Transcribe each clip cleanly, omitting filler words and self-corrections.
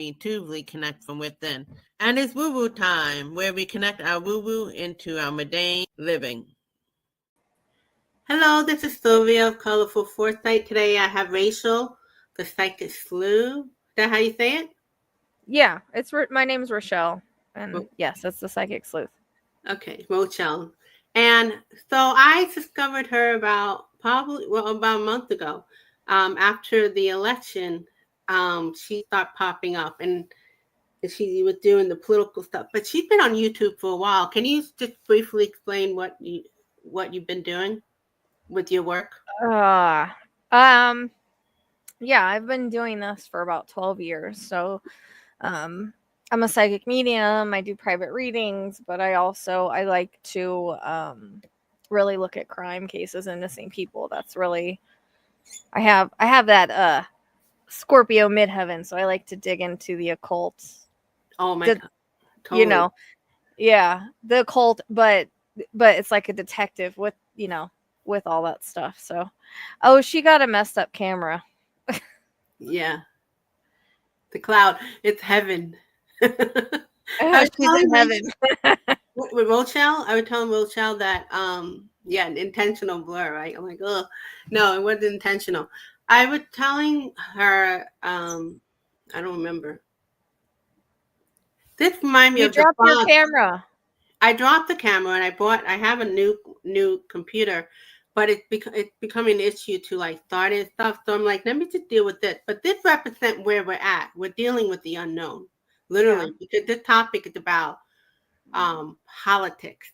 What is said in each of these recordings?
intuitively connect from within. And it's woo woo time, where we connect our woo woo into our mundane living. Hello, this is Sylvia of Colorful Foresight. Today I have Rachel, the psychic sleuth. Is that how you say it? Yeah, my name's Rochelle, and yes, it's the psychic sleuth. Okay, Rochelle. And so I discovered her about a month ago. After the election, she started popping up, and she was doing the political stuff. But she's been on YouTube for a while. Can you just briefly explain what you've been doing with your work? Yeah, I've been doing this for about 12 years. So, I'm a psychic medium. I do private readings, but I like to really look at crime cases and missing people. That's really I have that Scorpio midheaven, so I like to dig into the occult. Oh my God. Totally. You know, yeah, the occult, but it's like a detective with, with all that stuff. So, she got a messed up camera. Yeah. The cloud, it's heaven. She's in heaven. With Rochelle, I would tell Rochelle that, an intentional blur, right? I'm like, oh, no, it wasn't intentional. I was telling her, I don't remember. This reminds me of dropped your camera. I dropped the camera and I have a new computer, but it's becoming an issue to like start and stuff. So I'm like, let me just deal with this. But this represents where we're at. We're dealing with the unknown, literally, because this topic is about politics,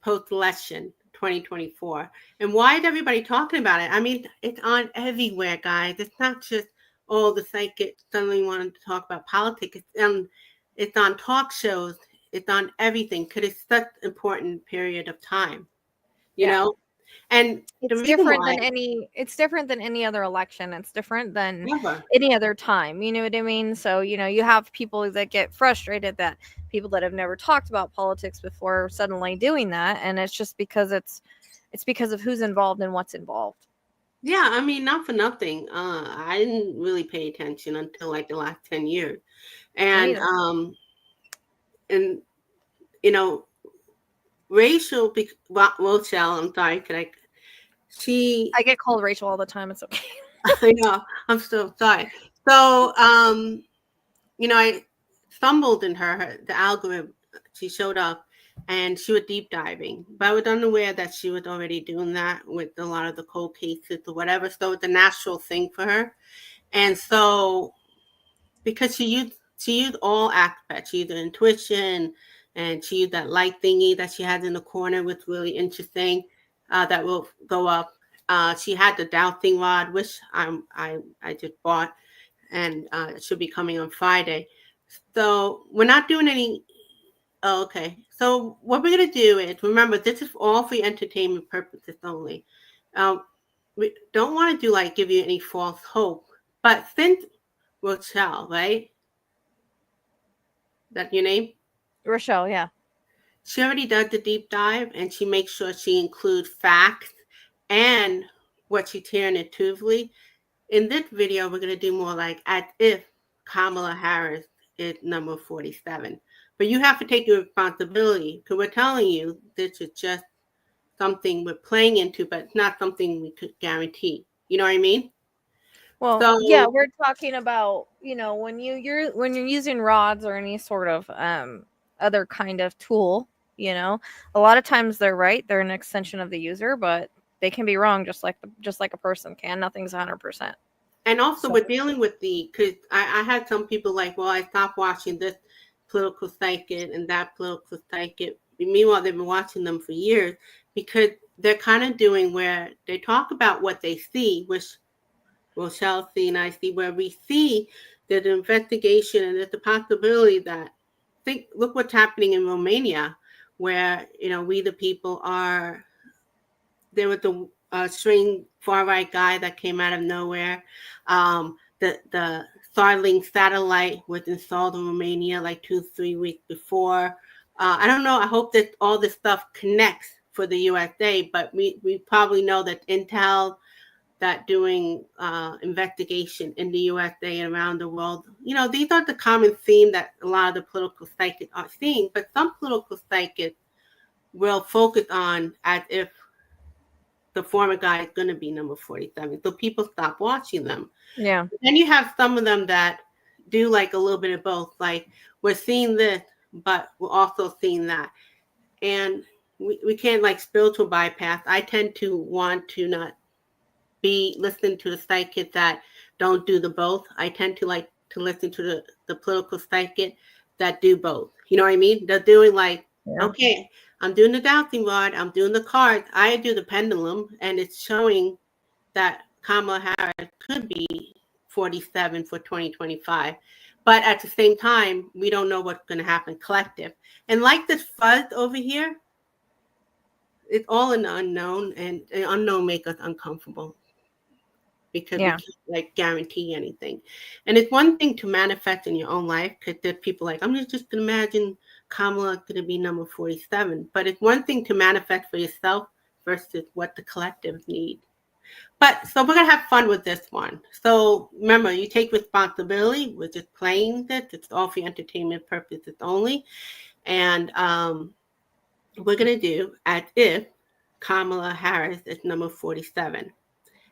post-election 2024. And why is everybody talking about it? I mean, it's on everywhere, guys. It's not just, the psychics suddenly wanted to talk about politics. It's on talk shows. It's on everything because it's such an important period of time, you know? And it's different than any other election. It's different than any other time. You know what I mean? So, you have people that get frustrated that people that have never talked about politics before are suddenly doing that. And it's just because it's because of who's involved and what's involved. Yeah, I mean, not for nothing. I didn't really pay attention until like the last 10 years. And Rachel, Rochelle, I'm sorry, I get called Rachel all the time. It's okay. I know. I'm so sorry. So, I stumbled in the algorithm. She showed up and she was deep diving, but I was unaware that she was already doing that with a lot of the cold cases or whatever. So it's a natural thing for her. And so, because she used all aspects, she used intuition, and she used that light thingy that she has in the corner, which really interesting. That will go up. She had the Dowsing rod, which I just bought, and it should be coming on Friday. So we're not doing any. Oh, okay. So what we're gonna do is, remember, this is all for entertainment purposes only. We don't want to give you any false hope, but since Rochelle, right? That your name? Rochelle, yeah. She already does the deep dive, and she makes sure she includes facts and what she's hearing intuitively. In this video, we're going to do more like as if Kamala Harris is number 47. But you have to take your responsibility, because we're telling you this is just something we're playing into, but it's not something we could guarantee. You know what I mean? Well, yeah, we're talking about, when you're using rods or any sort of other kind of tool, a lot of times they're right. They're an extension of the user, but they can be wrong, just like a person can. Nothing's 100%. And also, we're dealing with because I had some people like, well, I stopped watching this political psychic and that political psychic. Meanwhile, they've been watching them for years, because they're kind of doing where they talk about what they see, which Rochelle see and I see, where we see there's an investigation and there's a possibility that, look what's happening in Romania, where, we the people are, there was a strange far-right guy that came out of nowhere. The Starlink satellite was installed in Romania like 2-3 weeks before. I don't know. I hope that all this stuff connects for the USA, but we probably know that Intel that doing investigation in the USA and around the world. These are the common theme that a lot of the political psychics are seeing, but some political psychics will focus on as if the former guy is going to be number 47. So people stop watching them. Yeah. Then you have some of them that do like a little bit of both. Like, we're seeing this, but we're also seeing that. And we can't like spiritual bypass. I tend to want to not be listening to the psychic that don't do the both. I tend to like to listen to the political psychic that do both. You know what I mean? They're doing like, okay, I'm doing the dowsing rod, I'm doing the cards, I do the pendulum, and it's showing that Kamala Harris could be 47 for 2025. But at the same time, we don't know what's going to happen collective. And like this fuzz over here, it's all an unknown, and the unknown makes us uncomfortable because we can't like guarantee anything. And it's one thing to manifest in your own life, because there's people like, I'm just gonna imagine Kamala going to be number 47. But it's one thing to manifest for yourself versus what the collective need. But so we're gonna have fun with this one. So remember, you take responsibility. We're just playing this. It's all for entertainment purposes only. And we're gonna do as if Kamala Harris is number 47.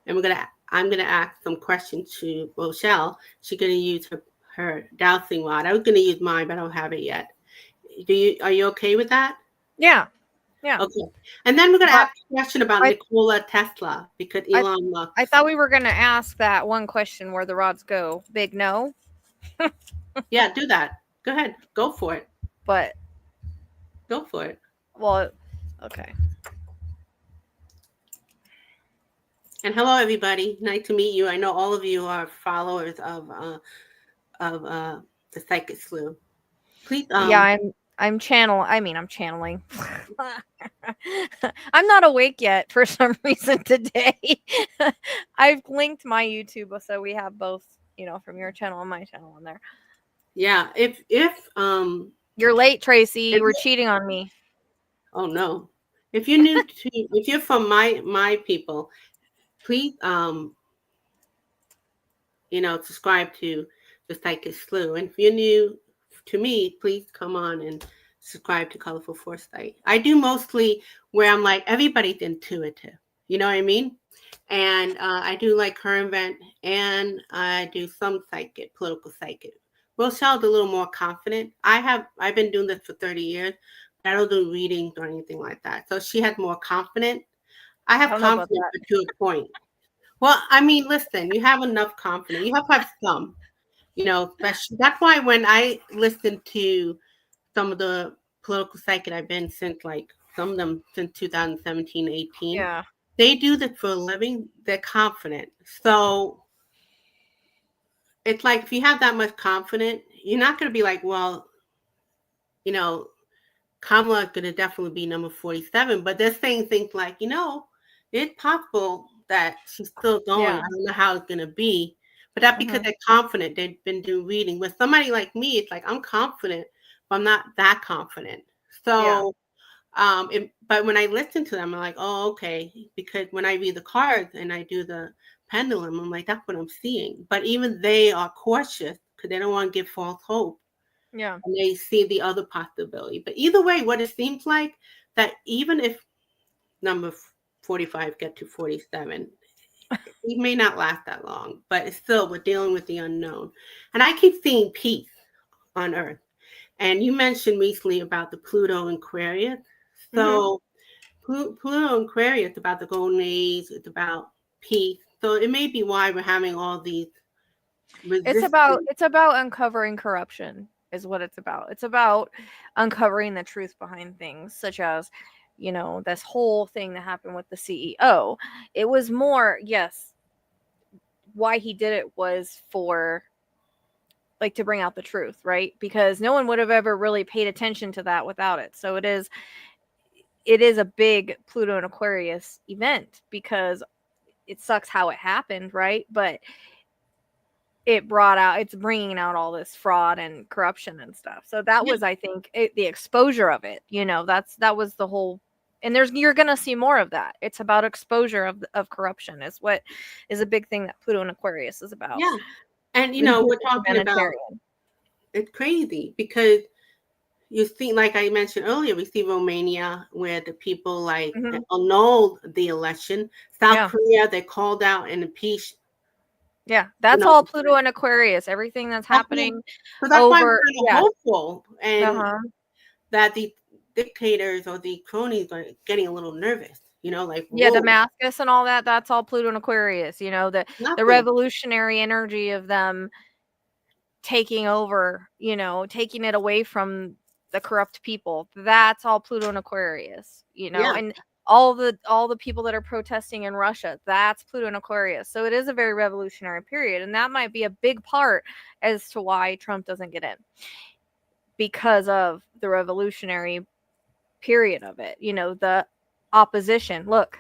And I'm gonna ask some questions to Rochelle. She's gonna use her dowsing rod. I was gonna use mine, but I don't have it yet. Are you okay with that? Yeah. Yeah. Okay. And then we're gonna ask a question about Nikola Tesla, because Elon Musk. I thought we were gonna ask that one question where the rods go. Big no. Yeah, do that. Go ahead. Go for it. But go for it. Well, okay. And hello, everybody. Nice to meet you. I know all of you are followers of the Psychic Slew. Please. Yeah, I'm channeling. I'm not awake yet for some reason today. I've linked my YouTube, so we have both, from your channel and my channel on there. Yeah, if you're late, Tracy, you were cheating on me. Oh no! If you're from my people, please subscribe to the Psychic Slew. And if you're new to me, please come on and subscribe to Colorful Foresight. I do mostly where I'm like, everybody's intuitive. You know what I mean? And I do like current event, and I do some psychic, political psychic. Rochelle's a little more confident. I've been doing this for 30 years. I don't do readings or anything like that. So she has more confidence. I have confidence to a point. Well, I mean, listen, you have enough confidence. You have to have some, especially. That's why when I listen to some of the political psychic I've been since, like some of them since 2017, 18, they do this for a living. They're confident. So it's like, if you have that much confidence, you're not going to be like, well, Kamala is going to definitely be number 47. But they're saying things like, it's possible that she's still going. I don't know how it's going to be. But that's because they're confident. They've been doing reading. With somebody like me, it's like, I'm confident, but I'm not that confident. So, but when I listen to them, I'm like, oh, okay. Because when I read the cards and I do the pendulum, I'm like, that's what I'm seeing. But even they are cautious because they don't want to give false hope. Yeah. And they see the other possibility. But either way, what it seems like, that even if number 45 get to 47, it may not last that long, but it's still, we're dealing with the unknown. And I keep seeing peace on Earth. And you mentioned recently about the Pluto and Aquarius. So Pluto and Aquarius, about the golden age, it's about peace. So it may be why we're having all these resistance. It's about uncovering corruption is what it's about. It's about uncovering the truth behind things, such as, this whole thing that happened with the CEO. It was more, yes, why he did it was for, like, to bring out the truth, right? Because no one would have ever really paid attention to that without it. So it is a big Pluto and Aquarius event, because it sucks how it happened, right? But it's bringing out all this fraud and corruption and stuff. So that was, I think, the exposure of it. That was the whole And you're going to see more of that. It's about exposure of corruption is what is a big thing that Pluto and Aquarius is about. Yeah. And, We keep we're it talking about, humanitarian. it's crazy because you see, like I mentioned earlier, we see Romania where the people Mhm. annulled the election. South Yeah. Korea, they called out and impeached. Yeah, that's all Pluto and Aquarius. Everything that's happening So that's why I'm over, kind of yeah. hopeful, and Uh-huh. that the dictators or the cronies are getting a little nervous. Like, Yeah, whoa, Damascus and all that, that's all Pluto and Aquarius, the nothing. revolutionary energy of them taking over, taking it away from the corrupt people. That's all Pluto and Aquarius, Yeah, and all the people that are protesting in Russia, that's Pluto and Aquarius. So it is a very revolutionary period, and that might be a big part as to why Trump doesn't get in, because of the revolutionary period of it, the opposition. Look,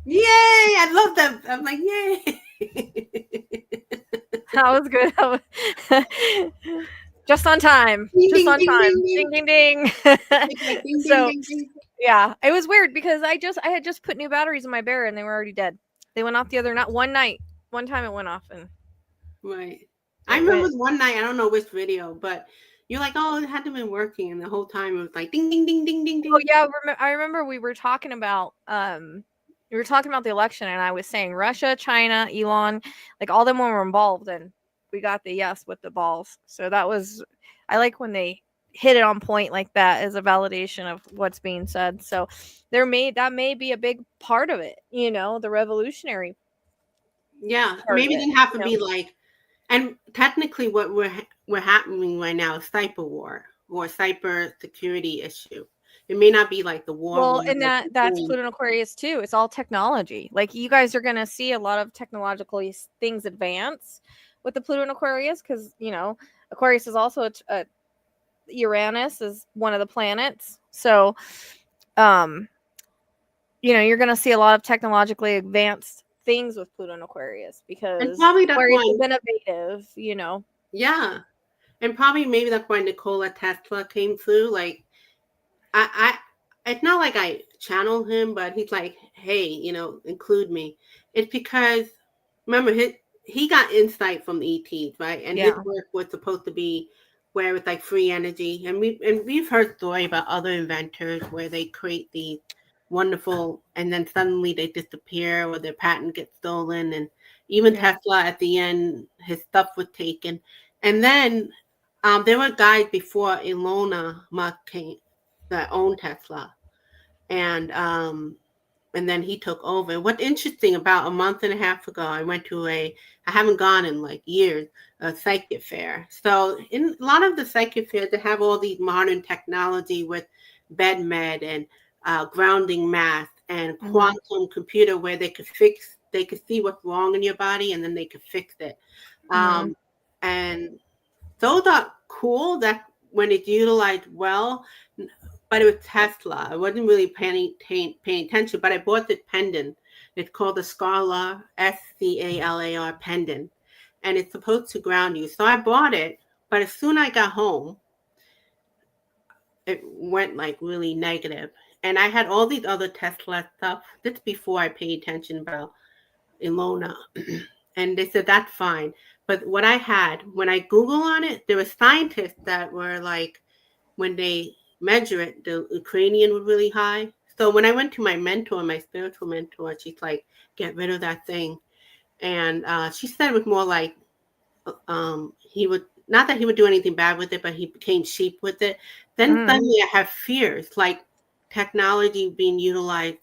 yay! I love that. I'm like, yay! that was good. Just on time. Ding, Just ding, on ding, time. ding, ding. Ding, ding, ding. It's like ding, ding, So, ding, ding. yeah, it was weird because I had just put new batteries in my bear and they were already dead. They went off the other night. One night. One time it went off and Right. I it remember went. one night, I don't know which video, but you're like, oh, it hadn't been working, and the whole time it was like ding, ding, ding, ding, ding, Oh ding. yeah, I remember we were talking about the election and I was saying Russia, China, Elon, like all them were involved and we got the yes with the balls. So that was, I like when they hit it on point like that as a validation of what's being said. So that may be a big part of it, the revolutionary Yeah, part of maybe it it. didn't have to be like, and technically, what we're happening right now is cyber war or cyber security issue. It may not be like the war Well, war and that that's Pluto and Aquarius too. It's all technology. Like you guys are going to see a lot of technological things advance with the Pluto and Aquarius because Aquarius is also a Uranus is one of the planets. So, um, you're going to see a lot of technologically advanced things with Pluto and Aquarius and because probably that's Aquarius why, is innovative. yeah, and probably maybe that's why Nikola Tesla came through. Like, it's not like I channel him, but he's like, hey, include me. It's because remember he got insight from the ETs, right? And his Yeah. work was supposed to be where it's like free energy, and we've heard story about other inventors where they create these wonderful, and then suddenly they disappear or their patent gets stolen, and even Yeah. Tesla at the end, his stuff was taken, and then there were guys before Elon Musk came that owned Tesla, and then he took over. What's interesting, about a month and a half ago, I went to I haven't gone in like years, a psychic fair. So in a lot of the psychic fairs, they have all these modern technology with bed med and grounding math and quantum computer where they could see what's wrong in your body and then they could fix it. Mm-hmm. And those are cool that when it's utilized well, but it was Tesla. I wasn't really paying attention, but I bought the pendant. It's called the Scalar pendant, and it's supposed to ground you. So I bought it, but as soon as I got home, it went like really negative. And I had all these other Tesla stuff. That's before I paid attention about Ilona. And they said that's fine. But what I had, when I Google on it, there were scientists that were like, when they measure it, the Ukrainian was really high. So when I went to my mentor, my spiritual mentor, she's like, get rid of that thing. And she said it was more like he would, not that he would do anything bad with it, but he became sheep with it. Then suddenly I have fears, like technology being utilized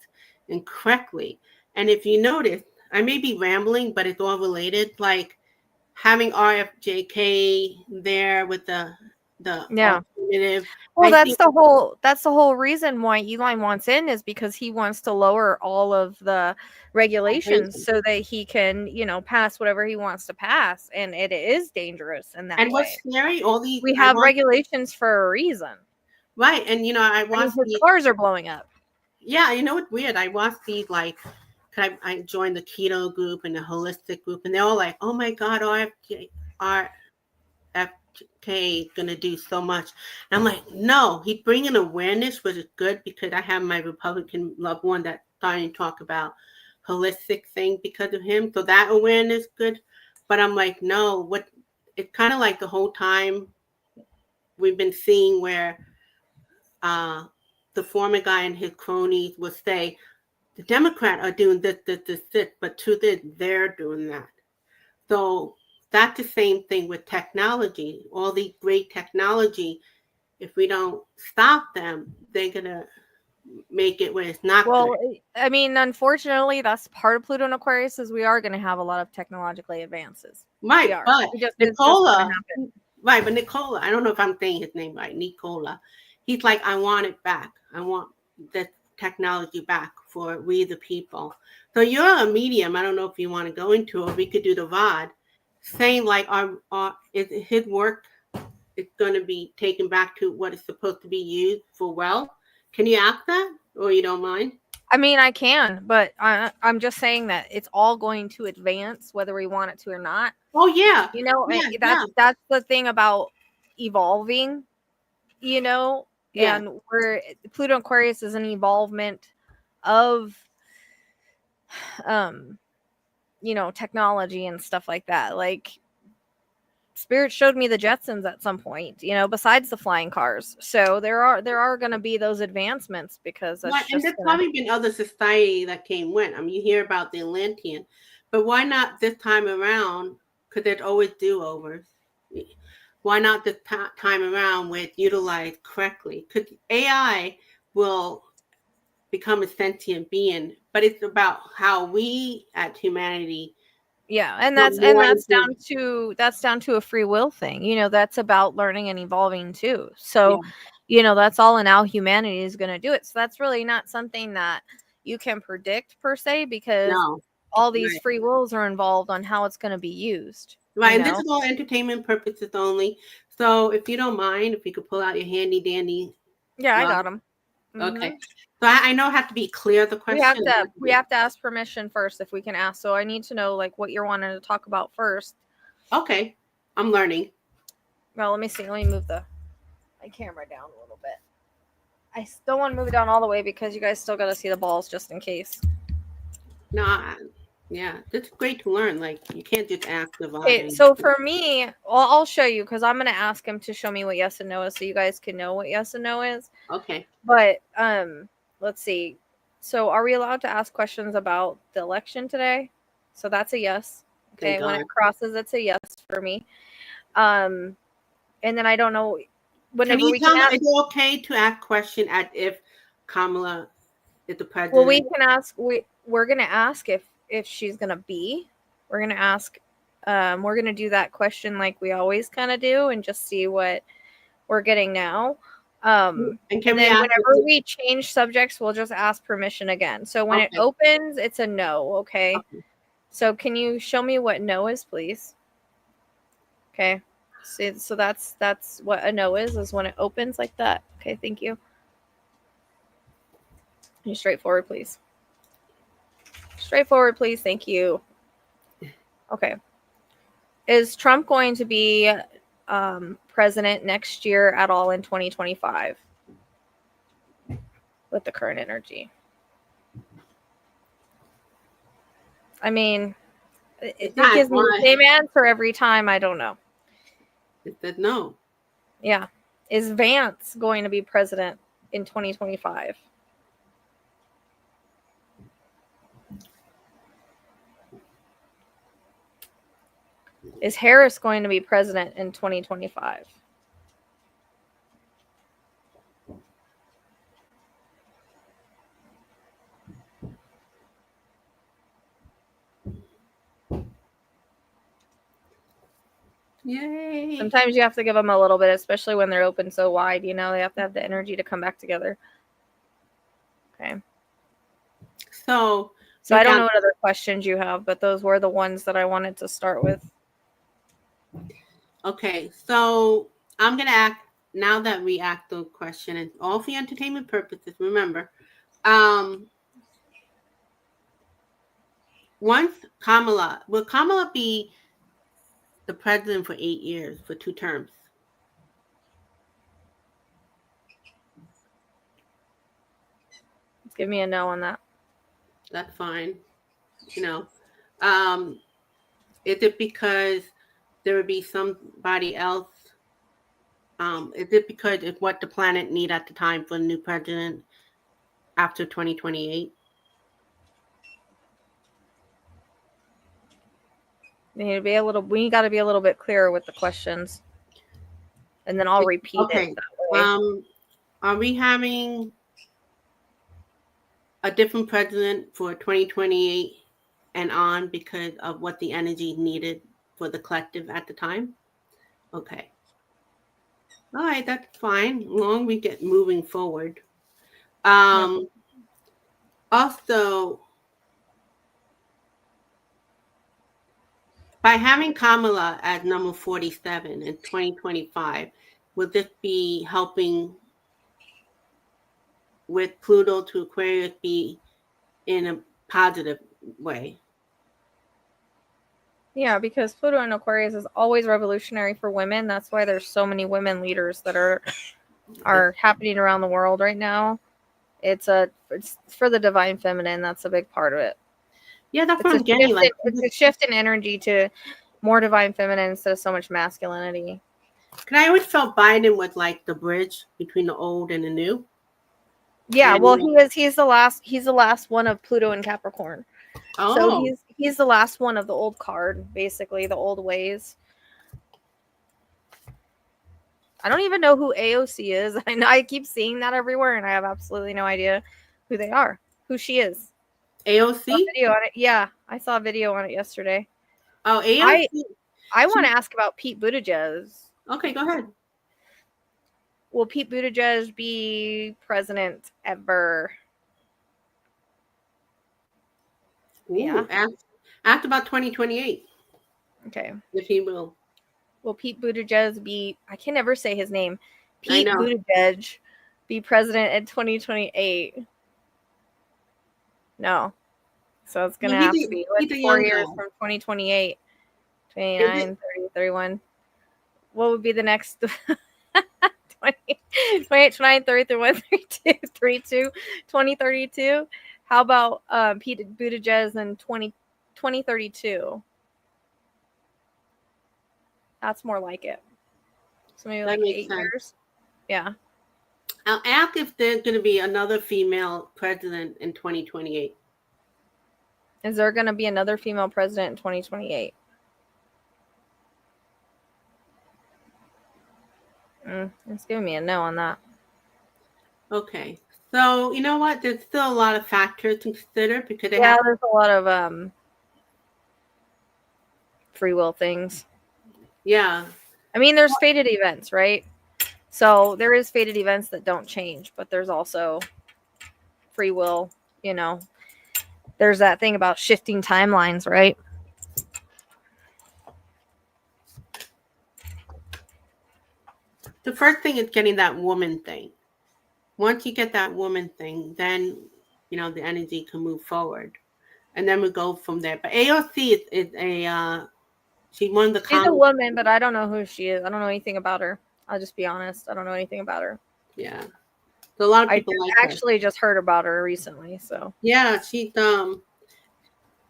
incorrectly. And if you notice, I may be rambling, but it's all related. Like having RFJK there with the Yeah. alternative. Well, I think that's the whole reason why Elon wants in is because he wants to lower all of the regulations so that he can, pass whatever he wants to pass, and it is dangerous in that and what's way. scary, all these We have regulations for a reason. right, and I I mean, watched his these. cars are blowing up. Yeah, it's weird. I watched these like, I joined the keto group and the holistic group, and they're all like, "Oh my God, RFK, going to do so much. And I'm like, no, he's bringing awareness, which is good because I have my Republican loved one that's starting to talk about holistic thing because of him. So that awareness good. But I'm like, no, what it's kind of like the whole time we've been seeing where the former guy and his cronies will say, the Democrats are doing this, but truth is they're doing that. So that's the same thing with technology. All these great technology, if we don't stop them, they're going to make it where it's not Well, good. I mean, unfortunately, that's part of Pluto and Aquarius is we are going to have a lot of technologically advances. We Right, are. but It's just going to Nicola, happen. right, but Nicola, I don't know if I'm saying his name right, Nicola. He's like, I want it back. I want the technology back for we the people. So you're a medium. I don't know if you want to go into it. We could do the VOD, saying like his work is going to be taken back to what it's supposed to be used for wealth. Can you ask that, or you don't mind? I mean, I can, but I'm just saying that it's all going to advance whether we want it to or not. Oh yeah, You know, yeah. that's the thing about evolving, you know, Yeah. and where Pluto Aquarius is an evolvement of you know, technology and stuff like that. Like Spirit showed me the Jetsons at some point, you know, besides the flying cars. So there are going to be those advancements because that's Why, and just there's going to. probably been other society that came went. I mean, you hear about the Atlantean, but why not this time around? Because there's always do-overs. Why not this time around with utilized correctly? Because AI will become a sentient being, but it's about how we as humanity Yeah, and put more into. that's down to a free will thing. You know, that's about learning and evolving too. So, Yeah, you know, that's all in how humanity is going to do it. So that's really not something that you can predict per se because no, all these right, free wills are involved on how it's going to be used, right, you and this know. is all entertainment purposes only. So if you don't mind, if you could pull out your handy dandy. Yeah, I Well, got them. okay. So I know I have to be clear the question. We have to ask permission first if we can ask. So I need to know like what you're wanting to talk about first. Okay. I'm learning. Well, let me see. Let me move my camera down a little bit. I still want to move it down all the way because you guys still got to see the balls just in case. No, yeah, it's great to learn. Like you can't just ask the Okay, vibe. so for me, I'll show you because I'm gonna ask him to show me what yes and no is, so you guys can know what yes and no is. Okay. But let's see. So are we allowed to ask questions about the election today? So that's a yes. Thank Okay, when God. it crosses, it's a yes for me. And then I don't know. Can Whenever you we can tell me, ask, is it okay to ask question as if Kamala is the well, we president? can ask. We're gonna ask if she's gonna be. We're gonna ask. We're gonna do that question like we always kind of do, and just see what we're getting now. And can And we then ask whenever we change subjects, we'll just ask permission again. So when it okay. opens, it's a no. Okay. Okay. So can you show me what no is, please? Okay. So that's what a no is when it opens like that. Okay. Thank you. Can you straightforward, please? Straightforward, please. Thank you. Okay. Is Trump going to be president next year at all in 2025 with the current energy? I mean, It's it not gives me the why. same answer every time. I don't know. It said no. Yeah. Is Vance going to be president in 2025? Is Harris going to be president in 2025? Yay. Sometimes you have to give them a little bit, especially when they're open so wide. You know, they have to have the energy to come back together. Okay. So So we I don't got know what other questions you have, but those were the ones that I wanted to start with. okay. So I'm gonna act now that we asked the question and all for entertainment purposes. Remember, um, once will Kamala be the president for 8 years for 2 terms? Give me a no on that. That's fine. You know, um, is it because there would be somebody else? Is it because it's what the planet need at the time for a new president after 2028? We got to be a little bit clearer with the questions, and then I'll repeat Okay. it that way. Are we having a different president for 2028 and on because of what the energy needed for the collective at the time? Okay. All right, that's fine. As long as we get moving forward. Also, by having Kamala at number 47 in 2025, will this be helping with Pluto to Aquarius be in a positive way? Yeah, because Pluto in Aquarius is always revolutionary for women. That's why there's so many women leaders that are happening around the world right now. It's for the divine feminine. That's a big part of it. Yeah, that's what I'm getting. It's a shift in energy to more divine feminine instead of so much masculinity. Because I always felt Biden was like the bridge between the old and the new. Yeah, well, he's the last one of Pluto and Capricorn. Oh. So he's the last one of the old card, basically the old ways. I don't even know who AOC is. I know I keep seeing that everywhere, and I have absolutely no idea who they are, who she is. AOC? Video on it. Yeah, I saw a video on it yesterday. Oh, AOC. I want to ask about Pete Buttigieg. Okay, go ahead. Will Pete Buttigieg be president ever? Ooh, yeah. After about 2028. Okay. If he will. Will Pete Buttigieg be, I can never say his name, Pete Buttigieg be president in 2028? No. So it's going to have to be 4 years from 2028. 29, 30, 31. What would be the next 28, 29, 30, 31, 32, 32, 2032? How about Pete Buttigieg in 2032? That's more like it. So maybe like 8 years. Yeah. I'll ask if there's going to be another female president in 2028. Is there going to be another female president in 2028? It's giving me a no on that. Okay. So, you know what? There's still a lot of factors to consider because there's a lot of free will things. Yeah. I mean, there's fated events, right? So there is fated events that don't change, but there's also free will, you know. There's that thing about shifting timelines, right? The first thing is getting that woman thing. Once you get that woman thing, then, you know, the energy can move forward. And then we go from there. But AOC is she's one of the She's a woman, but I don't know who she is. I don't know anything about her. I'll just be honest. I don't know anything about her. Yeah. So a lot of people actually just heard about her recently. So yeah, she's you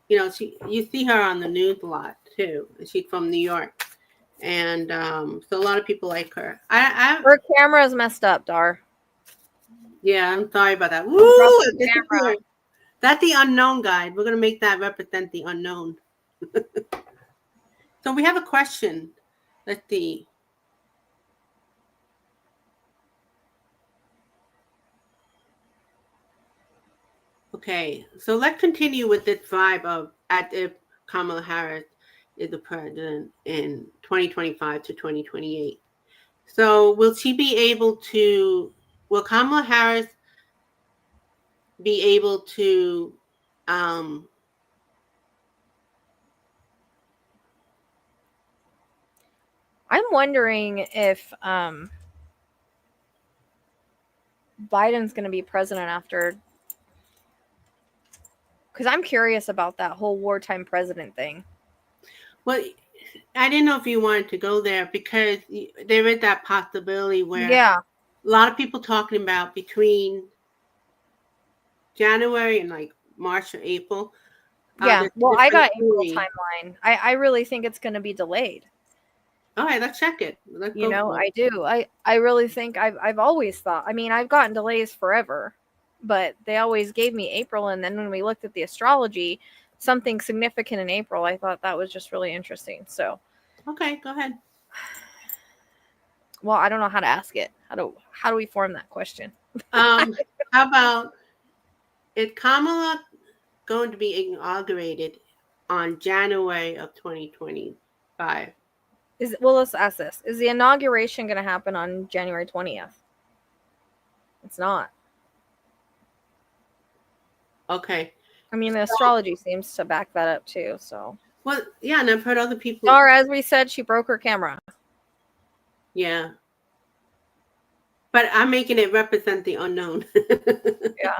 know, you see her on the news a lot too. She's from New York. And so a lot of people like her. Her camera's messed up, Dar. Yeah, I'm sorry about that. Woo! That's the unknown guide. We're gonna make that represent the unknown. So we have a question. Let's see. Okay, so let's continue with this vibe of if Kamala Harris is the president in 2025 to 2028. So will Kamala Harris be able to I'm wondering if Biden's going to be president after, because I'm curious about that whole wartime president thing. Well, I didn't know if you wanted to go there because there is that possibility where a lot of people talking about between January and like March or April. Yeah. There's Well, I different got April theories. timeline. I really think it's going to be delayed. All right, let's check it. Let's You go know, for it. I do. I really think I've always thought. I mean, I've gotten delays forever, but they always gave me April, and then when we looked at the astrology, something significant in April, I thought that was just really interesting. So, Okay, go ahead. well, I don't know how to ask it. How do we form that question? How about, is Kamala going to be inaugurated on January of 2025? Well, let's ask this. Is the inauguration going to happen on January 20th? It's not. Okay. I mean, the astrology seems to back that up too, so. Well, yeah, and I've heard other people. Or as we said, she broke her camera. Yeah. But I'm making it represent the unknown. Yeah.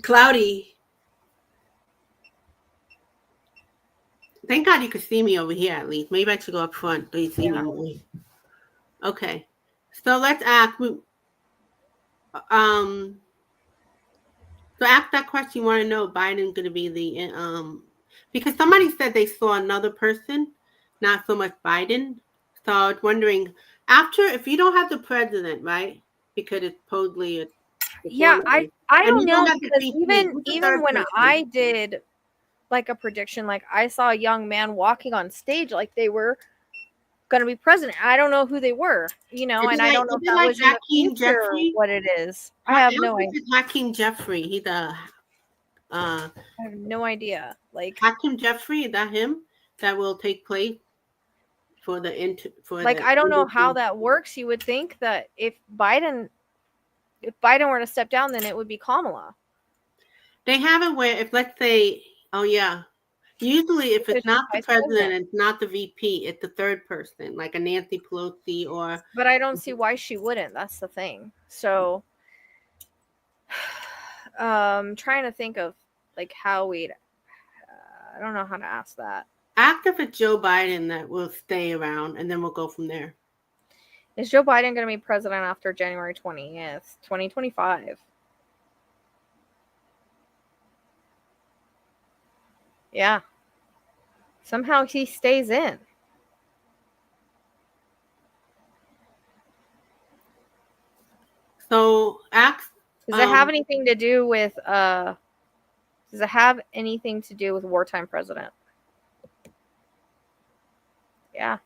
Cloudy. Thank God you could see me over here at least. Maybe I should go up front so you see me more. Okay. So let's ask. So ask that question. You want to know Biden's going to be the because somebody said they saw another person, not so much Biden. So I was wondering, after, if you don't have the president, right? Because it's supposedly a Yeah, I and don't you know don't have the because VP, who's the even third when person? I did like a prediction, like I saw a young man walking on stage like they were going to be president. I don't know who they were, you know, and I don't know if that was in the Hakeem future or Jeffrey? what it is. I have no idea. Hakeem Jeffrey. He's a I have no idea. Like Hakeem Jeffrey. Is that him? That will take place for the I don't know how that works. You would think that if Biden were to step down, then it would be Kamala. They have it where, if let's say, oh yeah, usually if Because it's not the she's vice president and it's not the VP, it's the third person, like a Nancy Pelosi or. But I don't see why she wouldn't. That's the thing. So, trying to think of like how we'd. I don't know how to ask that. Ask if it's Joe Biden that will stay around, and then we'll go from there. Is Joe Biden going to be president after January 20th, 2025? Yeah. Somehow he stays in. So ask. Does it have anything to do with Does it have anything to do with wartime president? Yeah.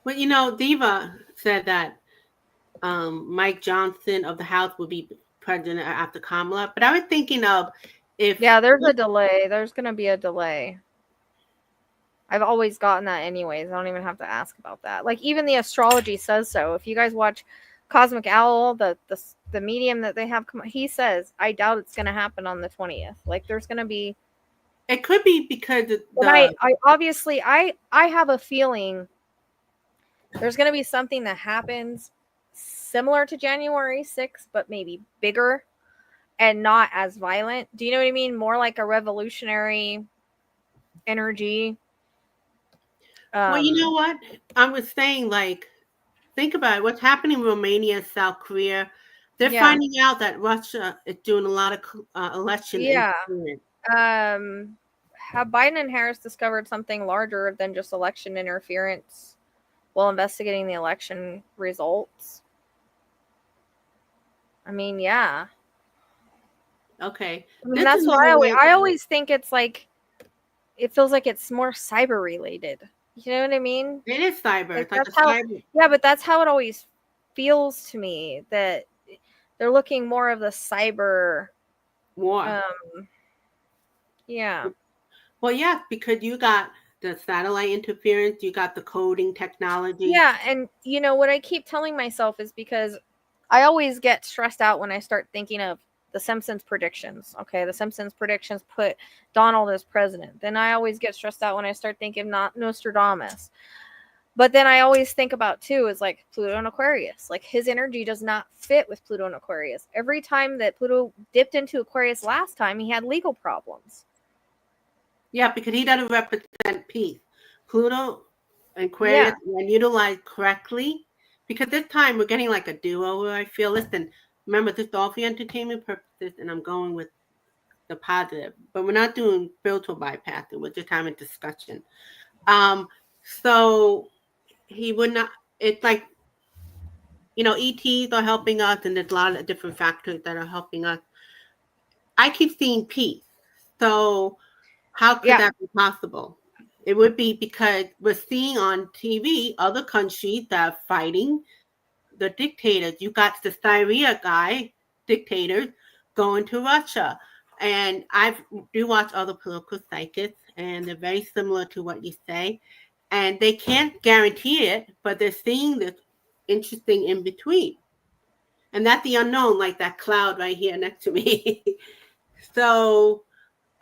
Well, you know, Diva said that Mike Johnson of the House would be president after Kamala, but I was thinking of if. Yeah, there's a delay. There's going to be a delay. I've always gotten that anyways. I don't even have to ask about that. Like, even the astrology says so. If you guys watch Cosmic Owl, the medium that they have, he says, I doubt it's going to happen on the 20th. Like, there's going to be. It could be because I obviously I have a feeling there's going to be something that happens similar to January 6th, but maybe bigger and not as violent. Do you know what I mean? More like a revolutionary energy. Well, you know what? I was saying, like, think about it. What's happening in Romania, South Korea. They're finding out that Russia is doing a lot of election interference. Have Biden and Harris discovered something larger than just election interference while investigating the election results? I mean, yeah. Okay. I mean, that's what I always think. It's like, it feels like it's more cyber related. You know what I mean? It is cyber. Like, it's like a cyber. Yeah, but that's how it always feels to me, that they're looking more of the cyber war. Yeah. Well, yeah, because you got the satellite interference, you got the coding technology. Yeah, and you know what I keep telling myself is because I always get stressed out when I start thinking of the Simpsons predictions. Okay, the Simpsons predictions put Donald as president. Then I always get stressed out when I start thinking not Nostradamus. But then I always think about too is like Pluto and Aquarius. Like, his energy does not fit with Pluto and Aquarius. Every time that Pluto dipped into Aquarius last time, he had legal problems. Yeah, because he doesn't represent peace. Pluto and Aquarius, when utilized correctly, because this time we're getting like a do-over. I feel. Listen, remember this is all for entertainment purposes, and I'm going with the positive. But we're not doing filter bypassing. We're just having discussion. So he would not. It's like, ETs are helping us, and there's a lot of different factors that are helping us. I keep seeing peace. So how could Yeah. that be possible? It would be because we're seeing on TV other countries that are fighting the dictators. You got the Syria guy, dictators, going to Russia. And I do watch other political psychics, and they're very similar to what you say. And they can't guarantee it, but they're seeing this interesting in between. And that's the unknown, like that cloud right here next to me. So,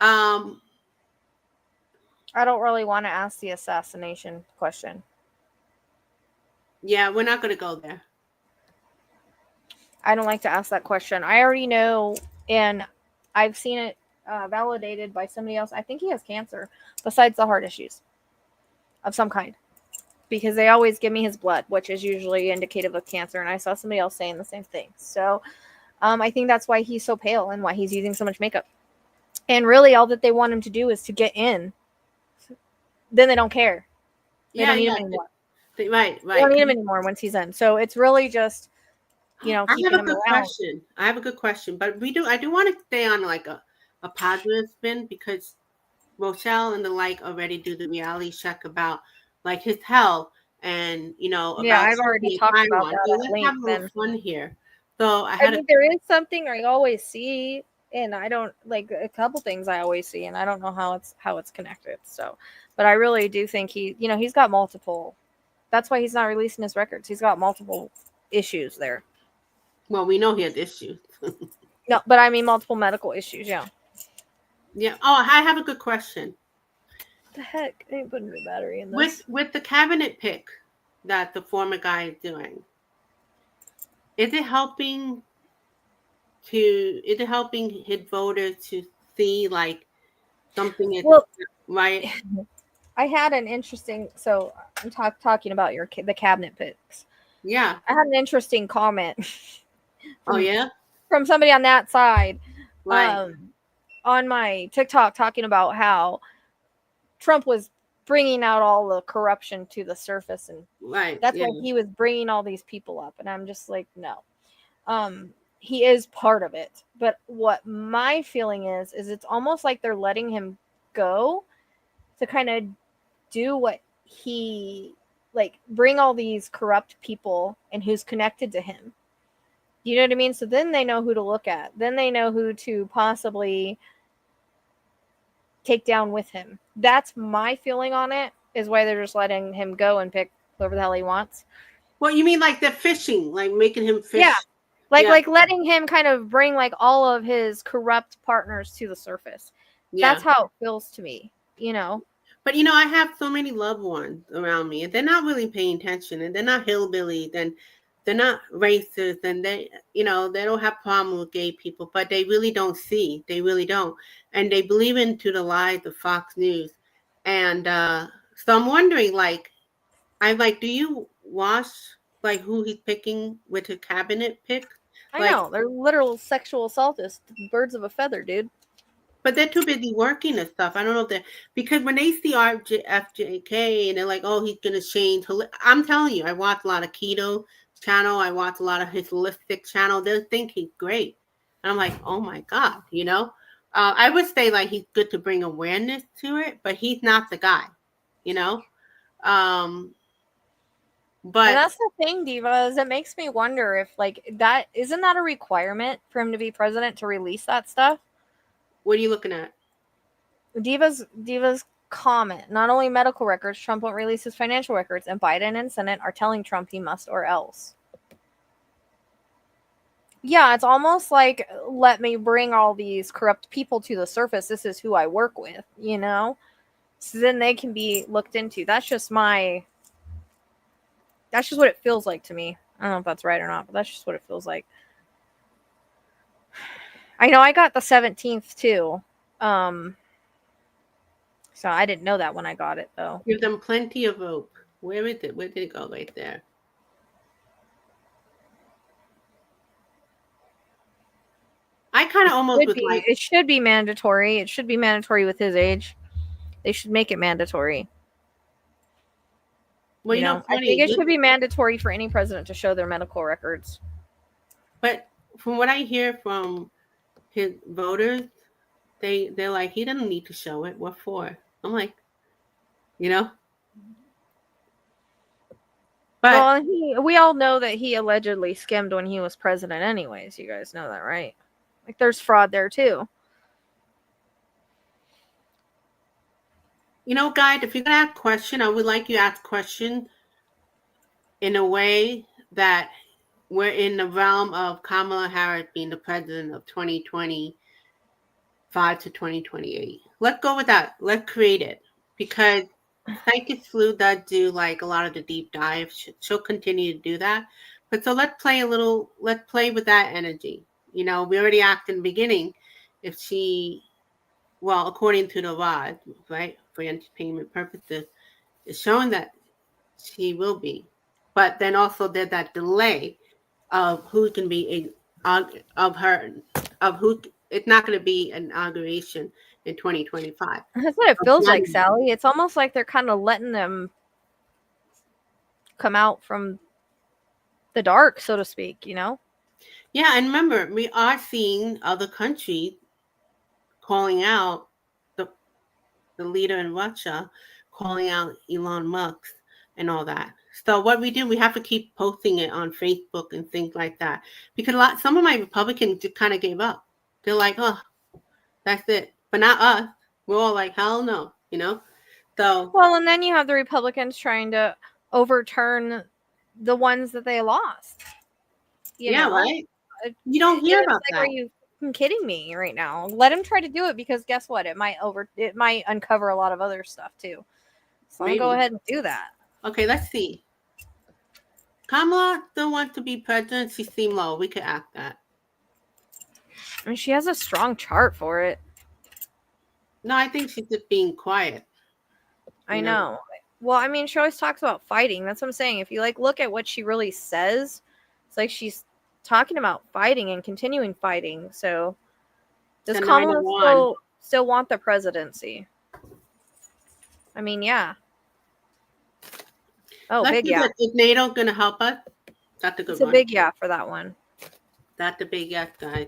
um, I don't really want to ask the assassination question. yeah, we're not going to go there. I don't like to ask that question. I already know, and I've seen it validated by somebody else. I think he has cancer, besides the heart issues of some kind, because they always give me his blood, which is usually indicative of cancer. And I saw somebody else saying the same thing. So I think that's why he's so pale and why he's using so much makeup. And really, all that they want him to do is to get in. Then they don't care. They don't need him anymore. Right. They don't need him anymore once he's in. So it's really just, I have keeping a him good around. question. I have a good question, but I do want to stay on like a positive spin, because Rochelle and the like already do the reality check about like his health and Yeah, about I've already talked about that So at let's length. have a little fun here. So I mean, there is something I always see, and I don't like a couple things I always see, and I don't know how it's connected. So, but I really do think he's got multiple. That's why he's not releasing his records. He's got multiple issues there. Well, we know he has issues. No, but I mean multiple medical issues. Yeah. Yeah. Oh, I have a good question. What the heck? I ain't putting the battery in this. With the cabinet pick that the former guy is doing, is it helping his voters to see like something is right? I had an interesting. So I'm talking about the cabinet picks. Yeah. I had an interesting comment. Oh yeah. From somebody on that side, Right. on my TikTok, talking about how Trump was bringing out all the corruption to the surface, and that's why he was bringing all these people up. And I'm just like, no, he is part of it. But what my feeling is it's almost like they're letting him go to kind of do what he like, bring all these corrupt people and who's connected to him. You know what I mean? So then they know who to look at. Then they know who to possibly take down with him. That's my feeling on it, is why they're just letting him go and pick whoever the hell he wants. Well, you mean like they're fishing, like making him fish? Yeah. Like letting him kind of bring like all of his corrupt partners to the surface. Yeah. That's how it feels to me, But I have so many loved ones around me, and they're not really paying attention, and they're not hillbillies, and they're not racist, and they don't have problem with gay people, but they really don't see. They really don't, and they believe into the lies of Fox News, and so I'm wondering, do you watch like who he's picking with his cabinet pick? I know they're literal sexual assaultists, birds of a feather, dude. But they're too busy working and stuff. I don't know if they're, because when they see FJK and they're like, oh, he's going to change. I'm telling you, I watch a lot of keto channel. I watch a lot of his holistic channel. They think he's great. And I'm like, oh my God, I would say like he's good to bring awareness to it, but he's not the guy, But and that's the thing, Diva, is it makes me wonder if that isn't that a requirement for him to be president, to release that stuff? What are you looking at? Diva's comment. Not only medical records, Trump won't release his financial records, and Biden and Senate are telling Trump he must or else. Yeah, it's almost like, let me bring all these corrupt people to the surface. This is who I work with, So then they can be looked into. That's just what it feels like to me. I don't know if that's right or not, but that's just what it feels like. I know I got the 17th too. So I didn't know that when I got it, though. Give them plenty of hope. Where is it? Where did it go? Right there. I kind of almost would like. It should be mandatory. It should be mandatory with his age. They should make it mandatory. Well, You know, I funny. think it should be mandatory for any president to show their medical records. But from what I hear from his voters, they're like, he doesn't need to show it. What for? I'm like, you know. But Well, we all know that he allegedly skimmed when he was president anyways. You guys know that, right? Like, there's fraud there too. Guys, if you're gonna ask a question, I would like you to ask a question in a way that we're in the realm of Kamala Harris being the president of 2025 to 2028. Let's go with that. Let's create it, because Psychic Flu does do like a lot of the deep dives. She'll continue to do that. But so let's play with that energy. We already asked in the beginning if she, well, according to the law, right, for entertainment purposes, it's showing that she will be. But then also there's that delay of who can be of who. It's not going to be an inauguration in 2025. That's what it feels like, Sally. It's almost like they're kind of letting them come out from the dark, so to speak, Yeah, and remember, we are seeing other countries calling out the leader in Russia, calling out Elon Musk and all that. So what we do, we have to keep posting it on Facebook and things like that, because some of my Republicans just kind of gave up. They're like, oh, that's it. But not us. We're all like, hell no, So well, and then you have the Republicans trying to overturn the ones that they lost. Right. You don't hear about that. Are you kidding me right now? Let him try to do it, because guess what? It might uncover a lot of other stuff too. So I'll go ahead and do that. Okay, let's see. Kamala still wants to be president. She seemed low. We could ask that. I mean, she has a strong chart for it. No, I think she's just being quiet. I know. Well, I mean, she always talks about fighting. That's what I'm saying. If you look at what she really says, it's like she's talking about fighting and continuing fighting. So does Kamala still want the presidency? I mean, yeah. Oh, big yeah. Is NATO going to help us? That's a good one. It's a big yeah for that one. That's a big yes, guys.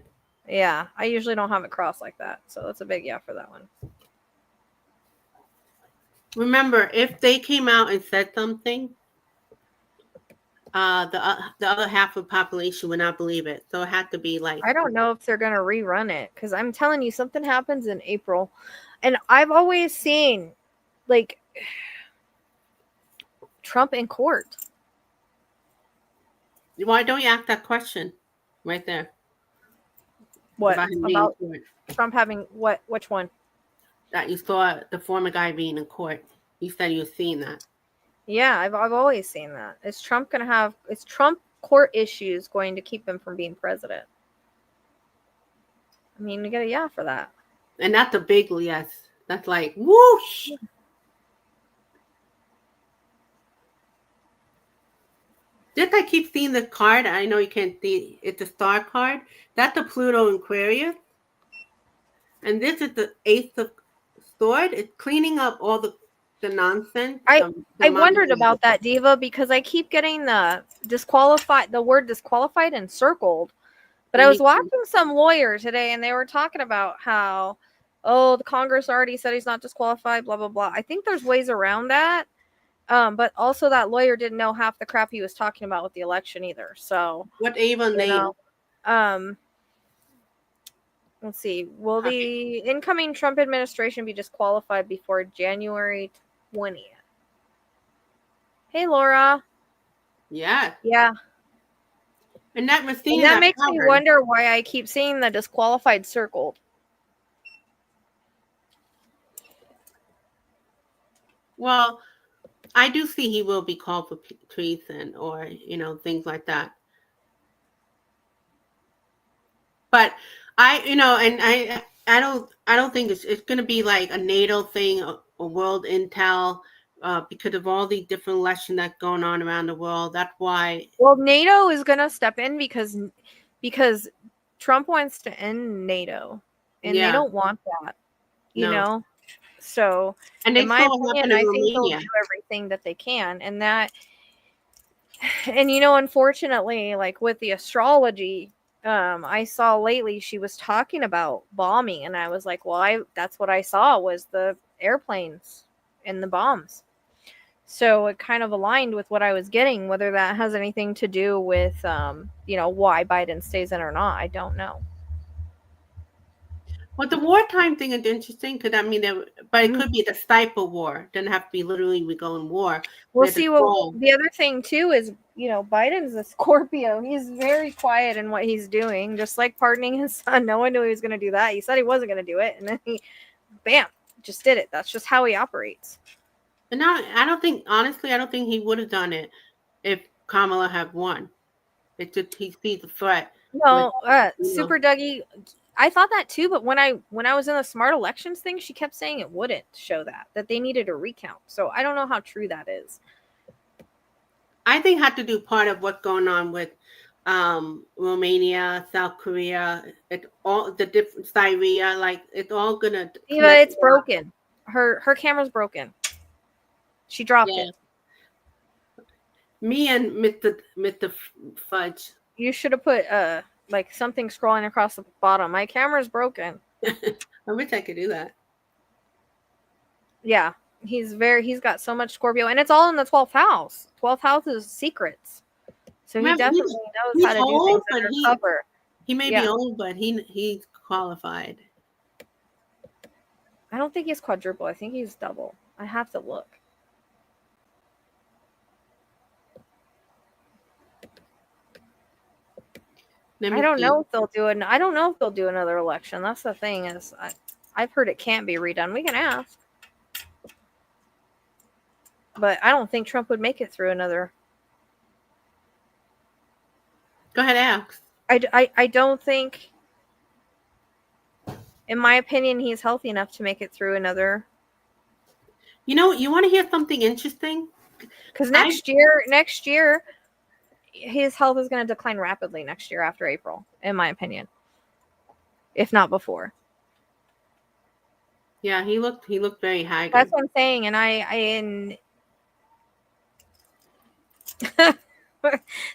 Yeah, I usually don't have it crossed like that, so that's a big yeah for that one. Remember, if they came out and said something, the other half of the population would not believe it. So it had to be like, I don't know if they're going to rerun it, because I'm telling you, something happens in April. And I've always seen, Trump in court. Why don't you ask that question right there? What? About Trump having what? Which one? That you saw the former guy being in court. You said you've seen that. Yeah, I've always seen that. Is Trump court issues going to keep him from being president? I mean, we get a yeah for that. And that's a big yes. That's like whoosh. Did I keep seeing the card? I know you can't see. It's a star card. That's the Pluto Aquarius. And this is the Ace of Swords. It's cleaning up all the nonsense. I wondered about that, Diva, because I keep getting the word disqualified and circled. But I was watching some lawyer today, and they were talking about how, the Congress already said he's not disqualified, blah, blah, blah. I think there's ways around that. But also that lawyer didn't know half the crap he was talking about with the election either. So what even name? Let's see. Will the incoming Trump administration be disqualified before January 20th? Hey, Laura. Yeah. Yeah. And that makes me wonder why I keep seeing the disqualified circled. Well, I do see he will be called for treason or, things like that. But I don't think it's going to be like a NATO thing, a world intel, because of all the different elections that's going on around the world. That's why. Well, NATO is going to step in because Trump wants to end NATO, and they Yeah, don't want that, you no. know? So, And in they my saw what opinion, happened in I think they'll Romania. do everything that they can. And you know, unfortunately, like with the astrology, I saw lately she was talking about bombing, and I was like, well, that's what I saw was the airplanes and the bombs. So it kind of aligned with what I was getting. Whether that has anything to do with, you know, why Biden stays in or not, I don't know. Well, the wartime thing is interesting because I mean, but it Mm. could be the type of war. It doesn't have to be literally we go in war. We'll They're the see. What troll. the other thing too is, you know, Biden's a Scorpio. He's very quiet in what he's doing, just like pardoning his son. No one knew he was going to do that. He said he wasn't going to do it, and then he, bam, just did it. That's just how he operates. And now, I don't think, honestly, I don't think he would have done it if Kamala had won. It's just he sees the threat with, No, you know. Super Dougie. I thought that too, but when I was in the smart elections thing, she kept saying it wouldn't show that they needed a recount. So I don't know how true that is. I think had to do part of what's going on with Romania, South Korea, it all the different Syria, like it's all gonna Eva, connect. it's broken. Her camera's broken. She dropped Yeah, it. me and Mr. Fudge. You should have put like something scrolling across the bottom. My camera's broken. I wish I could do that. Yeah. He's got so much Scorpio, and it's all in the 12th house. 12th house is secrets. So he Remember, definitely knows he's how to do old, things but undercover. he may Yeah. be old, but he's qualified. I don't think he's quadruple. I think he's double. I have to look. I don't know if they'll do it. I don't know if they'll do another election. That's the thing is, I've heard it can't be redone. We can ask, but I don't think Trump would make it through another. Go ahead, ask. I don't think, in my opinion, he's healthy enough to make it through another. You know, you want to hear something interesting? Because next year, his health is going to decline rapidly next year after April, in my opinion, if not before. Yeah, he looked very haggard. That's what I'm saying, and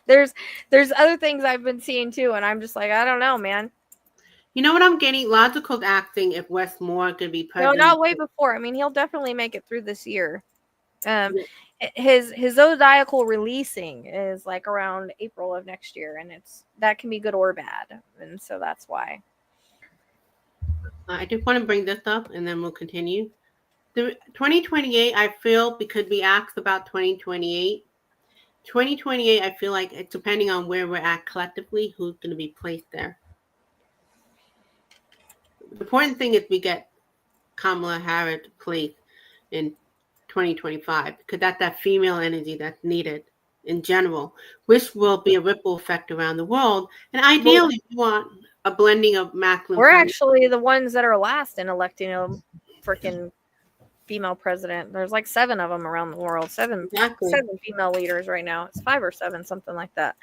there's other things I've been seeing too, and I'm just like, I don't know, man. You know what I'm getting? Logical acting if Wes Moore could be president. No, not way before. I mean, he'll definitely make it through this year. His zodiacal releasing is like around April of next year, and that can be good or bad, and so that's why. I just want to bring this up, and then we'll continue. The 2028, I feel, because we asked about 2028. 2028, I feel like it's depending on where we're at collectively, who's going to be placed there. The important thing is we get Kamala Harris placed in 2025 because that's that female energy that's needed in general, which will be a ripple effect around the world. And ideally, we want a blending of masculine. We're actually the ones that are last in electing a freaking female president. There's like 7 of them around the world. 7 female leaders right now. It's 5 or 7, something like that.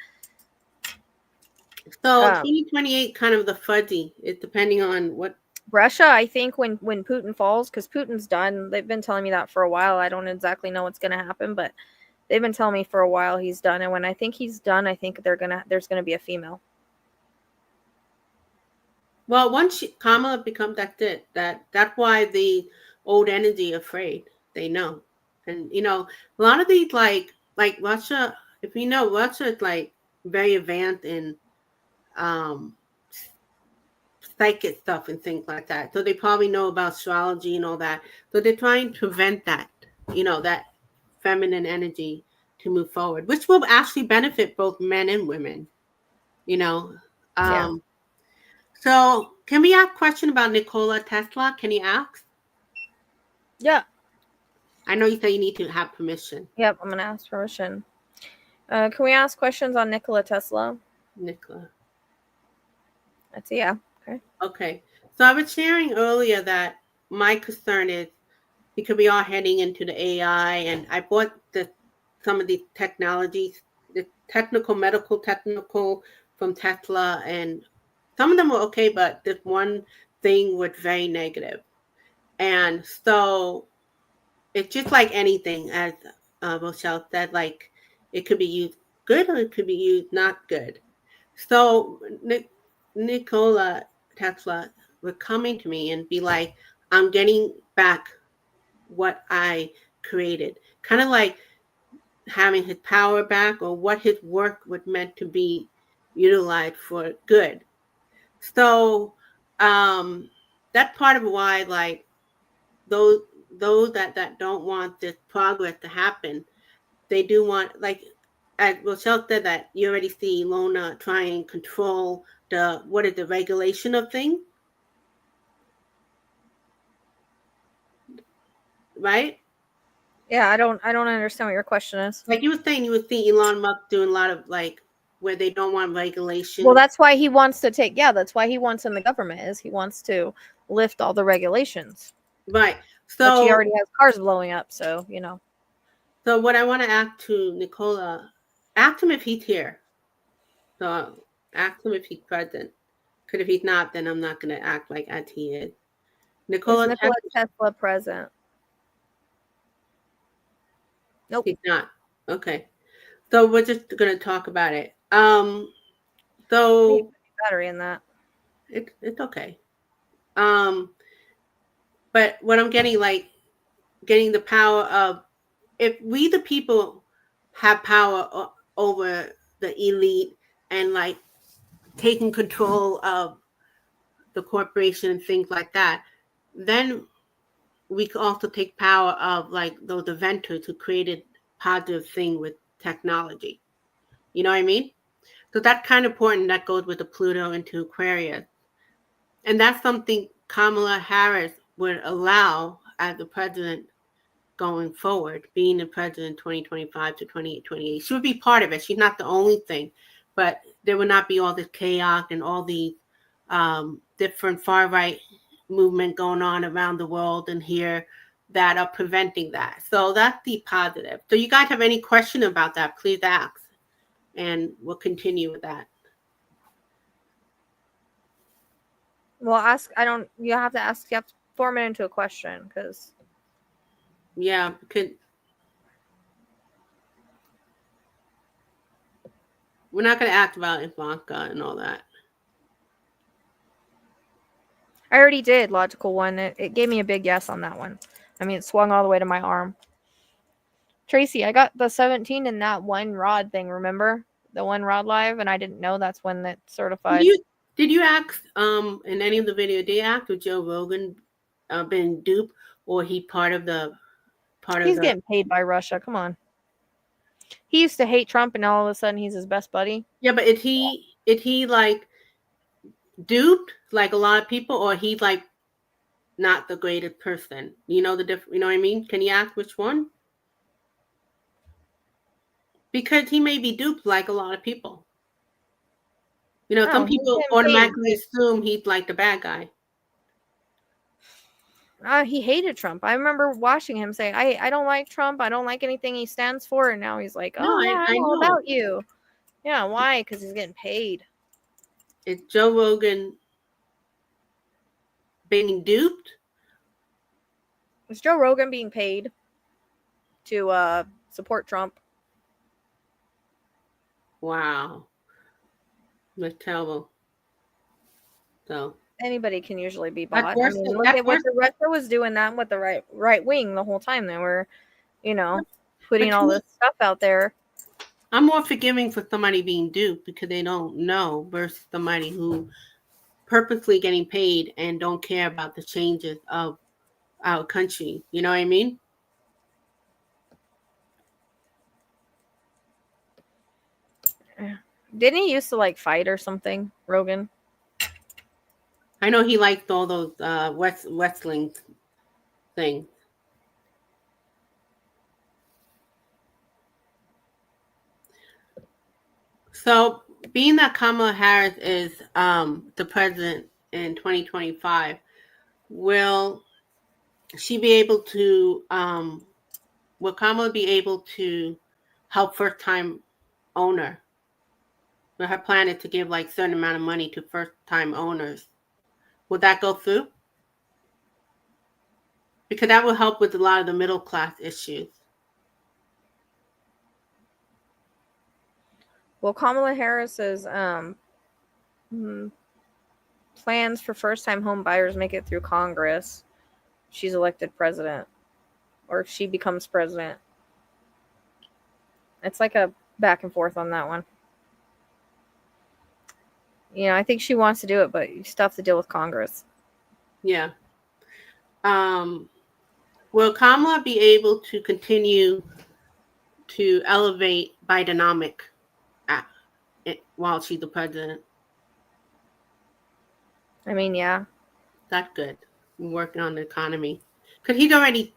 So 2028, kind of the fuzzy. It's depending on what. Russia, I think when Putin falls, because Putin's done. They've been telling me that for a while. I don't exactly know what's going to happen, but they've been telling me for a while he's done. And when I think he's done, I think there's gonna be a female. Well, once Kamala becomes that's why the old energy afraid. They know, and you know a lot of these like Russia. If you know, Russia is like very advanced in psychic stuff and things like that. So they probably know about astrology and all that. So they're trying to prevent that, you know, that feminine energy to move forward, which will actually benefit both men and women, you know. Yeah. So can we ask a question about Nikola Tesla? Can you ask? Yeah. I know you say you need to have permission. Yep, I'm going to ask permission. Can we ask questions on Nikola Tesla? Nikola. That's yeah. Okay. Okay. So I was sharing earlier that my concern is because we are heading into the AI, and I bought some of these technologies, the medical technical from Tesla, and some of them were okay, but this one thing was very negative. And so it's just like anything, as Rochelle said, like it could be used good or it could be used not good. So Nikola Tesla would come to me and be like, I'm getting back what I created. Kind of like having his power back or what his work was meant to be utilized for good. So that's part of why, like, those that don't want this progress to happen, they do want, like, as Rochelle said, that you already see Lona try and control the regulation of things, right? Yeah, I don't understand what your question is. Like you were saying, you would see Elon Musk doing a lot of, like, where they don't want regulation. Well, that's why he wants to take. Yeah, that's why he wants in the government is he wants to lift all the regulations. Right. Which he So already has cars blowing up. So so what I want to ask to Nicola, ask him if he's here. So ask him if he's present. Because if he's not, then I'm not going to act like as he is. Is Nicola Nikola Tesla present? Nope. He's not. Okay. So we're just going to talk about it. So Battery in that. it's okay. But what I'm getting, like, getting the power of, if we the people have power over the elite and, like, taking control of the corporation and things like that, then we could also take power of, like, those inventors who created positive thing with technology. You know what I mean? So that's kind of important. That goes with the Pluto into Aquarius. And that's something Kamala Harris would allow as the president going forward, being the president 2025 to 2028. She would be part of it. She's not the only thing, but there would not be all this chaos and all these different far right movement going on around the world and here that are preventing that. So that's the positive. So you guys have any question about that, please ask. And we'll continue with that. Well, ask. I don't. You have to ask. You have to form it into a question because. Yeah, because we're not going to ask about Ivanka and all that. I already did logical one. It gave me a big yes on that one. I mean, it swung all the way to my arm. Tracy, I got the 17 in that one rod thing. Remember the one rod live, and I didn't know that's when that certified. Did you ask in any of the video? Did you ask with Joe Rogan been duped, or he part of the He's getting paid by Russia. Come on. He used to hate Trump, and all of a sudden he's his best buddy. Yeah, but is he like duped like a lot of people, or he's like not the greatest person? You know the difference. You know what I mean? Can you ask which one? Because he may be duped like a lot of people. You know, some people automatically assume he's like the bad guy. He hated Trump. I remember watching him say, I don't like Trump. I don't like anything he stands for. And now he's like, oh, yeah, I'm all about you. Yeah, why? Because he's getting paid. Is Joe Rogan being duped? Is Joe Rogan being paid to support Trump? Wow. That's terrible. So anybody can usually be bought. I mean, look at what the Russia was doing that with the right wing the whole time. They were, putting all this stuff out there. I'm more forgiving for somebody being duped because they don't know versus somebody who purposely getting paid and don't care about the changes of our country. You know what I mean? Didn't he used to like fight or something, Rogan? I know he liked all those wrestling things. So, being that Kamala Harris is the president in 2025, will she be able to? Will Kamala be able to help first-time owner But her plan is to give like a certain amount of money to first-time owners. Would that go through? Because that will help with a lot of the middle class issues. Well, Kamala Harris's plans for first-time home buyers make it through Congress. She's elected president, or if she becomes president. It's like a back and forth on that one. You know, I think she wants to do it, but you still have to deal with Congress. Yeah. Will Kamala be able to continue to elevate Bidenomic while she's the president? I mean, yeah. That's good. We're working on the economy. Because he's already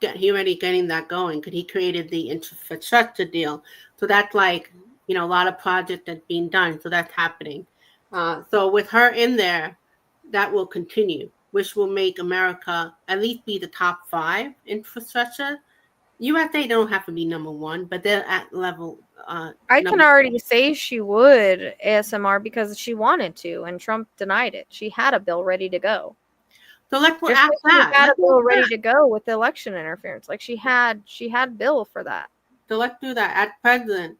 getting that going. Because he created the infrastructure deal. So that's like, a lot of projects that's being done. So that's happening. So with her in there, that will continue, which will make America at least be the top 5 infrastructure. USA don't have to be number 1, but they're at level. I can already say she would ASMR because she wanted to, and Trump denied it. She had a bill ready to go. So let's ask that. She had a bill ready to go with the election interference. Like she had bill for that. So let's do that at president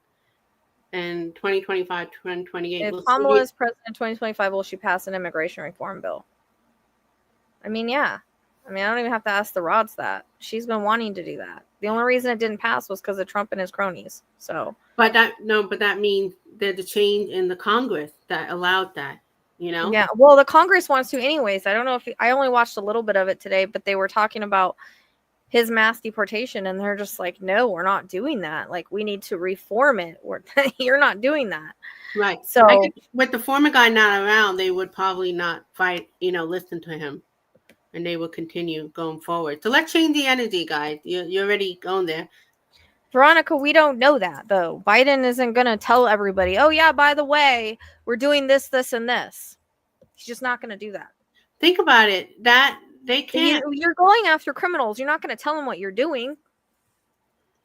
in 2025, 2028. If Kamala is president in 2025, will she pass an immigration reform bill? I mean, yeah. I mean, I don't even have to ask the Rods that. She's been wanting to do that. The only reason it didn't pass was because of Trump and his cronies. So, but that means there's a change in the Congress that allowed that. Yeah. Well, the Congress wants to, anyways. I don't know if I only watched a little bit of it today, but they were talking about his mass deportation, and they're just like, no, we're not doing that. Like, we need to reform it. You're not doing that, right? So, with the former guy not around, they would probably not fight. Listen to him. And they will continue going forward. So let's change the energy, guys. You're already going there. Veronica, we don't know that, though. Biden isn't going to tell everybody, oh, yeah, by the way, we're doing this, this, and this. He's just not going to do that. Think about it. That they can't. You're going after criminals. You're not going to tell them what you're doing.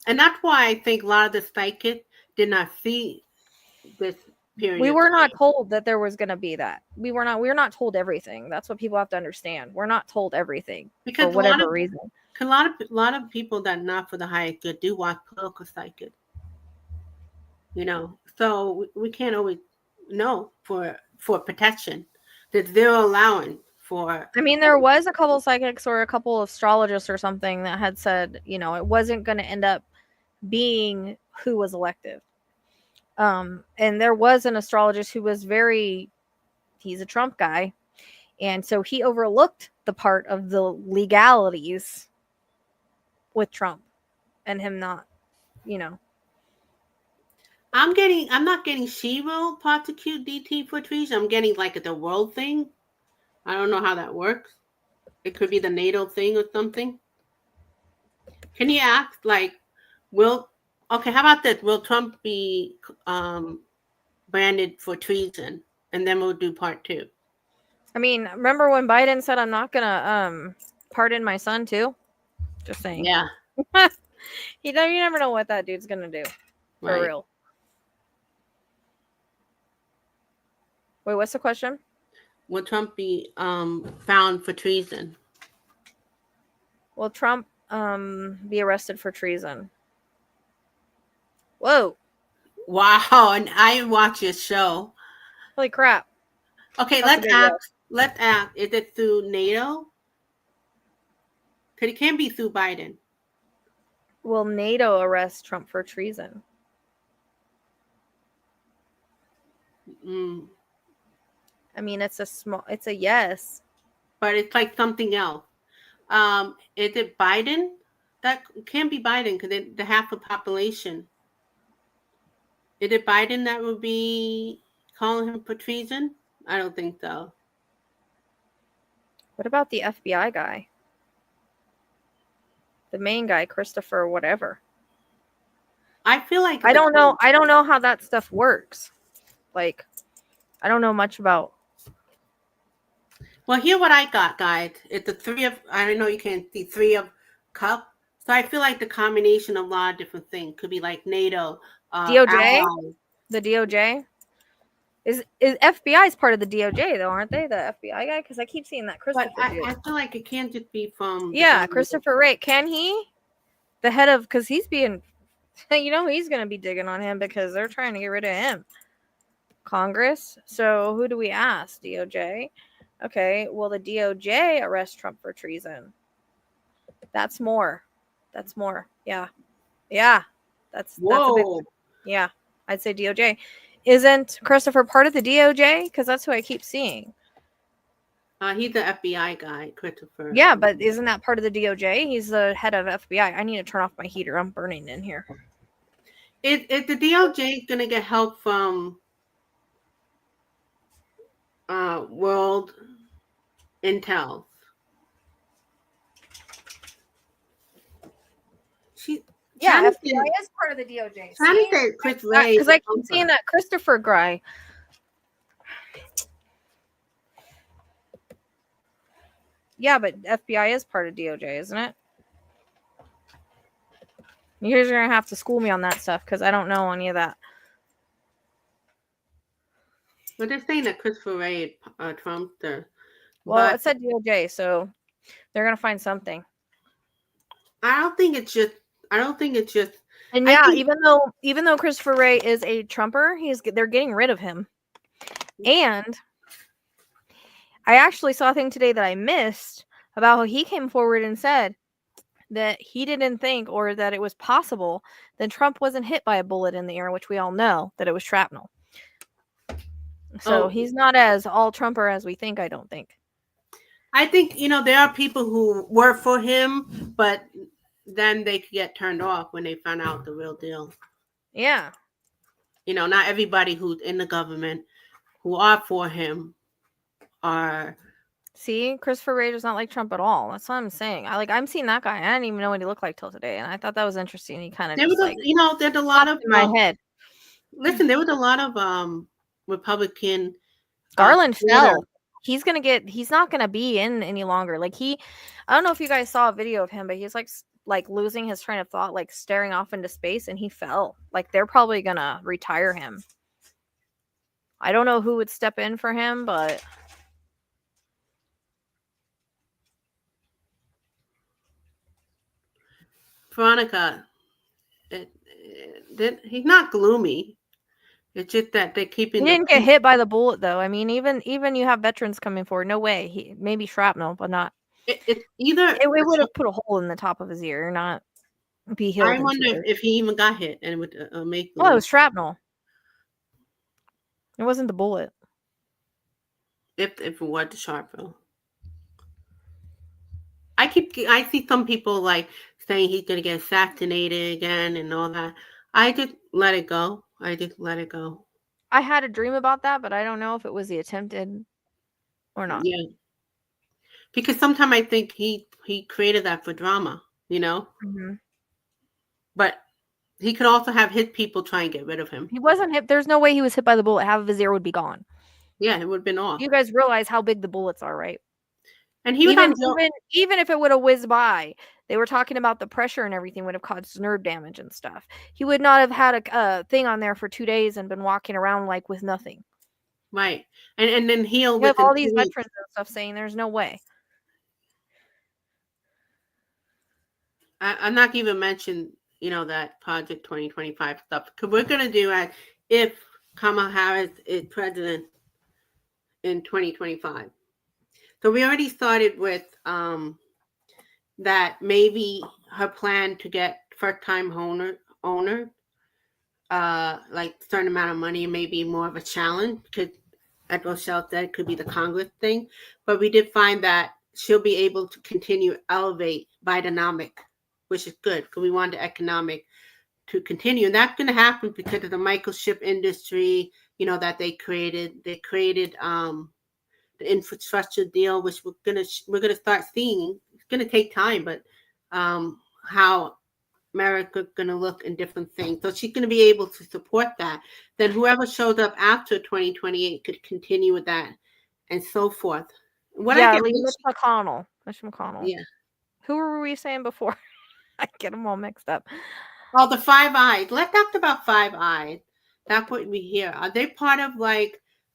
And that's why I think a lot of the psychics did not see this period. We were not told that there was going to be that. We're not told everything. That's what people have to understand. We're not told everything because for whatever reason. A lot of people that are not for the highest good do watch political psychic. So we can't always know for protection. There's zero allowance for. I mean, there was a couple psychics or a couple of astrologists or something that had said, it wasn't going to end up being who was elected. And there was an astrologist who was he's a Trump guy. And so he overlooked the part of the legalities with Trump and him not, I'm not getting she will prosecute DT for treason. I'm getting like the world thing. I don't know how that works. It could be the NATO thing or something. Can you ask okay, how about this? Will Trump be branded for treason? And then we'll do part 2. I mean, remember when Biden said, I'm not going to pardon my son too? Just saying. Yeah. You never know what that dude's going to do. For real. Wait, what's the question? Will Trump be found for treason? Will Trump be arrested for treason? Whoa. Wow, and I watch your show. Holy crap. Okay, let's ask. Is it through NATO? Because it can't be through Biden. Will NATO arrest Trump for treason? I mean, it's a yes. But it's like something else. Is it Biden? That can't be Biden because the half the population. Is it Biden that would be calling him for treason? I don't think so. What about the FBI guy? The main guy, Christopher, whatever. I feel like I don't know how that stuff works. Like, I don't know much about. Well, here what I got, guys. It's the 3 of. I know you can't see 3 of Cups. So I feel like the combination of a lot of different things could be like NATO, DOJ, allies. the DOJ. Is FBI is part of the DOJ though, aren't they? The FBI guy, because I keep seeing that But Christopher. I feel like it can't just be from the Yeah, government. Christopher Wray. Can he? The head of, because he's being, he's going to be digging on him because they're trying to get rid of him. Congress. So who do we ask? DOJ. Okay, well the DOJ arrest Trump for treason. That's more. That's more. Yeah. That's a big one. Yeah, I'd say DOJ. Isn't Christopher part of the DOJ? Because that's who I keep seeing. He's the FBI guy, Christopher. Yeah, but isn't that part of the DOJ? He's the head of FBI. I need to turn off my heater. I'm burning in here. Is the DOJ going to get help from World Intel? Yeah, FBI is part of the DOJ. Because I keep seeing that Christopher guy. Yeah, but FBI is part of DOJ, isn't it? You're going to have to school me on that stuff because I don't know any of that. Well, they're saying that Christopher Wray trumped her. Well, it said DOJ, so they're going to find something. I don't think it's just. And yeah, even though Christopher Wray is a Trumper, they're getting rid of him. And I actually saw a thing today that I missed about how he came forward and said that he didn't think, or that it was possible that Trump wasn't hit by a bullet in the air, which we all know that it was shrapnel. So he's not as all Trumper as we think, I don't think. I think, there are people who work for him, but then they could get turned off when they find out the real deal. Yeah. Not everybody who's in the government who are for him are. See, Christopher Wray does not like Trump at all. That's what I'm saying. I'm seeing that guy. I didn't even know what he looked like till today, and I thought that was interesting. He kind of there's a lot of in my head. Listen, there was a lot of Republican. Garland fell. He's not gonna be in any longer. I don't know if you guys saw a video of him, but he's like losing his train of thought, like staring off into space, and he fell. They're probably gonna retire him. I don't know who would step in for him, but Veronica, he's not gloomy. It's just that they keep. He didn't get hit by the bullet, though. I mean, even you have veterans coming forward. No way. He maybe shrapnel, but not. It's either it would have put a hole in the top of his ear, not be healed. I wonder if he even got hit and it would make. Oh, it was shrapnel. It wasn't the bullet. If it was the shrapnel. I see some people saying he's gonna get assassinated again and all that. I just let it go. I had a dream about that, but I don't know if it was the attempted or not. Yeah. Because sometimes I think he created that for drama, Mm-hmm. But he could also have hit people try and get rid of him. He wasn't hit. There's no way he was hit by the bullet. Half of his ear would be gone. Yeah, it would have been off. You guys realize how big the bullets are, right? And he was even if it would have whizzed by, they were talking about the pressure and everything would have caused nerve damage and stuff. He would not have had a thing on there for 2 days and been walking around with nothing. Right. And then he'll have all these veterans and stuff saying there's no way. I'm not even mention, that Project 2025 stuff. Because we're going to do if Kamala Harris is president in 2025. So we already started with that maybe her plan to get first-time owner certain amount of money may be more of a challenge because, as Rochelle said, it could be the Congress thing. But we did find that she'll be able to continue to elevate Bidenomics, which is good because we want the economic to continue. And that's going to happen because of the microchip industry, that they created. They created the infrastructure deal, which we're gonna start seeing. It's gonna take time, but how America's gonna look in different things. So she's gonna be able to support that. Then whoever shows up after 2028 could continue with that, and so forth. Mitch McConnell. Yeah. Who were we saying before? I get them all mixed up. Oh, the Five Eyes. Let's talk about Five Eyes. That's what we hear. Are they part of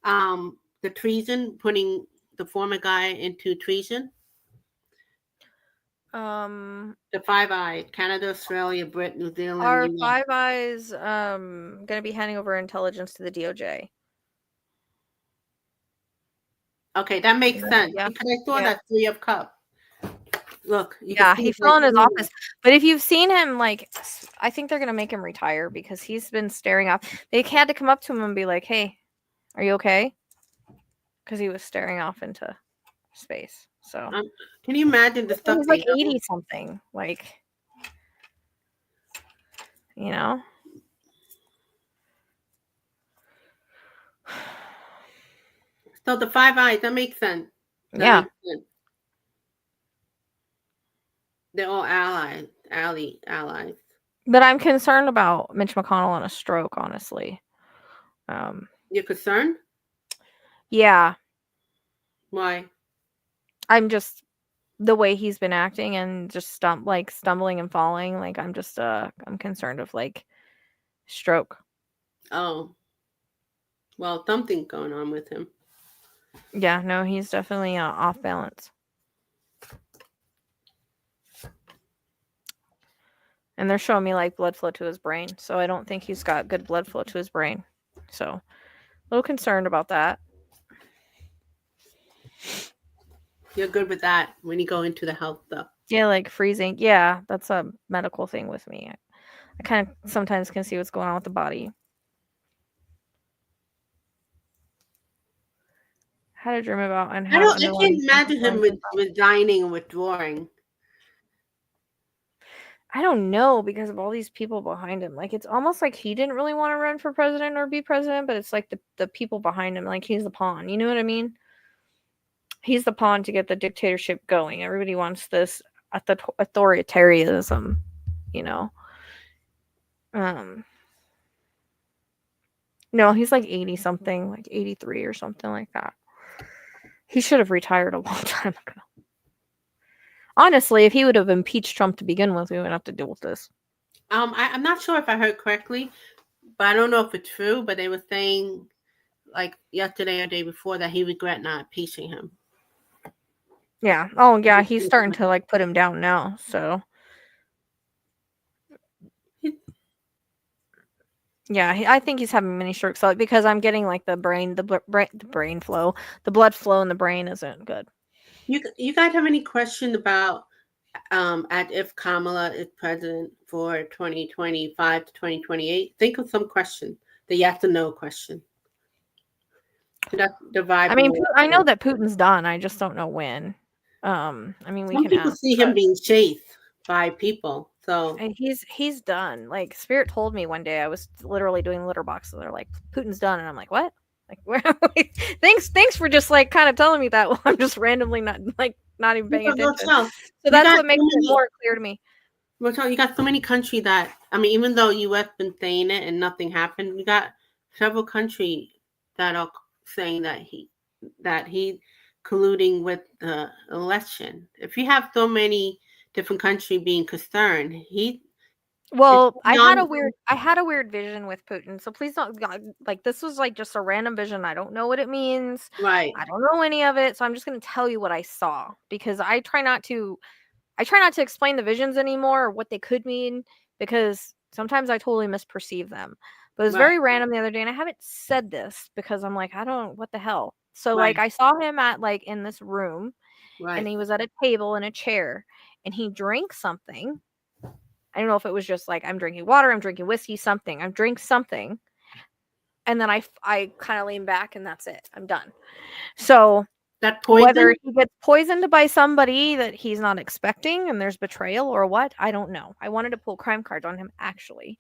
The treason, putting the former guy into treason. The Five Eyes: Canada, Australia, Britain, New Zealand, Are US. Five Eyes gonna be handing over intelligence to the DOJ? Okay, that makes sense Yeah. because I saw Yeah. that Three of Cups. Look, you can Yeah, see he it's like fell in his office. But if you've seen him, like, I think they're gonna make him retire because he's been staring off. They had to come up to him and be like, "Hey, are you okay?" Because he was staring off into space. So can you imagine the stuff he's they like know? 80 something. Like, you know. So the Five Eyes, that makes sense. That Yeah. makes sense. They're all allies. But I'm concerned about Mitch McConnell on a stroke, honestly. You're concerned? Yeah, Why? I'm just the way he's been acting and just stumbling and falling. Like I'm concerned of like stroke. Oh, well, something's going on with him. Yeah, no, he's definitely off balance. And they're showing me like blood flow to his brain, so I don't think he's got good blood flow to his brain. So, a little concerned about that. You're good with that when you go into the health stuff. Yeah, like freezing. Yeah, that's a medical thing with me. I kind of sometimes can see what's going on with the body. Had a dream about and have I underlying can't imagine him concerns. resigning and withdrawing. I don't know because of all these people behind him. Like it's almost like he didn't really want to run for president or be president, but it's like the people behind him, like he's the pawn. You know what I mean? He's the pawn to get the dictatorship going. Everybody wants this authoritarianism, you know. Um no, he's like 80 something, like 83 or something like that. He should have retired a long time ago. Honestly, if he would have impeached Trump to begin with, we wouldn't have to deal with this. I'm not sure if I heard correctly, but I don't know if it's true. But they were saying, like yesterday or the day before, that he regret not impeaching him. Yeah. Oh, yeah. He's starting to like put him down now. So yeah, I think he's having mini strokes because I'm getting like the brain flow, the blood flow in the brain isn't good. You guys have any question about if Kamala is president for 2025 to 2028? Think of some question, the yes or no question. So that's the vibe. I mean, I know that Putin's done. I just don't know when. I mean, we Some can people ask. see him being chased by people. So And he's done. Like Spirit told me one day, I was literally doing litter box, and they're like, "Putin's done," and I'm like, "What?" Like, where? Thanks for just like kind of telling me that. While I'm just randomly not even paying attention. So that's what makes it more clear to me. Rochelle, you got so many countries that, I mean, even though U.S. been saying it and nothing happened, you got several countries that are saying that he colluding with the election. If you have so many different countries being concerned, Well, I had a weird vision with Putin. So please don't like this was like just a random vision. I don't know what it means. right. I don't know any of it. So I'm just going to tell you what I saw because I try not to explain the visions anymore or what they could mean because sometimes I totally misperceive them. But it was very random the other day and I haven't said this because I'm like, I don't what the hell. So like I saw him at like in this room and he was at a table in a chair and he drank something. I don't know if it was just like I'm drinking water, I'm drinking whiskey, something. I drink something. And then I kind of lean back and that's it. I'm done. So that poison? Whether he gets poisoned by somebody that he's not expecting and there's betrayal or what, I don't know. I wanted to pull crime cards on him actually.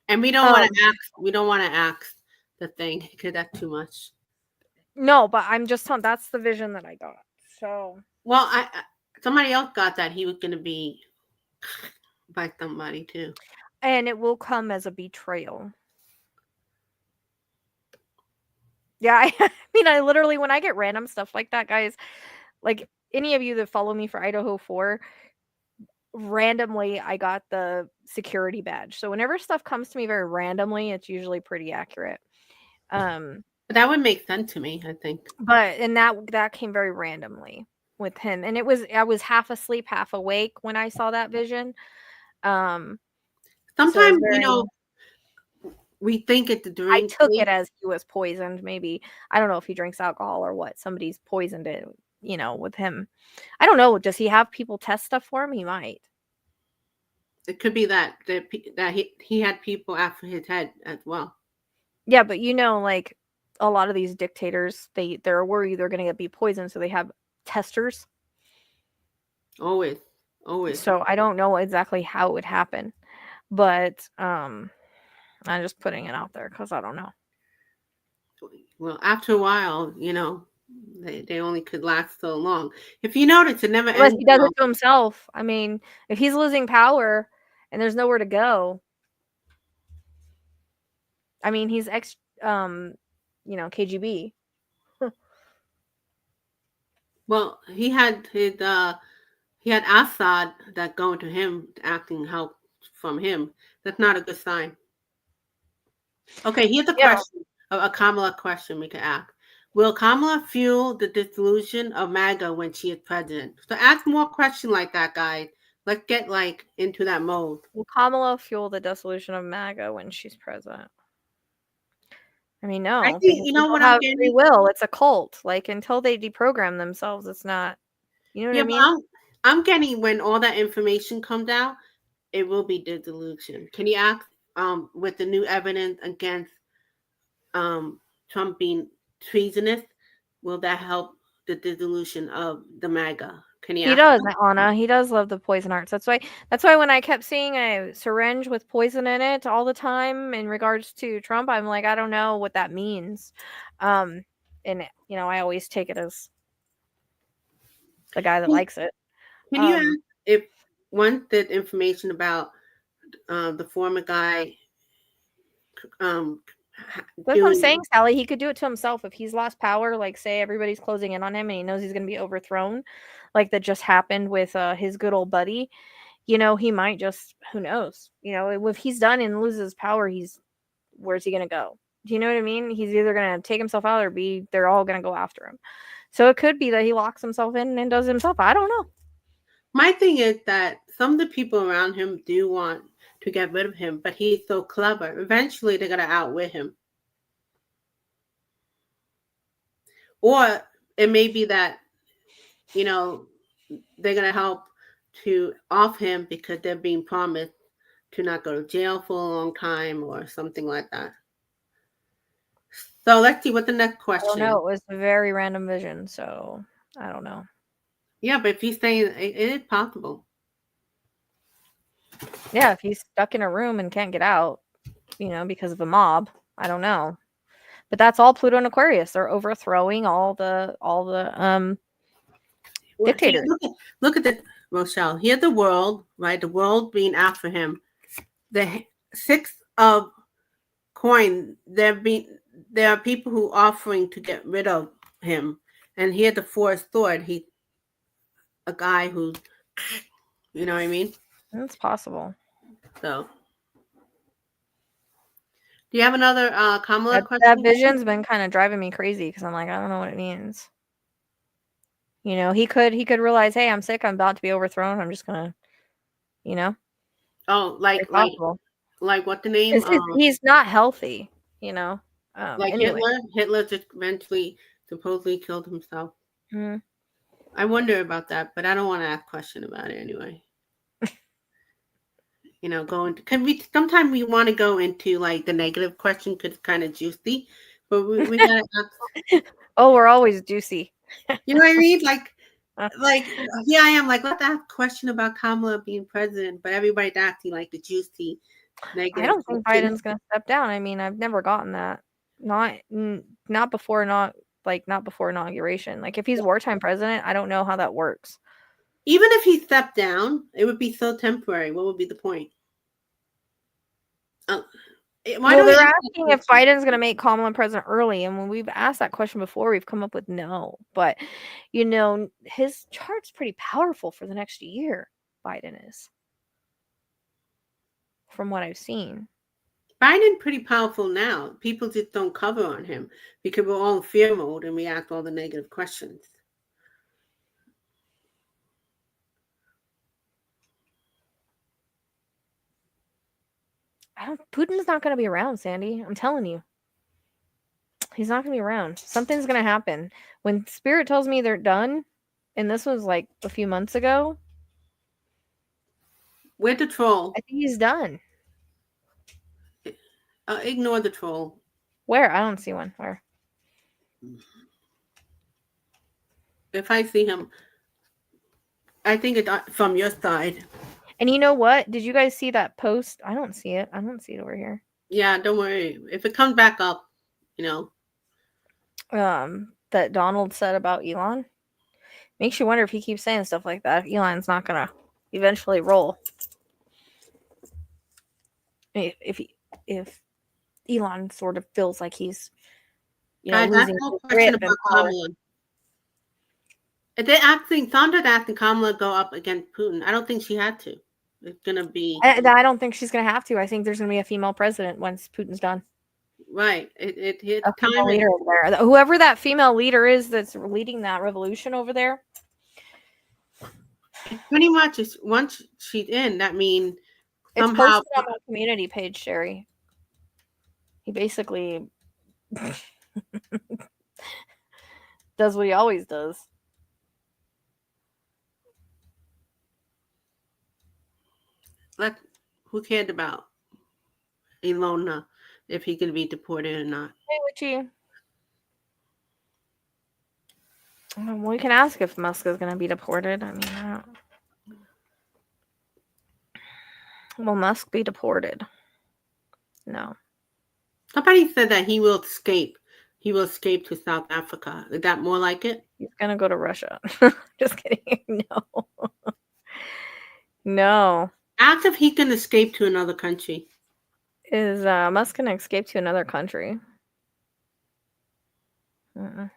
And we don't want to ask the thing because that's too much. No, but I'm just telling that's the vision that I got. So well, somebody else got that he was going to be by somebody too. And it will come as a betrayal. Yeah, I mean, I literally, when I get random stuff like that, guys, like any of you that follow me for Idaho 4, randomly, I got the security badge. So whenever stuff comes to me very randomly, it's usually pretty accurate. But That would make sense to me, I think. But and that came very randomly with him, and I was half asleep, half awake when I saw that vision. So it was Sometimes, very. we think it's a I dream took state. it as he was poisoned. Maybe I don't know if he drinks alcohol or what. Somebody's poisoned it. With him. I don't know. Does he have people test stuff for him? He might. It could be that he had people after his head as well. Yeah, but like a lot of these dictators, they're worried they're going to be poisoned, so they have testers. Always, always. So I don't know exactly how it would happen, but I'm just putting it out there because I don't know. Well, after a while, they only could last so long. If you notice, it never Unless ends he does well. it to himself. I mean, if he's losing power and there's nowhere to go, I mean, he's KGB. Well, he had Assad that going to him, acting help from him. That's not a good sign. Okay, here's a Yeah. question, a Kamala question we could ask. Will Kamala fuel the dissolution of MAGA when she is president? So ask more questions like that, guys. Let's get into that mode. Will Kamala fuel the dissolution of MAGA when she's president? I mean, I no, think because you know people what I'm have free getting. will. It's a cult. Like until they deprogram themselves, it's not. You know what Yeah, I but mean? I'm getting when all that information comes out, it will be dissolution. Can you ask with the new evidence against Trump being treasonous, will that help the dissolution of the MAGA? Can you He ask does, that? Anna. He does love the poison arts. That's why when I kept seeing a syringe with poison in it all the time in regards to Trump, I'm like, I don't know what that means. And I always take it as the guy that likes it. Can you ask Um, if once that information about the former guy um, that's what I'm doing? saying, Sally. He could do it to himself if he's lost power. Like, say everybody's closing in on him, and he knows he's going to be overthrown, like that just happened with his good old buddy. He might just, who knows? If he's done and loses power, where's he going to go? Do you know what I mean? He's either going to take himself out or they're all going to go after him. So it could be that he locks himself in and does himself. I don't know. My thing is that some of the people around him do want to get rid of him, but he's so clever. Eventually, they're gonna outwit him, or it may be that you know they're gonna help to off him because they're being promised to not go to jail for a long time or something like that. So let's see what the next I don't question. know. It was a very random vision. So I don't know. Yeah, but if he's saying it is possible. Yeah, if he's stuck in a room and can't get out, because of a mob, I don't know. But that's all Pluto and Aquarius. They're overthrowing all the Well, see, dictators. look at the Rochelle. Here's the world, right? The world being after him. The six of coin. There are people who are offering to get rid of him, and here the fourth sword. He a guy who's, you know what I mean. It's possible. So, do you have another Kamala That question? vision's been kind of driving me crazy because I'm like, I don't know what it means. He could realize, hey, I'm sick. I'm about to be overthrown. I'm just gonna, you know, Oh, very possible. like what the name? Because he's not healthy. Like Anyway. Hitler. Hitler just eventually supposedly killed himself. Mhm. I wonder about that, but I don't want to ask a question about it anyway. Can we sometimes we want to go into like the negative question because it's kind of juicy, but we gotta ask, Oh, we're always juicy. you know what I mean? Uh, Like here I am, like let's ask a question about Kamala being president, but everybody's asking like the juicy I negative don't think question. Biden's gonna step down. I mean, I've never gotten that. Not before, not before inauguration. Like if he's wartime president, I don't know how that works. Even if he stepped down, it would be so temporary. What would be the point? Uh, why Well, don't we they're ask that asking if question? Biden's going to make Kamala president early, and when we've asked that question before, we've come up with no. But his chart's pretty powerful for the next year. Biden is, from what I've seen. Biden's pretty powerful now. People just don't cover on him because we're all in fear mode and we ask all the negative questions. Putin's not going to be around, Sandy. I'm telling you. He's not going to be around. Something's going to happen. When Spirit tells me they're done, and this was like a few months ago, Where's the troll? I think he's done. Ignore the troll. Where? I don't see one. Where? If I see him, I think it's from your side. And you know what? Did you guys see that post? I don't see it. I don't see it over here. Yeah, don't worry. If it comes back up, That Donald said about Elon. Makes you wonder if he keeps saying stuff like that, if Elon's not gonna eventually roll. If Elon sort of feels like he's, guys, losing that's no his question grip and about power. Kamala. They're asking Kamala go up against Putin. I don't think she had to. It's gonna be I don't think she's gonna have to. I think there's gonna be a female president once Putin's done. right. It hit A female time. leader over there. Whoever that female leader is that's leading that revolution over there. Pretty much, once she's in, that means It's somehow posted on my community page, Sherry. He basically does what he always does. who cared about Ilona if he could be deported or not? Hey, Witchy. We can ask if Musk is going to be deported. I mean, I don't... Will Musk be deported? No. Somebody said that he will escape. He will escape to South Africa. Is that more like it? He's going to go to Russia. Just kidding. No. No. Ask if he can escape to another country. Is Musk going to escape to another country? Is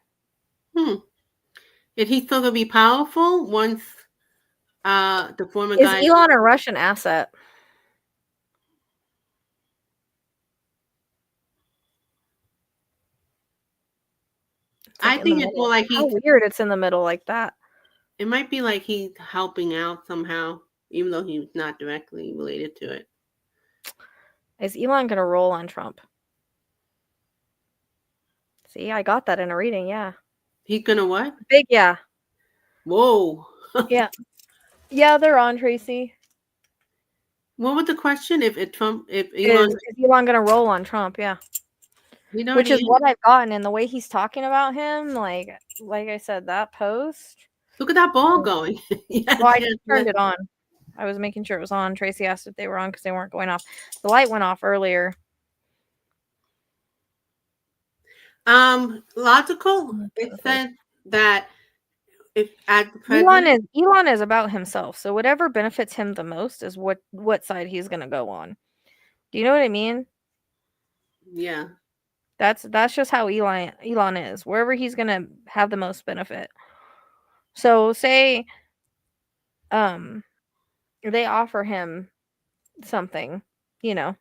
he still going to be powerful once the former Is guy... Elon a Russian asset? I think it's more like How weird it's in the middle like that. It might be like he's helping out somehow, even though he's not directly related to it. Is Elon going to roll on Trump? See, I got that in a reading, yeah. He's going to what? Big yeah. Whoa. Yeah. Yeah, they're on, Tracy. What was the question? If Elon... Is Elon going to roll on Trump? Yeah. Which is what I've gotten, and the way he's talking about him, like I said, that post. Look at that ball going. Yes, well, I just turned it on. I was making sure it was on. Tracy asked if they were on because they weren't going off. The light went off earlier. Logical. It says that if at the president... Elon is about himself, so whatever benefits him the most is what side he's going to go on. Do you know what I mean? Yeah. That's just how Elon is. Wherever he's going to have the most benefit. So say they offer him something, he'll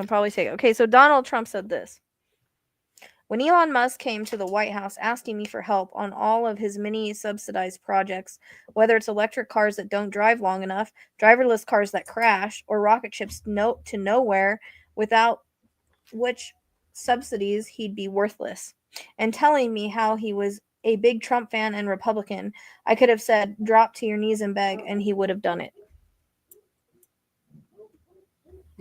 probably say, okay, so Donald Trump said this. When Elon Musk came to the White House asking me for help on all of his many subsidized projects, whether it's electric cars that don't drive long enough, driverless cars that crash, or rocket ships to nowhere, without which subsidies he'd be worthless, and telling me how he was a big Trump fan and Republican, I could have said, drop to your knees and beg, and he would have done it.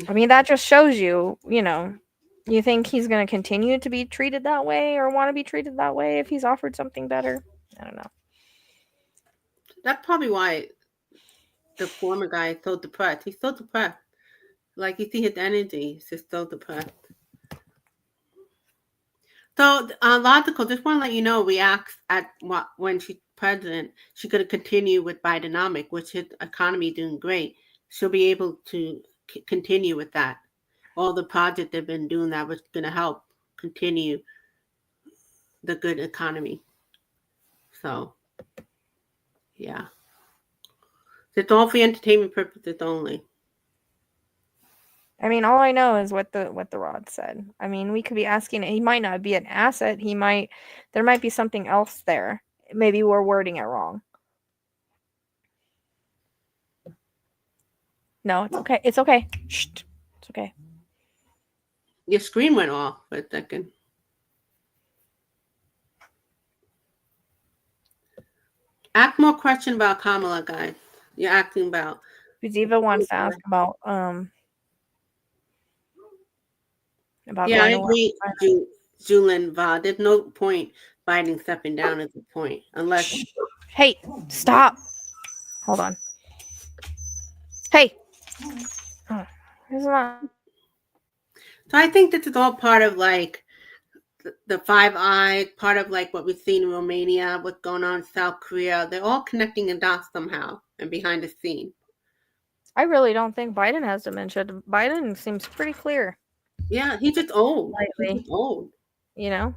I mean, that just shows you, you think he's going to continue to be treated that way or want to be treated that way if he's offered something better? I don't know. That's probably why the former guy is so depressed. He's so depressed. Like, you see his energy. He's just so depressed. So, logical, just want to let you know, we asked when she's president, she could continue with Bidenomics, which his economy doing great. She'll be able to continue with that. All the projects they've been doing that was going to help continue the good economy. So, yeah. It's all for entertainment purposes only. I mean, all I know is what the rod said. I mean, we could be asking. He might not be an asset. There might be something else there. Maybe we're wording it wrong. No, it's okay. It's okay. Shh. It's okay. Your screen went off for a second. Ask more question about Kamala, guys. You're asking about. Ziva wants to ask about Yeah, I going agree, Julian Va. There's no point Biden stepping down at the point unless. Shh. Hey, stop. Hold on. Hey. So I think this is all part of like the Five Eyes, part of like what we've seen in Romania, what's going on in South Korea. They're all connecting the dots somehow and behind the scene. I really don't think Biden has dementia. Biden seems pretty clear. Yeah, he's just old. Lately. He's old. You know?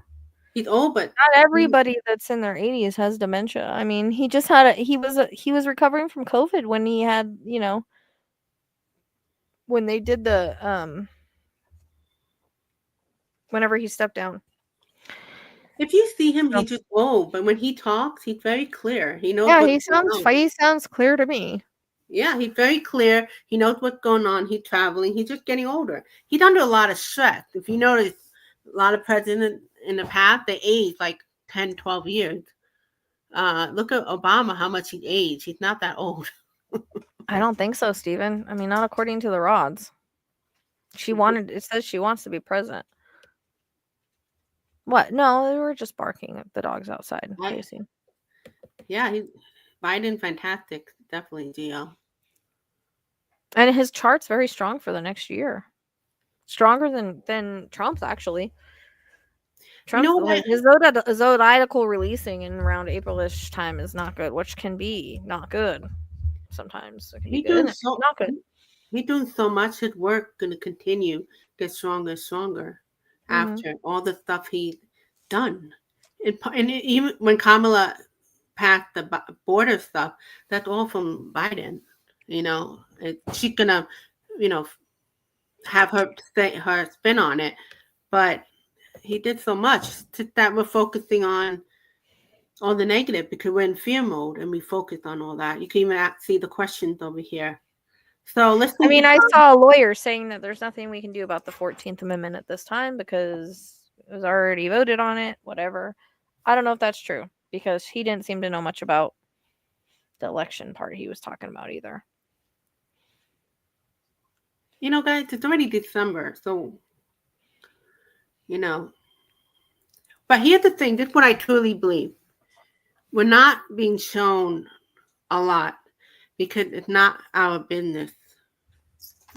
He's old, but not everybody that's in their 80s has dementia. I mean, he just had he was recovering from COVID when he had, when they did the whenever he stepped down. If you see him, he's just old, but when he talks, he's very clear. He knows. Yeah, he sounds clear to me. Yeah, he's very clear. He knows what's going on. He's traveling. He's just getting older. He's under a lot of stress. If you notice, a lot of presidents in the past, they age like 10, 12 years. Look at Obama, how much he aged. He's not that old. I don't think so, Stephen. I mean, not according to the rods. It says she wants to be president. What? No, they were just barking at the dogs outside. Yeah, Biden, fantastic. Definitely, Gio. And his chart's very strong for the next year. Stronger than Trump's, actually. Trump's, his zodiacal releasing in around April-ish time is not good, which can be not good sometimes. It can be good, not good. He's doing so much. His work going to continue, get stronger and stronger after all the stuff he's done. And even when Kamala passed the border stuff, that's all from Biden. She's going to, have her spin on it. But he did so much that we're focusing on all the negative because we're in fear mode and we focus on all that. You can even see the questions over here. So let's. I mean, I saw a lawyer saying that there's nothing we can do about the 14th Amendment at this time because it was already voted on it, whatever. I don't know if that's true because he didn't seem to know much about the election part he was talking about either. Guys, it's already December, so, But here's the thing, this is what I truly believe. We're not being shown a lot because it's not our business.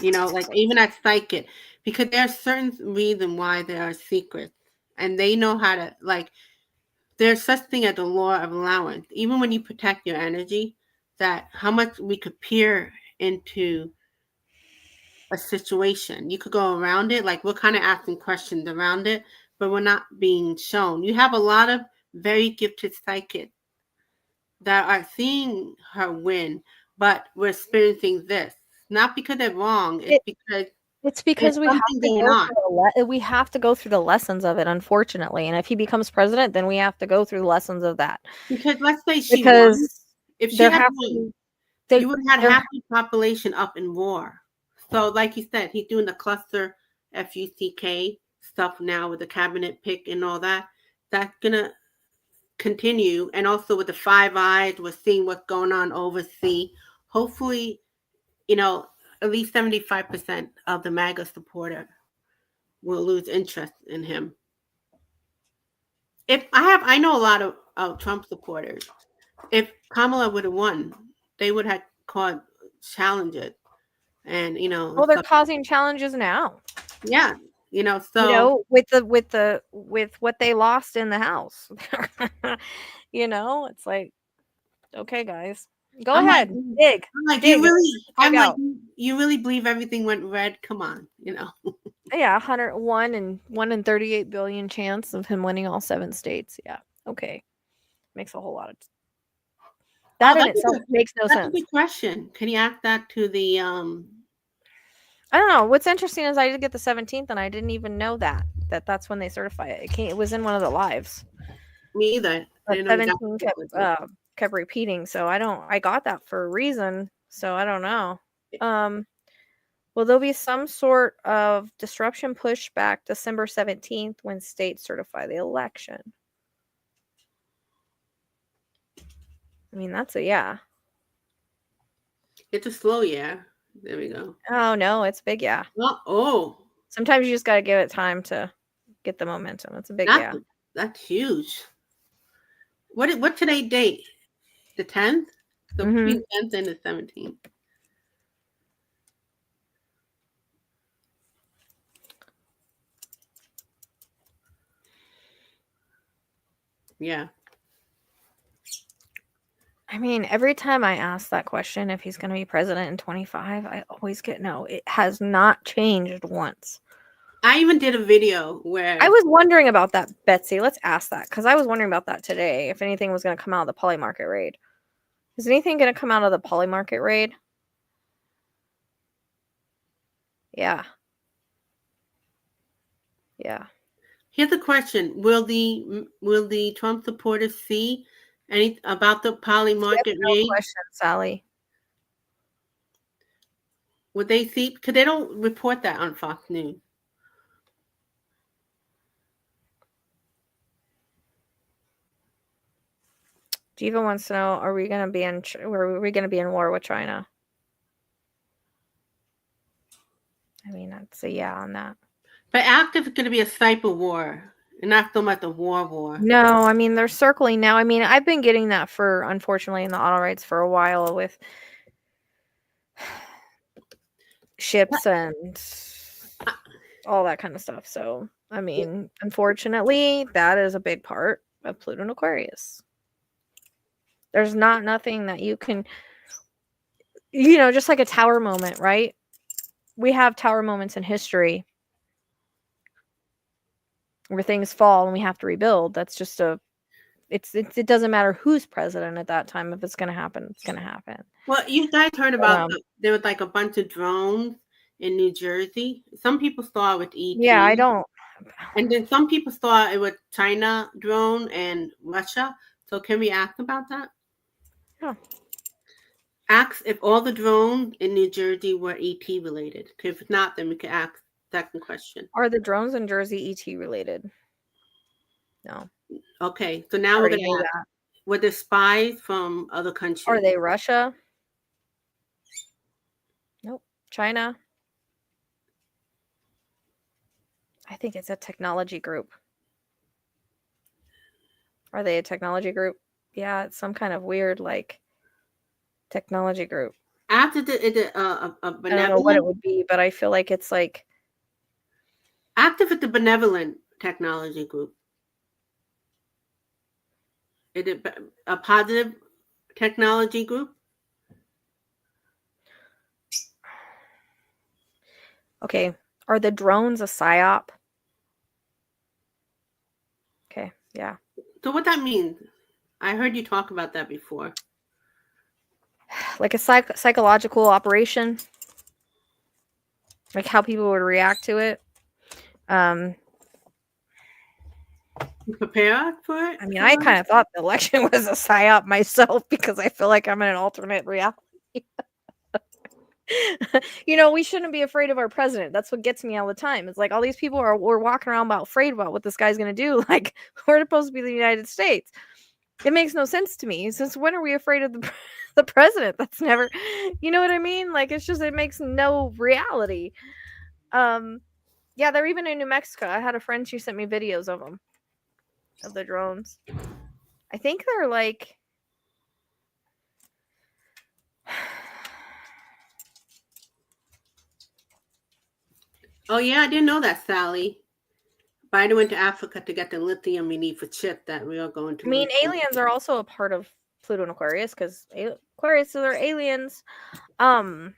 Like even at Psychic, because there's certain reason why there are secrets. And they know how to, like, there's such thing as the law of allowance. Even when you protect your energy, that how much we could peer into a situation. You could go around it, like we're kind of asking questions around it, but we're not being shown. You have a lot of very gifted psychics that are seeing her win, but we're experiencing this. Not because they're wrong, it's because we have to go through the lessons of it, unfortunately. And if he becomes president, then we have to go through the lessons of that. Because let's say she won. If she had won, you would have had half the population up in war. So like you said, he's doing the cluster FUCK stuff now with the cabinet pick and all that. That's going to continue. And also with the Five Eyes, we're seeing what's going on overseas. Hopefully, at least 75% of the MAGA supporter will lose interest in him. I know a lot of Trump supporters. If Kamala would have won, they would have called challenges. And they're causing challenges now. Yeah, so with what they lost in the House. It's like, okay, guys, go ahead, dig. You really believe everything went red? Come on, Yeah, 101 and 1 in 38 billion chance of him winning all 7 states. Yeah, okay, makes a whole lot of. That in itself makes no sense. That's a good question. Can you ask that to the I don't know. What's interesting is I did get the 17th, and I didn't even know that's when they certify it. It was in one of the lives. Me either. I But didn't know you got 17 it. kept repeating, so I got that for a reason. So I don't know. Will there be some sort of disruption pushback December 17th when states certify the election? I mean, that's a yeah. It's a slow yeah. There we go. Oh no, it's big yeah. Oh. Sometimes you just got to give it time to get the momentum. It's a big yeah. That's huge. What today's date? The 10th? So between 10th and the 17th. Yeah. I mean, every time I ask that question, if he's going to be president in 25, I always get no. It has not changed once. I even did a video where I was wondering about that, Betsy. Let's ask that, because I was wondering about that today. If anything was going to come out of the Poly Market raid. Is anything going to come out of the Poly Market raid? Yeah. Yeah. Here's a question: Will the Trump supporters see any about the Poly Market raid? Question, Sally. Would they see? Because they don't report that on Fox News. Diva wants to know: Are we going to be in? Are we going to be in war with China? I mean, I'd say yeah on that. But active is going to be a cyber war, and not so much a war. No, I mean they're circling now. I mean, I've been getting that for, unfortunately, in the auto rights for a while with ships and all that kind of stuff. So, I mean, unfortunately, that is a big part of Pluto and Aquarius. There's nothing that you can, just like a tower moment, right? We have tower moments in history where things fall and we have to rebuild. That's just it doesn't matter who's president at that time. If it's going to happen, it's going to happen. Well, you guys heard about there was like a bunch of drones in New Jersey. Some people saw it with ET. Yeah, I don't. And then some people saw it with China drone and Russia. So can we ask about that? Yeah. Ask if all the drones in New Jersey were ET related. If not, then we can ask second question. Are the drones in Jersey ET related? No. Okay, so now we're going to ask, were there spies from other countries? Are they Russia? Nope. China? I think it's a technology group. Are they a technology group? Yeah, it's some kind of weird, like, technology group. After the benevolent, I don't know what it would be, but I feel like it's like active at the benevolent technology group. Is it a positive technology group? Okay, are the drones a psyop? Okay, yeah. So what that means? I heard you talk about that before. Like a psychological operation, like how people would react to it. Prepare for it? I mean, I kind of thought the election was a psyop myself because I feel like I'm in an alternate reality. We shouldn't be afraid of our president. That's what gets me all the time. It's like all these people we're walking around afraid about what this guy's going to do. Like, we're supposed to be the United States. It makes no sense to me. Since when are we afraid of the president? That's never, you know what I mean? Like, it makes no reality. Yeah, they're even in New Mexico. I had a friend, she sent me videos of them, of the drones. I think they're like, oh yeah, I didn't know that, Sally. Biden went to Africa to get the lithium we need for chip that we are going to. I mean, aliens are also a part of Pluto and Aquarius because Aquarius, so they're aliens. China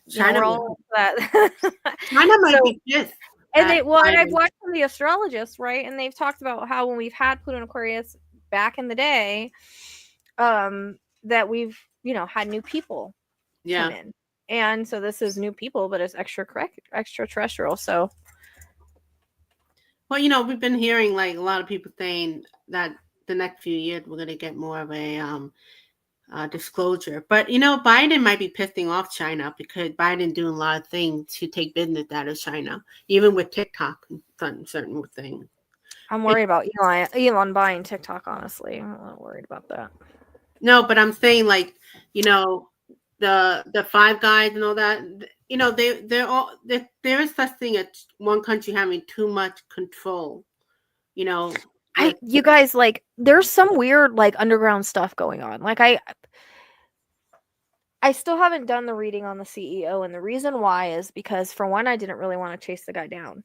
that. China might be pissed. And I've watched some of the astrologists, right? And they've talked about how when we've had Pluto and Aquarius back in the day, that we've, had new people come in. And so this is new people, but it's extraterrestrial. So Well, we've been hearing like a lot of people saying that the next few years we're going to get more of a disclosure. But Biden might be pissing off China because Biden doing a lot of things to take business out of China, even with TikTok and certain things. I'm worried about Elon buying TikTok. Honestly, I'm not worried about that. No, but I'm saying like the Five Guys and all that. They're all there is such thing as one country having too much control. You guys, like, there's some weird like underground stuff going on. Like I still haven't done the reading on the CEO, and the reason why is because, for one, I didn't really want to chase the guy down.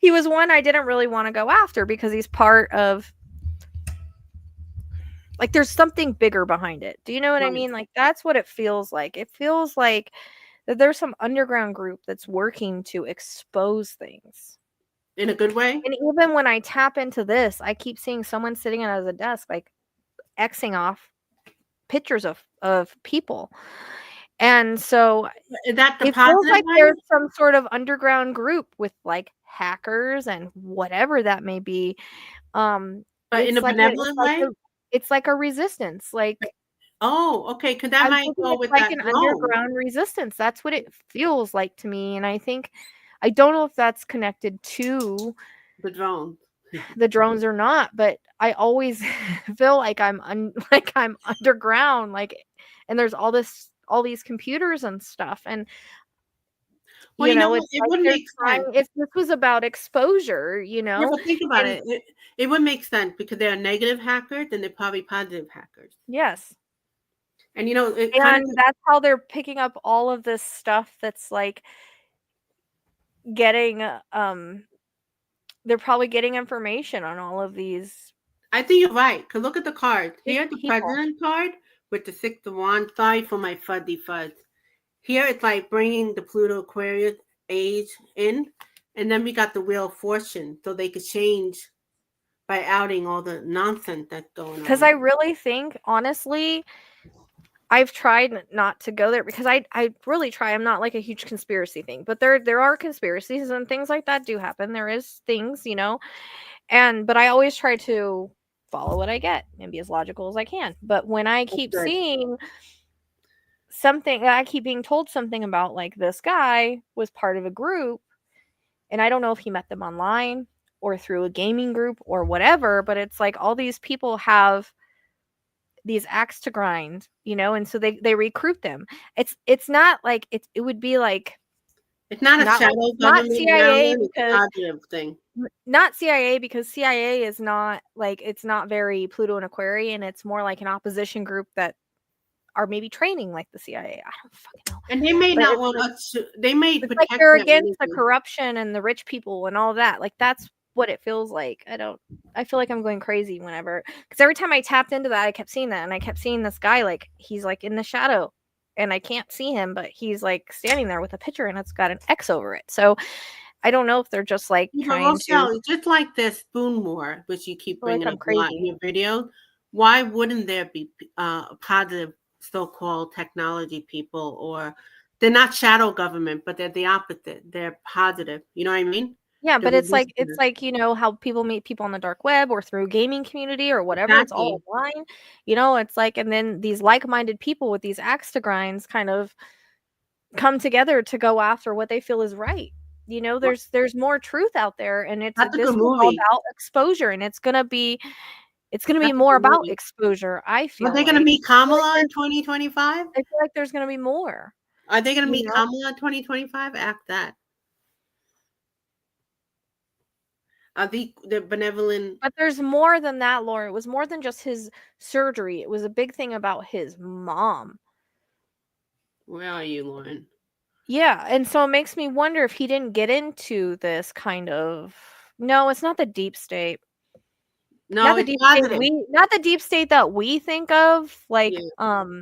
He was one I didn't really want to go after because he's part of, like, there's something bigger behind it. Do you know what I mean? Like, that's what it feels like. It feels like that there's some underground group that's working to expose things. In a good way? And even when I tap into this, I keep seeing someone sitting at a desk, like, Xing off pictures of people. And so Is that the it feels like positive way? there's some sort of underground group with like hackers and whatever that may be. But It's in a like benevolent way? It's like a resistance. Like, oh, okay, because that I'm might thinking go it's with like that an drone. underground resistance. That's what it feels like to me. And I don't know if that's connected to The drone. the drones or not, but I always feel like I'm underground, like, and there's all these computers and stuff. And Well, it's it like wouldn't make sense. if this was about exposure, Yeah, but think about and it. It would make sense because they're negative hackers and they're probably positive hackers. yes, And it kind of and that's how they're picking up all of this stuff that's like getting they're probably getting information on all of these I think you're right. Cause look at the card. Here's the people. president card with the Six of Wands. Sorry for my fuzzy fuzz. Here it's like bringing the Pluto Aquarius age in, and then we got the Wheel of Fortune, so they could change by outing all the nonsense that's going on. Because I really think, honestly, I've tried not to go there because I really try. I'm not like a huge conspiracy thing, but there are conspiracies and things like that do happen. There is things, but I always try to follow what I get and be as logical as I can. But when I keep seeing something, I keep being told something about, like, this guy was part of a group, and I don't know if he met them online or through a gaming group or whatever, but it's like all these people have these axe to grind, and so they recruit them. It's not like it would be like, it's not a shadow government, CIA, it's a positive thing. Not CIA, because CIA is not like, it's not very Pluto and Aquarian. It's more like an opposition group that are maybe training like the CIA. I don't fucking know. And they may not want us to. They may protect. Like, they're against the corruption and the rich people and all that. Like, that's what it feels like. I feel like I'm going crazy whenever, because every time I tapped into that, I kept seeing that, and I kept seeing this guy, like, he's like in the shadow, and I can't see him, but he's like standing there with a picture, and it's got an X over it. So I don't know if they're just like trying to, just like this spoon war, which you keep bringing up a lot in your video. Why wouldn't there be positive so-called technology people, or they're not shadow government, but they're the opposite. They're positive. You know what I mean? Yeah, but it's like how people meet people on the dark web or through gaming community or whatever. Exactly. It's all online. It's like, and then these like-minded people with these axe to grinds kind of come together to go after what they feel is right. There's more truth out there, and it's this is all about exposure, and it's gonna be more about exposure. I feel. Are they gonna meet Kamala in 2025? I feel like there's gonna be more. Are they gonna meet Kamala in 2025? Act that. The benevolent. But there's more than that, Laura. It was more than just his surgery. It was a big thing about his mom. Where are you, Lauren? Yeah, and so it makes me wonder if he didn't get into this kind of. No, it's not the deep state. No, not the deep state not the deep state that we think of. Like,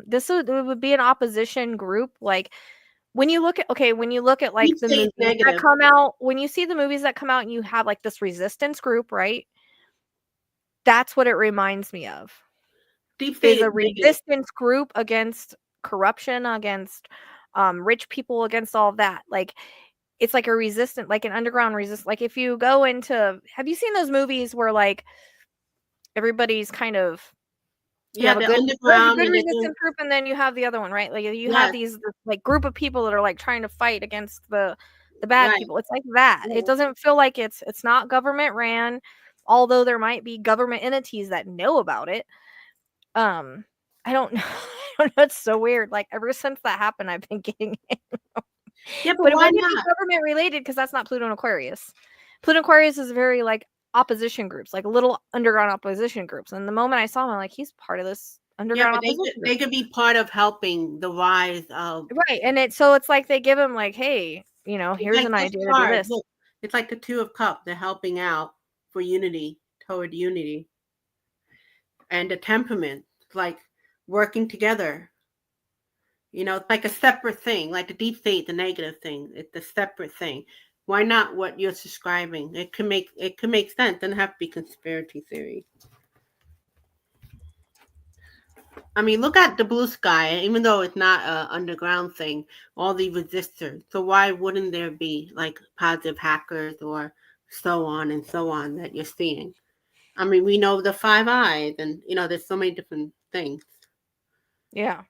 this would be an opposition group. Like, when you look at like the movies that come out, when you see the movies that come out and you have like this resistance group, right? That's what it reminds me of. Deep state is a resistance group against corruption, against rich people against all of that. Like, it's like a resistant, like an underground resist. Like, if you go into, have you seen those movies where like everybody's kind of, you have a the good underground, and they do. resistance group, and then you have the other one, right? Like, you have Yes, these like group of people that are like trying to fight against the bad right. people. It's like that. It doesn't feel like it's not government ran, although there might be government entities that know about it. I don't know. I don't know. It's so weird. Like, ever since that happened, I've been getting it. Yeah, but But it why wouldn't be not? government related because that's not Pluto and Aquarius. Pluto and Aquarius is very like opposition groups, like little underground opposition groups. And the moment I saw him, I'm like, he's part of this Yeah, underground but opposition group. they could be part of helping the rise of. Right. And it's like they give him like, hey, It's here's like an this idea to do card. this. Look, it's like the Two of Cups. They're helping out for unity, toward unity, and the temperament, like working together. It's like a separate thing, like the deep state, the negative thing. It's a separate thing. Why not what you're subscribing? It could make sense. It doesn't have to be conspiracy theory. I mean, look at the blue sky. Even though it's not a underground thing, all the resistors. So why wouldn't there be like positive hackers or so on and so on that you're seeing? I mean, we know the five eyes, and there's so many different things. Yeah.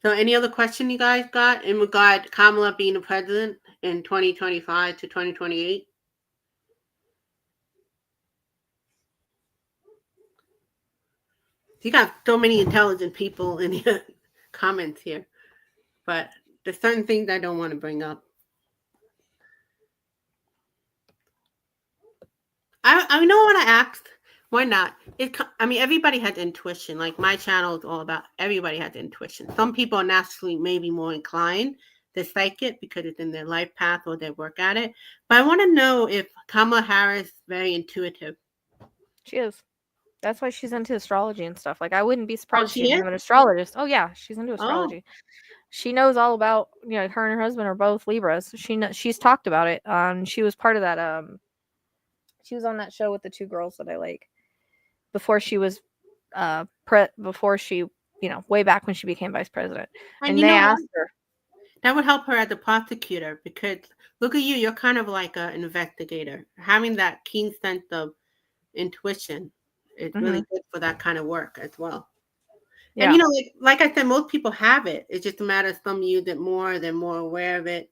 So, any other question you guys got in regard to Kamala being the president in 2025 to 2028? You got so many intelligent people in your comments here, but there's certain things I don't want to bring up. I know what I asked. Why not? I mean, everybody has intuition. Like my channel is all about everybody has intuition. Some people are naturally maybe more inclined to psychic because it's in their life path or they work at it. But I want to know if Kamala Harris is very intuitive. She is. That's why she's into astrology and stuff. Like, I wouldn't be Oh, surprised if she she didn't is? have an astrologist. Oh yeah, she's into Oh, astrology. She knows all about, her and her husband are both Libras. She's talked about it. She was part of that she was on that show with the two girls that I like before she was before she, way back when she became vice president. and And they what? asked her. That would help her as a prosecutor because look at you. You're kind of like an investigator. Having that keen sense of intuition is really Mhm. good for that kind of work as well. And Yeah. like I said, most people have it. It's just a matter of some use it more, they're more aware of it.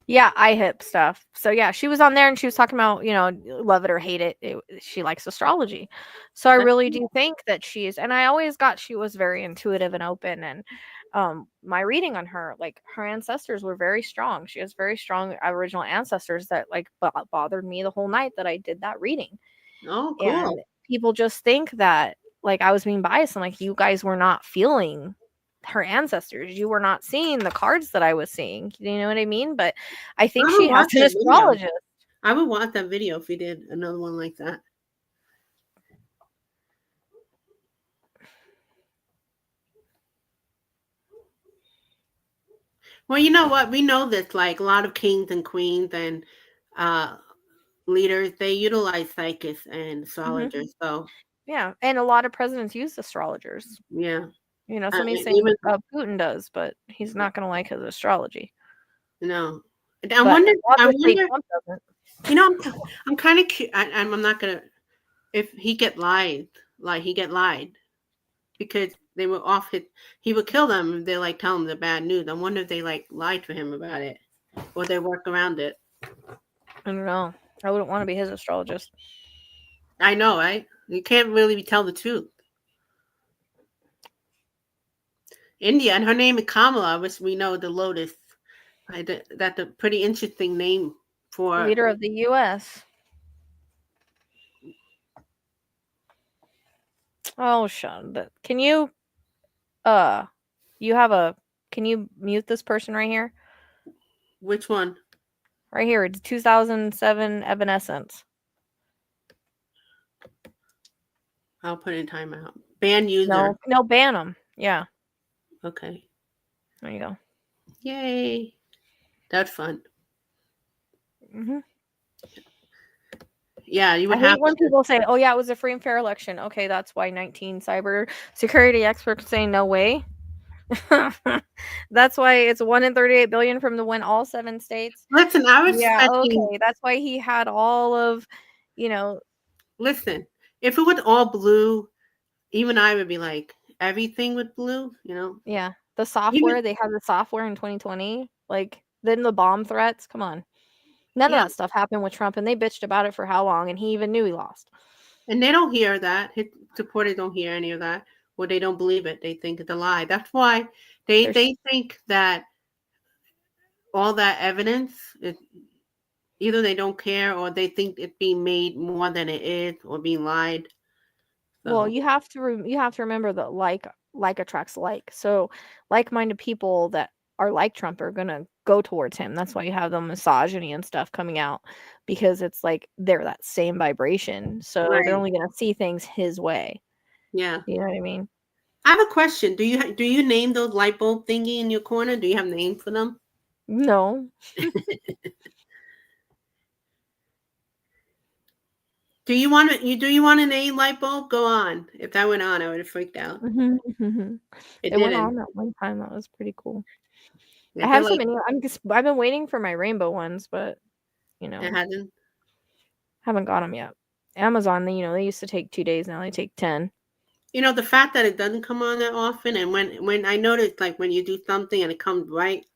Yeah, IHIP stuff. So yeah, she was on there and she was talking about, love it or hate it, she likes astrology. So I That's really good. do think that and I always got she was very intuitive and open. And my reading on her, like her ancestors were very strong. She has very strong original ancestors that like bothered me the whole night that I did that reading. Oh, And cool. people just think that like I was being biased and like you guys were not feeling her ancestors. You were not seeing the cards that I was seeing. You know what I mean? But I think I would she has watch an that video. astrologist. I would watch that video if we did another one like that. Well, you know what? We know this, like a lot of kings and queens and uh leaders, they utilize psychics and Hmm. astrologers. So Yeah, and a lot of presidents use astrologers. yeah. Somebody's saying Even Putin does, but he's not going to like his astrology. no. I But wonder. I obviously wonder. Trump doesn't. You know, I'm kind of. I'm not gonna. If he get lied, like he get lied because they were off his. He would kill them if they like tell him the bad news. I wonder if they like lied to him about it or they work around it. I don't know. I wouldn't want to be his astrologist. I know, right? You can't really tell the truth. India, and her name is Kamala, which we know the lotus. That's a pretty interesting name for. Leader of the U.S. Oh, Sean, can you uh you have a can you mute this person right here? Which one? Right here, it's 2007 Evanescence. I'll put in timeout. Ban user. No, ban them. Yeah, Okay. there you go. Yay. That's fun. Hmm. Yeah, you I would have hate when to. people say, "Oh yeah, it was a free and fair election." Okay, that's why 19 cyber security experts say no way. That's why it's 1 in 38 billion from the win all 7 states. Listen, I was Yeah, expecting. okay, that's why he had all of, you know, Listen, if it was all blue, even I would be like everything with blue. yeah, the Even software, they had the software in 2020, like, then the bomb threats, come on. None of yeah, that stuff happened with Trump, and they bitched about it for how long, and he even knew he lost. and they don't hear that. His supporters don't hear any of that, or they don't believe it. They think it's a lie. That's why There's they think that all that evidence is either they don't care or they think it's being made more than it is or being lied. Well, So you have to remember that like attracts like. So like-minded people that are like Trump are gonna go towards him. That's why you have the misogyny and stuff coming out because it's like they're that same vibration. So they're right, only gonna see things his way. yeah. You know what I mean? I have a question. Do you name those light bulb thingy in your corner? Do you have a name for them? No. Do you want a name light bulb? Go on. If that went on, I would have freaked out. Mhm. It It went didn't. on that one time. That was pretty cool. I I feel have so like many. I've been waiting for my rainbow ones, but you it know, hasn't. haven't got them yet. Amazon, they used to take 2 days. Now they take 10. The fact that it doesn't come on that often, and when I notice, like when you do something and it comes right,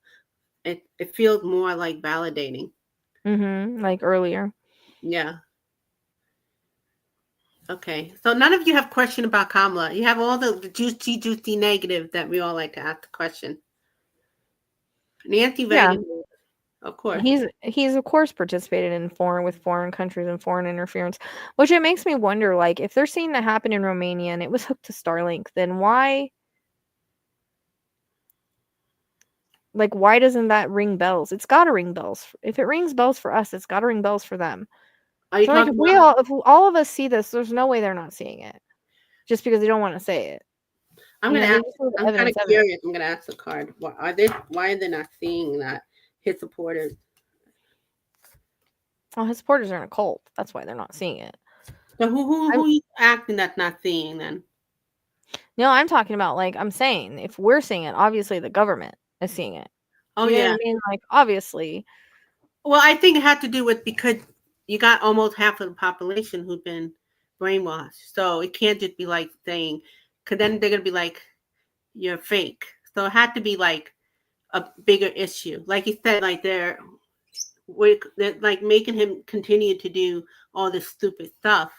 it feels more like validating. Like earlier. Yeah. Okay. So none of you have question about Kamala. You have all the juicy negative that we all like to ask the question. Nancy Yeah. Reagan, of course. He's of course participated in foreign countries and foreign interference, which it makes me wonder, like, if they're seeing that happen in Romania and it was hooked to Starlink, then why doesn't that ring bells? It's gotta ring bells. If it rings bells for us, it's gotta ring bells for them. Are you So like talking about? if all of us see this, there's no way they're not seeing it. Just because they don't want to say it. I'm gonna They ask. just need the I'm kind of evidence. curious. I'm gonna ask the card. Why are they not seeing that? His supporters. Well, his supporters are in a cult. That's why they're not seeing it. So I'm who you acting that's not seeing then? No, I'm talking about, like, I'm saying if we're seeing it, obviously the government is seeing it. Oh Do you know what yeah. I mean? Like, obviously. Well, I think it had to do with because you got almost half of the population who've been brainwashed. So it can't just be like saying, because then they're gonna be like, you're fake. So it had to be like a bigger issue. Like you said, like they're like making him continue to do all this stupid stuff,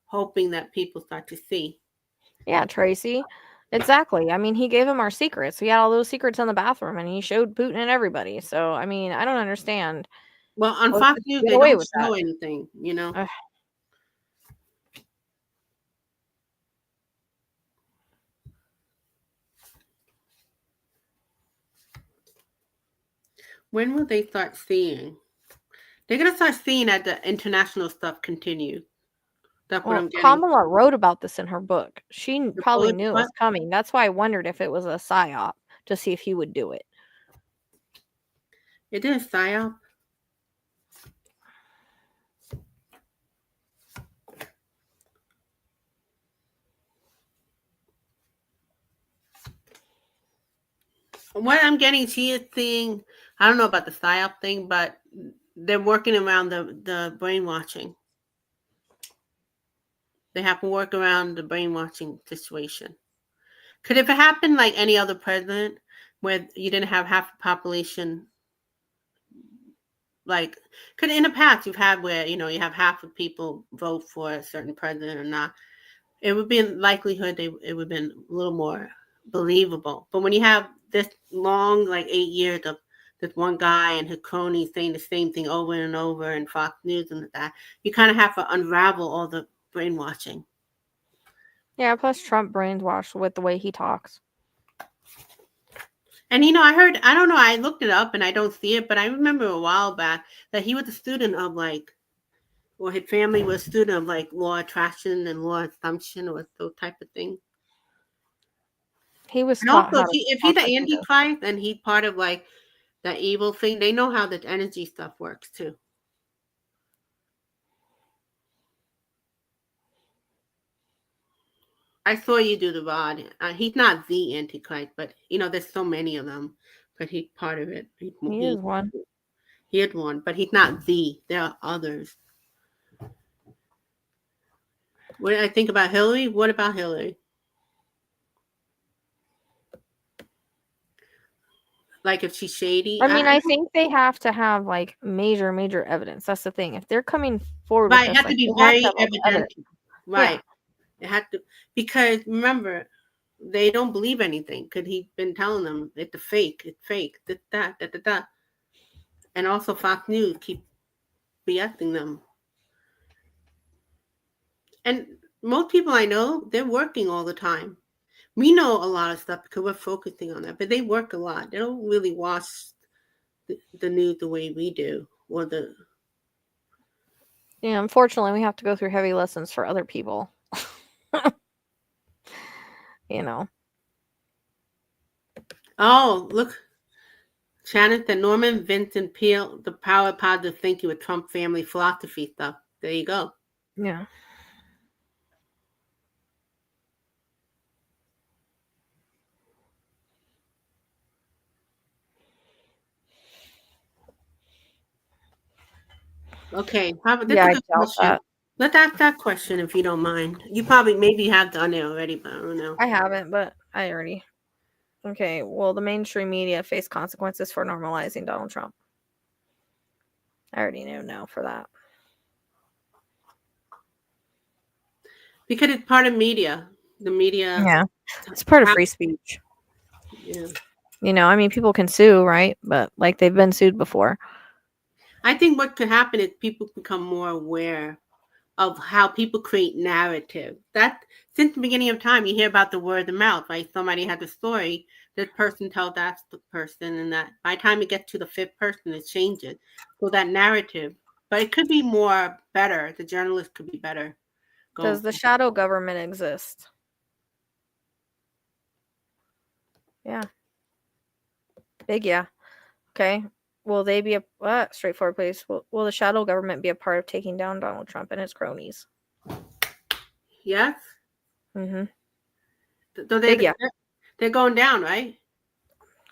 hoping that people start to see. Yeah, Tracy. Exactly. I mean, he gave him our secrets. He had all those secrets in the bathroom and he showed Putin and everybody. So, I mean, I don't understand. Well, on Let's Fox just News, get they away don't with show that. anything. Ugh. When will they start seeing? They're gonna start seeing as the international stuff continues. That's what Well, I'm getting. Kamala wrote about this in her book. She The probably bullet knew it what? was coming. That's why I wondered if it was a psyop to see if he would do it. It is psyop. What I'm getting, she is seeing. I don't know about the psyop thing, but they're working around the brainwashing. They have to work around the brainwashing situation. Could if it happened like any other president, where you didn't have half the population, like, could in the past you've had where you have half of people vote for a certain president or not, it would be in likelihood it would have been a little more believable. But when you have this long, like 8 years of this one guy and his cronies saying the same thing over and over and Fox News and that, you kind of have to unravel all the brainwashing. Yeah, plus Trump brainwashed with the way he talks. And I don't know, I looked it up and I don't see it, but I remember a while back that he was a student of like, or his family was a student of like law attraction and law assumption or those type of things. He was And taught also, how to if he's talk the like this. Antichrist and he's part of like that evil thing, they know how the energy stuff works too. I saw you do the rod. He's not the Antichrist, but there's so many of them. But he's part of it. He is one. He had one, but he's not the. There are others. What did I think about Hillary? What about Hillary? Like if she's shady? I mean, I think they have to have like major evidence. That's the thing. If they're coming forward with Right, it this, had like, to be they have to very have all the evident. evidence. Right. It had to, because remember, they don't believe anything because he's been telling them it's fake, that. And also Fox News keep BSing them. And most people I know, they're working all the time. We know a lot of stuff because we're focusing on that, but they work a lot. They don't really watch the news the way we do, or the. Yeah, unfortunately, we have to go through heavy lessons for other people. You know. Oh, look. Shannon said Norman Vincent Peale, the power of positive thinking with Trump family philosophy stuff. There you go. Yeah. Okay. This Yeah, is I a good doubt question. that. Let's ask that question if you don't mind. You probably maybe have done it already, but I don't know. I haven't, but I already. Okay, well, the mainstream media face consequences for normalizing Donald Trump. I already know now for that. Because it's part of media. The media. Yeah. It's part of free speech. Yeah. I mean, people can sue, right? But like they've been sued before. I think what could happen is people become more aware of how people create narrative. That since the beginning of time, you hear about the word of mouth, right? Somebody has a story, this person tells that person, and that by the time it gets to the fifth person, it changes. So that narrative, but it could be more better. The journalist could be better. Does the shadow government exist? Yeah. Big yeah. Okay. Will they be a straightforward place? Will the shadow government be a part of taking down Donald Trump and his cronies? Yes. Mm-hmm. So they're going down, right?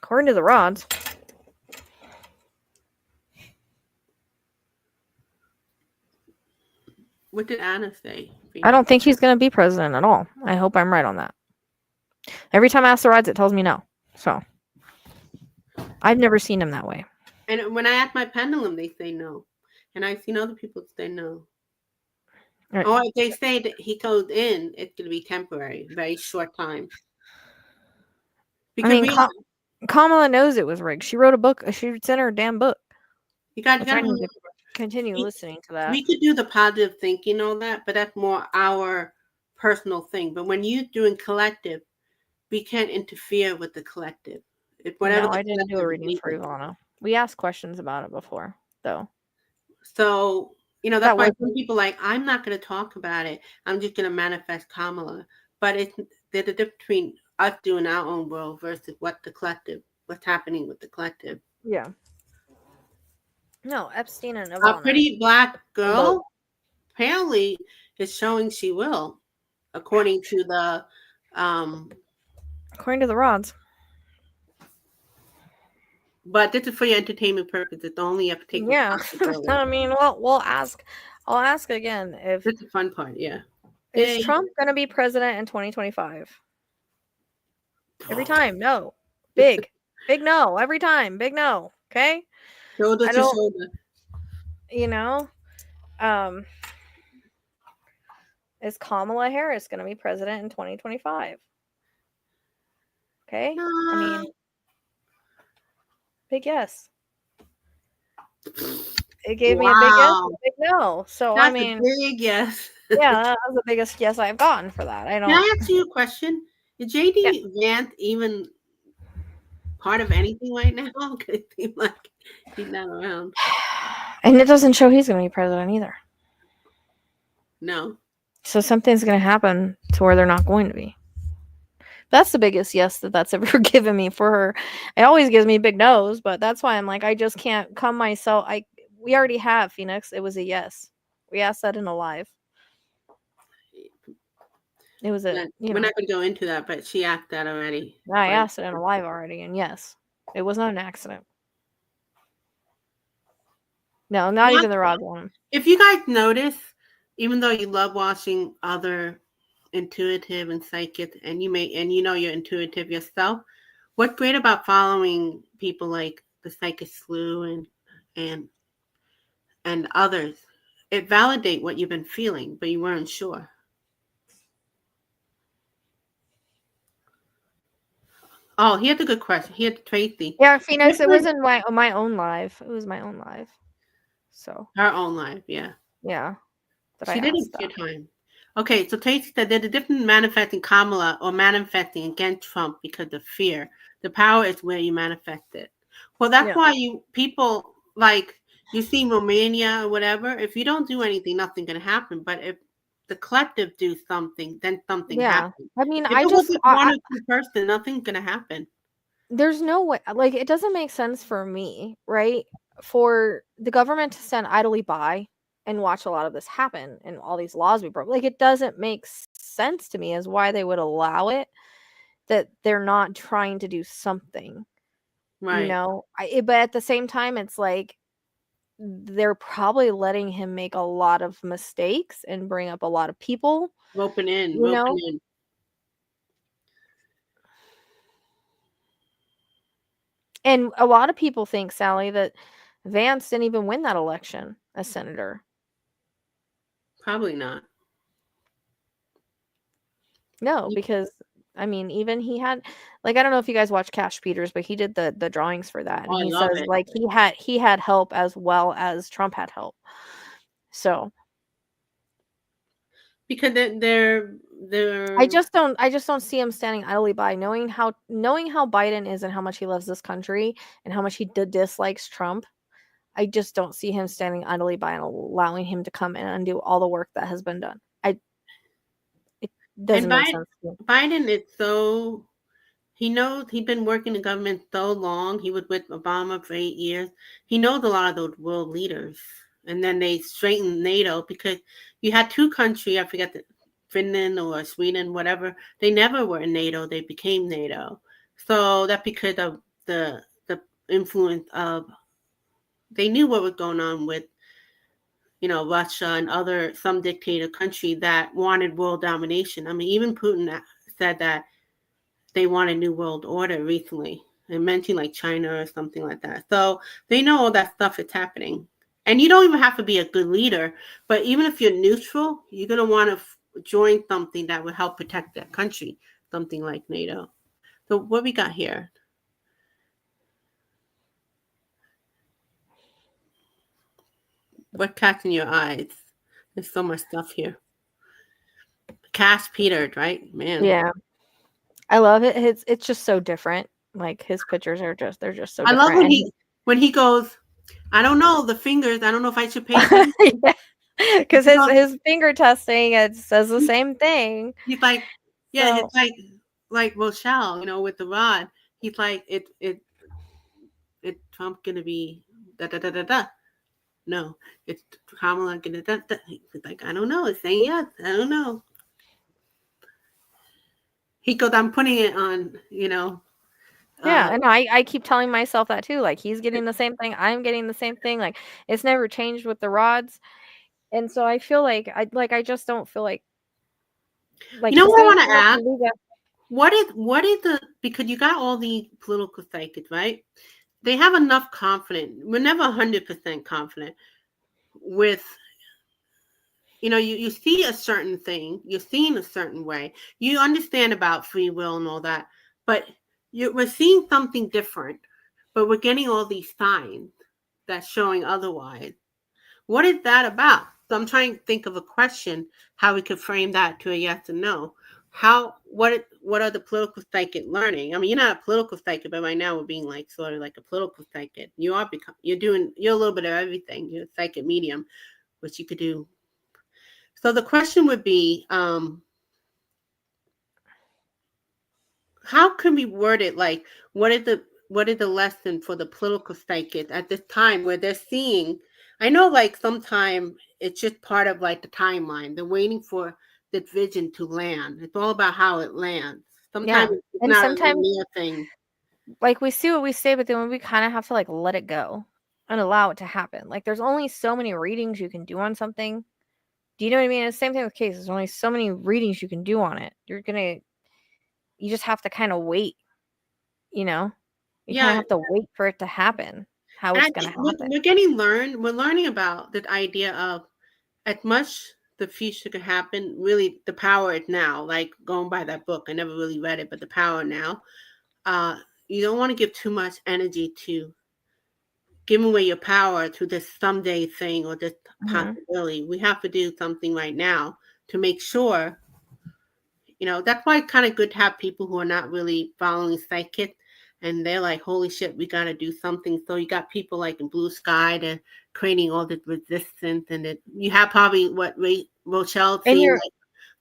According to the rods. What did Anna say? I don't think he's going to be president at all. I hope I'm right on that. Every time I ask the rods, it tells me no. So I've never seen him that way. And when I ask my pendulum, they say no. And I've seen other people say no. Right. Or if they say that he goes in, it's going to be temporary, very short time. Because I mean, Kamala knows it was rigged. She wrote a book. She sent her a damn book. You got to continue listening to that. We could do the positive thinking, all that, but that's more our personal thing. But when you're doing collective, we can't interfere with the collective. No, I didn't do a reading for Ivana. We asked questions about it before, though. So, that's why some people I'm not going to talk about it. I'm just going to manifest Kamala. But there's a difference between us doing our own world versus what's happening with the collective. Yeah. No, Epstein and Ivana. A pretty black girl apparently is showing she will, according to the rods. But this is for your entertainment purpose. It's only have to take. Yeah, I mean, we'll ask. I'll ask again if that's the fun part. Yeah, is Trump going to be president in 2025? Every time, no. Big no. Every time, big no. Okay. Shoulder to shoulder. Is Kamala Harris going to be president in 2025? Okay. I mean, big yes. It gave me a big yes and a big no. So that's I mean, a big yes. Yeah, that was the biggest yes I've gotten for that. Can I ask you a question? Is JD Vance even part of anything right now? Because it seems like he's not around. And it doesn't show he's going to be president either. No. So something's going to happen to where they're not going to be. That's the biggest yes that's ever given me for her. It always gives me big no's, but that's why I'm like, I just can't come myself. We already have Phoenix. It was a yes. We asked that in a live. It was We're not going to go into that, but she asked that already. I asked it in a live already, and yes, it was not an accident. No, not even the rod one. If you guys notice, even though you love watching other intuitive and psychic, and you know you're intuitive yourself, what's great about following people like the Psychic Slew and others, it validates what you've been feeling, but you weren't sure. Oh, he had a good question. He had Tracy. Yeah, Phoenix. It wasn't my own live. It was my own live. So her own life, yeah. Yeah. She did it a few times. Okay, so Tracy said there's a difference manifesting Kamala or manifesting against Trump because of fear. The power is where you manifest it. Well, that's why people like you see Romania or whatever. If you don't do anything, nothing can happen. But if the collective do something, then something happens. I mean, if it was just one or two person, nothing's gonna happen. There's no way. Like, it doesn't make sense for me, right? For the government to stand idly by and watch a lot of this happen and all these laws be broke. Like, it doesn't make sense to me as why they would allow it, that they're not trying to do something. Right. You know? But at the same time, it's like they're probably letting him make a lot of mistakes and bring up a lot of people. Roping in. And a lot of people think, Sally, that Vance didn't even win that election as senator. Probably not. No, because I mean, even he had, like, I don't know if you guys watch Cash Peters, but he did the drawings for that, and he says like he had help as well as Trump had help. So because they're I just don't see him standing idly by, knowing how Biden is and how much he loves this country and how much he dislikes Trump. I just don't see him standing idly by and allowing him to come in and do all the work that has been done. It doesn't make sense. Biden is so, he knows, he's been working in government so long. He was with Obama for 8 years. He knows a lot of those world leaders. And then they straightened NATO because you had two countries, I forget, Finland or Sweden, whatever. They never were in NATO. They became NATO. So that's because of the influence of, they knew what was going on with, you know, Russia and some dictator country that wanted world domination. I mean, even Putin said that they want a new world order recently. They mentioned like China or something like that. So they know all that stuff is happening. And you don't even have to be a good leader, but even if you're neutral, you're going to want to join something that would help protect that country, something like NATO. So what we got here? What catching your eyes? There's so much stuff here. Cash Peter, right? Man. Yeah. I love it. It's just so different. Like, his pictures are just, they're just so different. I love when he goes, I don't know, the fingers, I don't know if I should pay them. Yeah. Because his finger testing, it says the same thing. He's like, yeah, so, it's like Rochelle, you know, with the rod. He's like, it Trump gonna be da da da da da. No, it's Kamala gonna da da. He's like, I don't know. It's saying yes. I don't know. He goes, I'm putting it on, you know. Yeah, and I keep telling myself that too. Like, he's getting the same thing. I'm getting the same thing. Like, it's never changed with the rods. And so I feel like I just don't feel like you know what I want to ask? What is the, because you got all the political psychics, right? They have enough confidence. We're never 100% confident with, you know, you see a certain thing, you're seeing a certain way, you understand about free will and all that, but we're seeing something different, but we're getting all these signs that's showing otherwise. What is that about? So I'm trying to think of a question, how we could frame that to a yes and no. What are the political psychic learning? I mean, you're not a political psychic, but right now we're being like sort of like a political psychic. You're a little bit of everything. You're a psychic medium, which you could do. So the question would be, how can we word it? Like, what is the lesson for the political psychic at this time where they're seeing? I know, like, sometimes it's just part of like the timeline. They're waiting for expected vision to land. It's all about how it lands. Sometimes Yeah. it's And not a sometimes linear thing. like we see what we say, but then we kind of have to like let it go and allow it to happen. Like there's only so many readings you can do on something. Do you know what I mean? It's the same thing with cases. There's only so many readings you can do on it. You just have to kind of wait, you know? You kind of Yeah, have to wait for it to happen, how and I it's going to think we're, happen. we're getting learned. We're learning about the idea of as much the future could happen. Really, the power is now. Like going by that book, I never really read it, but the power now. Uh, you don't want to give too much energy to giving away your power to this someday thing or this Mhm. possibility. We have to do something right now to make sure. That's why it's kind of good to have people who are not really following psychic and they're like, holy shit, we got to do something. So you got people like in Blue Sky, they're creating all this resistance. And you have probably what Rochelle And seeing, you're like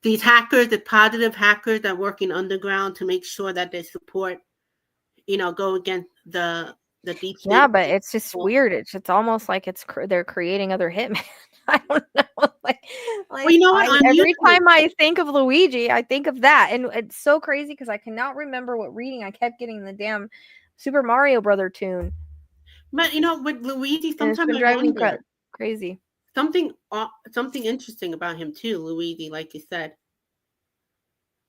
these hackers, the positive hackers that are working underground to make sure that they support, go against the deep Yeah, state. but it's just weird. It's almost like they're creating other hitmen. I don't know. Like, Well, you know what? I On every YouTube, time I think of Luigi, I think of that, and it's so crazy because I cannot remember what reading I kept getting the damn Super Mario Brother tune, but with Luigi, and it's sometimes been I driving me wonder crazy. something interesting about him too, Luigi, like you said.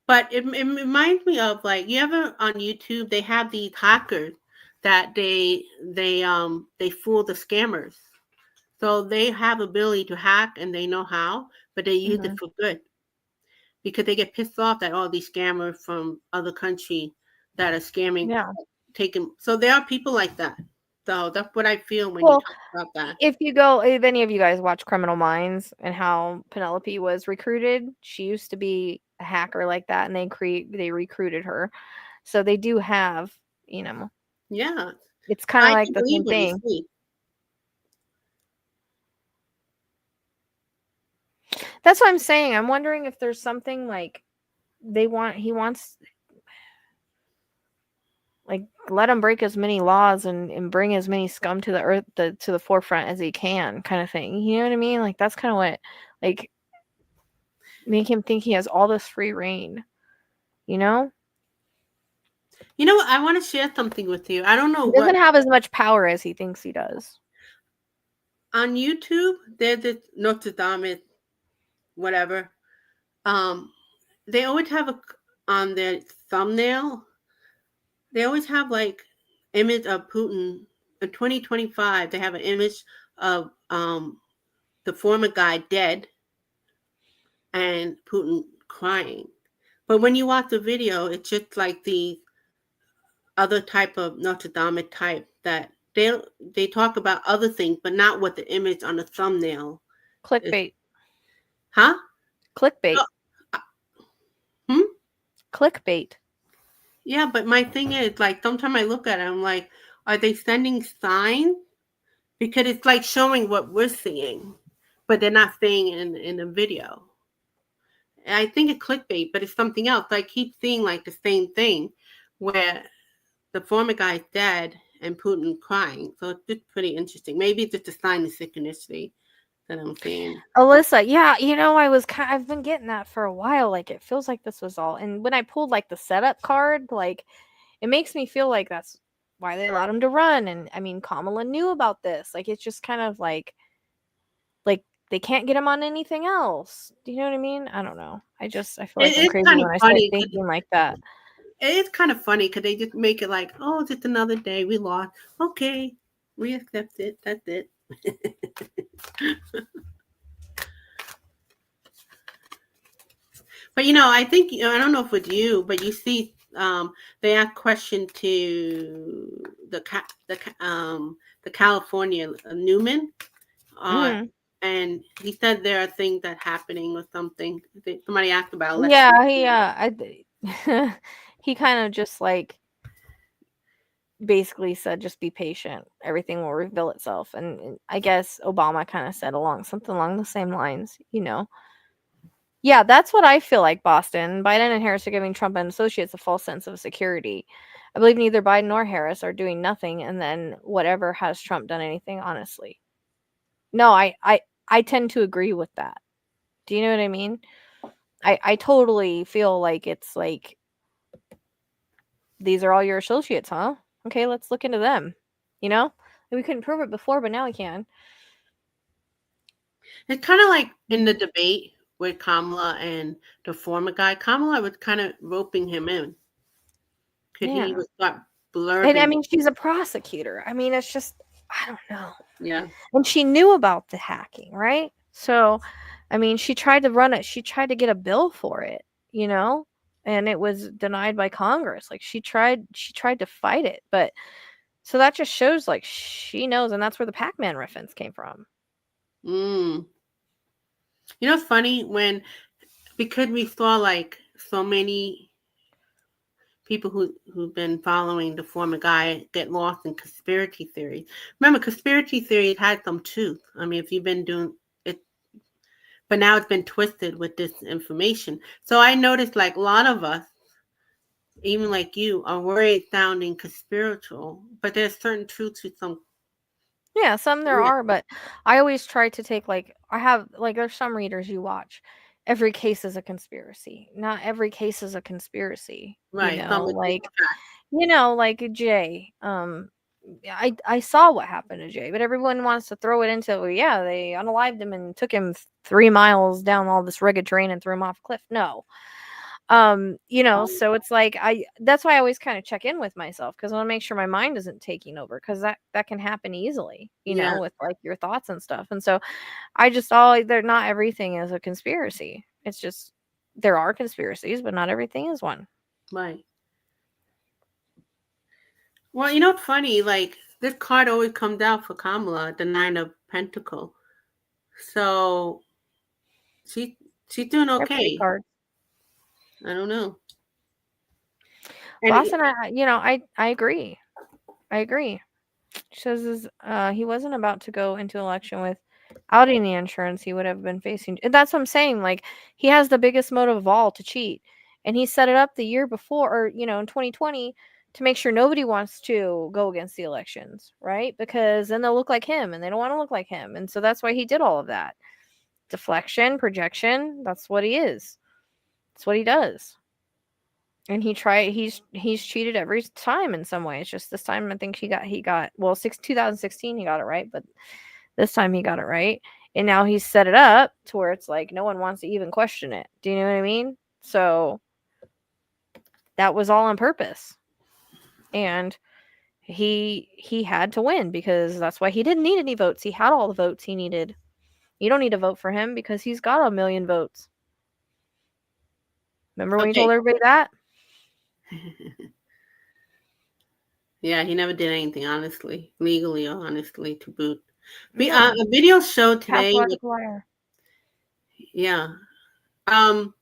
But it reminds me of like you ever on YouTube they have these hackers that they fool the scammers. So they have ability to hack and they know how, but they use it Hmm. for good because they get pissed off at all these scammers from other country that are scamming Yeah. taking. So there are people like that. So that's what I feel when you Well, talk about that. if any of you guys watch Criminal Minds and how Penelope was recruited, she used to be a hacker like that, and they recruited her. So they do have, you know, Yeah, it's kind of I like can the believe same what you thing. see. That's what I'm saying. I'm wondering if there's something like he wants, like, let him break as many laws and bring as many scum to the earth, to the forefront as he can, kind of thing. You know what I mean? Like, that's kind of what, like, make him think he has all this free reign, you know? You know what? I want to share something with you. I don't know He what doesn't have as much power as he thinks he does. on YouTube. There's this Notre Dame, whatever. Um, they always have on their thumbnail. They always have like image of Putin in 2025. They have an image of the former guy dead and Putin crying. But when you watch the video, it's just like the other type of Notre Dame type that they talk about other things, but not what the image on the thumbnail is. Clickbait. Huh? Clickbait. Oh, uh, hmm? Clickbait. Yeah, but my thing is like sometimes I look at it, I'm like, are they sending signs? Because it's like showing what we're seeing, but they're not saying in the video. And I think it's clickbait, but it's something else. I keep seeing like the same thing where the former guy's dead and Putin crying. So it's just pretty interesting. Maybe it's just a sign of synchronicity that I'm seeing. Alyssa, yeah, I've been getting that for a while. Like, it feels like this was all. And when I pulled like the setup card, like, it makes me feel like that's why they allowed him to run. And I mean, Kamala knew about this. Like, it's just kind of like they can't get him on anything else. Do you know what I mean? I don't know. I feel like I'm It's crazy kind of when I start funny. thinking like that. It's kind of funny because they just make it like, oh, just another day we lost. Okay, we accept it. That's it. But I think I don't know if with you, but you see, they asked question to the California Newman, Mm. and he said there are things that happening or something. Somebody asked about election. Yeah, he kind of just like basically said, just be patient, everything will reveal itself. And I guess Obama kind of said something along the same lines. Yeah, that's what I feel like. Boston, Biden and Harris are giving Trump and associates a false sense of security. I believe neither Biden nor Harris are doing nothing, and then whatever, has Trump done anything, honestly? No, I tend to agree with that. Do you know what I mean? I totally feel like it's like, these are all your associates, huh? Okay, let's look into them. You know? We couldn't prove it before, but now we can. It's kind of like in the debate with Kamala and the former guy. Kamala was kind of roping him in. Could he Yeah. would start And I blurbing? mean, she's a prosecutor. I mean, it's just, I don't know. Yeah. And she knew about the hacking, right? So, I mean, she tried to run it. She tried to get a bill for it, you know, and it was denied by Congress. Like she tried to fight it, but so that just shows like she knows, and that's where the Pac-Man reference came from. Mm. You know, it's funny because we saw like so many people who've been following the former guy get lost in conspiracy theories. Remember, conspiracy theories had some truth. I mean, if you've been doing it, but now it's been twisted with this information. So I noticed like a lot of us, even like you, are worried sounding conspiratorial, but there's certain truth to some. Yeah, some there Yeah, are, but I always try to take like, I have like, there's some readers you watch. Every case is a conspiracy. Not every case is a conspiracy, you right. Some know, would be like, fact. like Jay. I saw what happened to Jay, but everyone wants to throw it into, well, yeah, they unalived him and took him 3 miles down all this rugged terrain and threw him off a cliff. No. So it's like, that's why I always kind of check in with myself, because I want to make sure my mind isn't taking over, because that can happen easily, Yeah, with like your thoughts and stuff. And so I just all they're not everything is a conspiracy. It's just there are conspiracies, but not everything is one. right. Well, you know what's funny? Like this card always comes out for Kamala, the Nine of Pentacles. So she she's doing They're pretty okay. cards. I don't know. And Boston, I agree. I agree. She says he wasn't about to go into election with outing the insurance he would have been facing. And that's what I'm saying. Like, he has the biggest motive of all to cheat. And he set it up the year before, or, in 2020, to make sure nobody wants to go against the elections, right? Because then they'll look like him, and they don't want to look like him. And so that's why he did all of that. Deflection, projection, that's what he is. That's what he does. And he's cheated every time in some way. It's just this time I think he got, well, 2016 he got it right, but this time he got it right. And now he's set it up to where it's like no one wants to even question it. Do you know what I mean? So that was all on purpose. And he had to win, because that's why he didn't need any votes. He had all the votes he needed. You don't need to vote for him because he's got 1,000,000 votes. Remember when you okay. told everybody that? Yeah, he never did anything honestly, legally or honestly to boot. No. A video showed today. Pathological liar. Yeah. Um.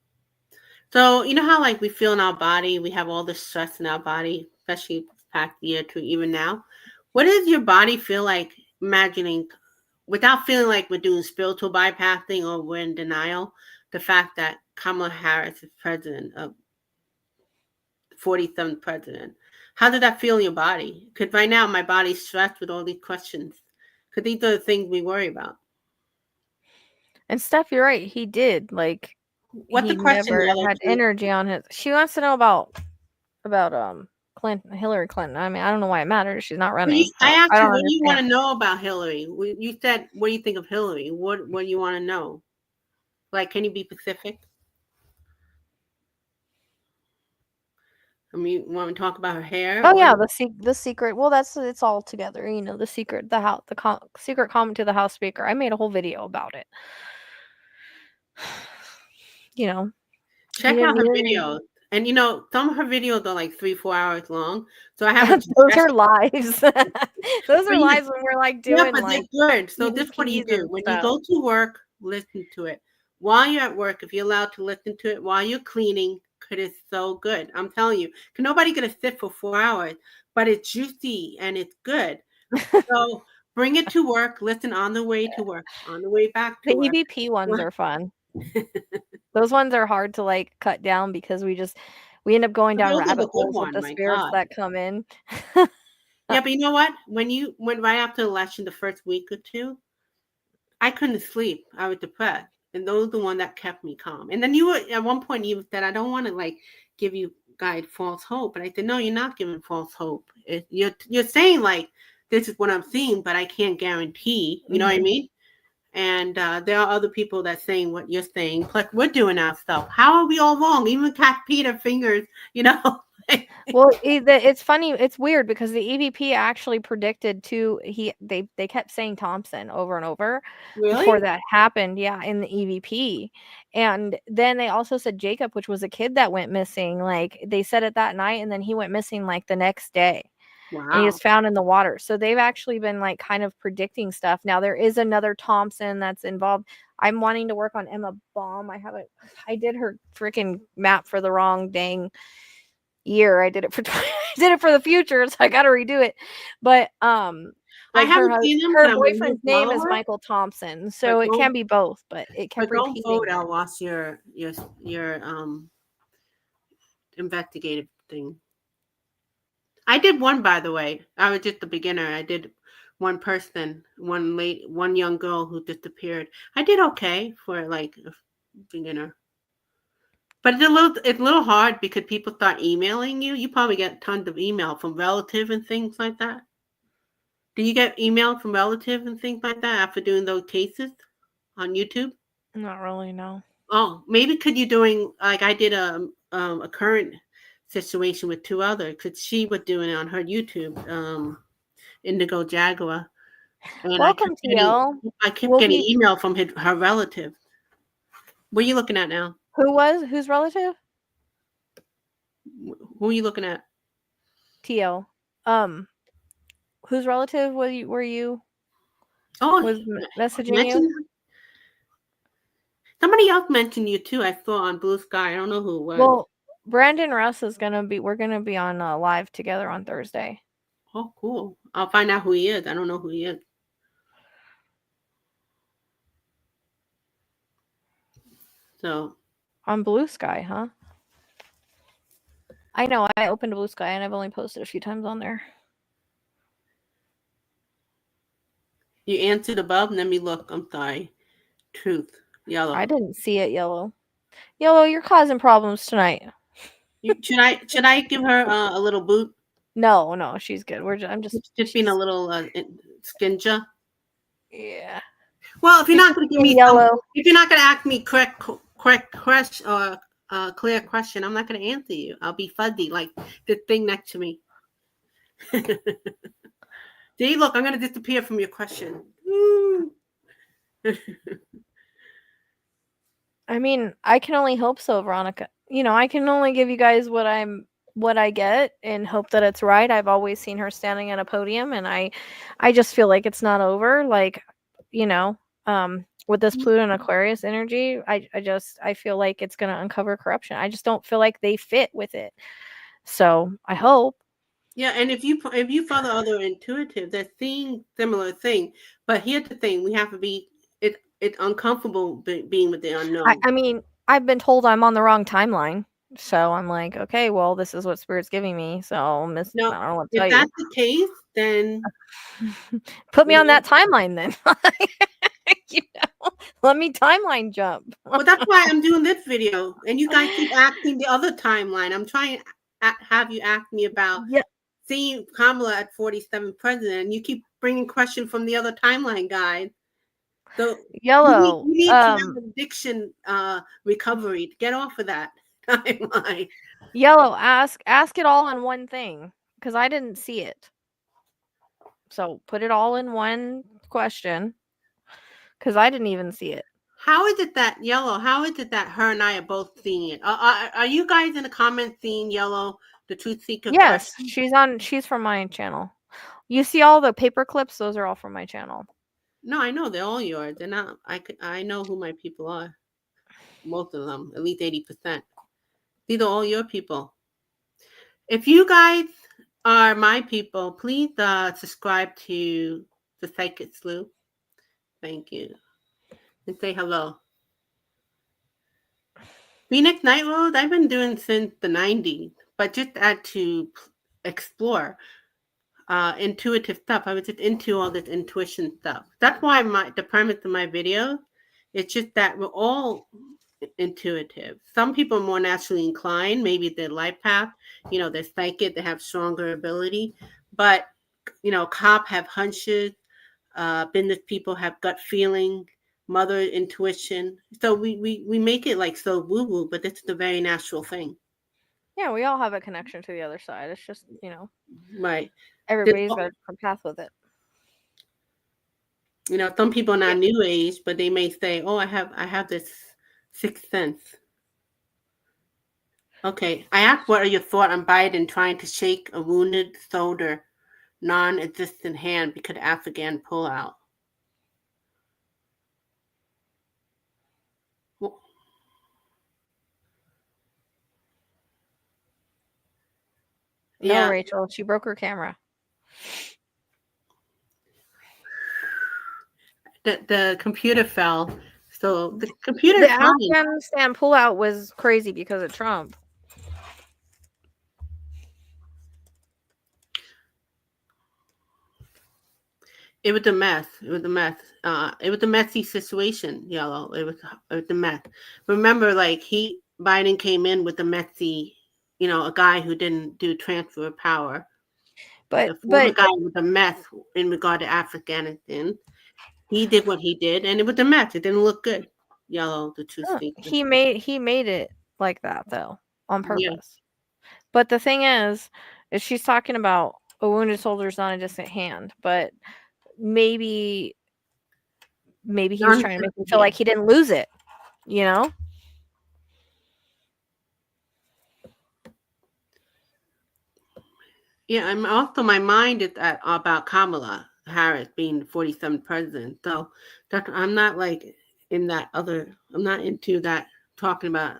So you know how like we feel in our body, we have all the stress in our body, especially past year to even now. What does your body feel like imagining, without feeling like we're doing spiritual bypassing or we're in denial, the fact that Kamala Harris is president of 47th president? How did that feel in your body? Because right now my body's stressed with all these questions. Because these are the things we worry about. And Steph, you're right. He did. Like, What's he the question, never Mother? had energy on his. She wants to know about Clinton, Hillary Clinton. I mean, I don't know why it matters. She's not running, I so I asked you, don't what do you want understand. to know about Hillary? You said, what do you think of Hillary? What do you want to know? Like, can you be specific? I mean, you want to talk about her hair? Oh What? yeah, the secret. Well, it's all together. The secret, secret comment to the House Speaker. I made a whole video about it. You know, he Check didn't. out He her didn't. videos. And some of her videos are like 3-4 hours long. So I have a Those are suggestion. lives. Those But are lives when we're like yeah, doing but they're like good. So this is what you EVPs do. and When you stuff. go to work, listen to it. While you're at work, if you're allowed to listen to it while you're cleaning, because it's so good. I'm telling you. Can nobody gonna sit for 4 hours, but it's juicy and it's good. So bring it to work, listen on the way to work, on the way back The to work. EVP ones are fun. Those ones are hard to like cut down because we end up going down Those are rabbit the good holes with one, the my spirits God. that come in. Yeah, but you know what? When you went right after the election, the first week or two, I couldn't sleep. I was depressed. And those are the one that kept me calm. And then you were at one point you said, I don't want to like give you guys false hope. But I said, no, you're not giving false hope. You're saying like this is what I'm seeing, but I can't guarantee. You know what I mean? And there are other people that saying what you're saying. Like we're doing our stuff. How are we all wrong? Even Cat Peter fingers, you know. Well, it's funny. It's weird because the EVP actually predicted they kept saying Thompson over and over before Really? that happened. Yeah, in the EVP, and then they also said Jacob, which was a kid that went missing. Like they said it that night, and then he went missing like the next day, and he Wow. was found in the water. So they've actually been like kind of predicting stuff. Now there is another Thompson that's involved. I'm wanting to work on Emma Baum. I did her freaking map for the wrong dang year. I did it for the future, so I got to redo it. But I like haven't seen them. her Can I boyfriend's name is follow her? Michael Thompson, so But it can be both, but it kept don't vote. repeating. I'll watch your investigative thing. I did one, by the way. I was just a beginner. I did one person, one young girl who disappeared. I did okay for like a beginner. But it's a little hard because people start emailing you. You probably get tons of email from relatives and things like that. Do you get email from relatives and things like that after doing those cases on YouTube? Not really, no. Oh, maybe could you doing like I did a current situation with two others because she was doing it on her YouTube, Indigo Jaguar, and Welcome, TL. I kept We'll getting be email from her relative. What are you looking at now? whose relative? Who are you looking at? TL. Whose relative were you Oh, was messaging you? mentioned somebody else mentioned you too. I saw on Blue Sky. I don't know who it was. Well, Brandon Russ we're gonna be on live together on Thursday. Oh, cool. I'll find out who he is. I don't know who he is. So On Blue Sky, huh? I know. I opened Blue Sky and I've only posted a few times on there. you answered above. Let me look. I'm sorry. Truth. Yellow. I didn't see it, Yellow. Yellow, you're causing problems tonight. Should I give her a little boot? No, she's good. I'm just being a little skinja. Yeah. Well, if you're not going to give me Yellow, if you're not going to ask me correct question or clear question, I'm not going to answer you. I'll be fuzzy like the thing next to me. See, look, I'm going to disappear from your question. I mean, I can only hope so, Veronica. You know, I can only give you guys what I get and hope that it's right. I've always seen her standing at a podium, and I just feel like it's not over. Like, you know, with this Pluto and Aquarius energy, I feel like it's going to uncover corruption. I just don't feel like they fit with it. So I hope. Yeah, and if you follow other intuitive, they're seeing similar thing. But here's the thing: we have to be it's uncomfortable being with the unknown. I mean, I've been told I'm on the wrong timeline, so I'm like, okay, well, this is what Spirit's giving me. So I don't know what to tell if you. that's the case, then put me on that timeline then. You know, let me timeline jump. Well, that's why I'm doing this video, and you guys keep asking the other timeline. I'm trying to have you ask me about seeing Kamala at 47 president, and you keep bringing questions from the other timeline guys. So Yellow, you need to have addiction recovery to get off of that timeline. Yellow, ask it all in one thing because I didn't see it. So put it all in one question because I didn't even see it. How is it that Yellow? How is it that her and I are both seeing it? Are you guys in the comments seeing Yellow, the Truth Seeker? Yes, she's from my channel. You see all the paper clips? Those are all from my channel. No, I know they're all yours. They're not. I know who my people are. Most of them, at least 80%. These are all your people. If you guys are my people, please subscribe to the Psychic Sleuth. Thank you. And say hello. Phoenix Night Rose, I've been doing since the 90s, but just had to explore intuitive stuff. I was just into all this intuition stuff. That's why the premise of my video It's just that we're all intuitive. Some people are more naturally inclined, maybe their life path, they're psychic, they have stronger ability. But, cop have hunches, business people have gut feeling, mother intuition. So we make it like so woo woo, but it's the very natural thing. Yeah, we all have a connection to the other side. It's just, Right. There's everybody's got a different path with it. Some people are Yeah. not new age, but they may say, "Oh, I have this sixth sense." Okay, I asked, "What are your thoughts on Biden trying to shake a wounded soldier, non-existent hand because Afghan pullout?" Well, No, yeah, Rachel, she broke her camera. the computer fell, so the The computer's fine. Afghanistan pullout was crazy because of Trump. It was a mess. It was a mess. It was a messy situation, Yellow. It was a mess. Remember, like Biden came in with a messy, a guy who didn't do transfer of power. But The former guy was a mess in regard to Afghanistan. He did what he did, and it was a mess. It didn't look good. Yellow, the truth speaker. he made it like that though on Yeah, purpose. But the thing is she's talking about a wounded soldier's not a distant hand, but maybe he was trying to make me feel like he didn't lose it, you know? yeah. I'm also my mind is about Kamala Harris being the 47th president. So I'm not like in that other. I'm not into that talking about.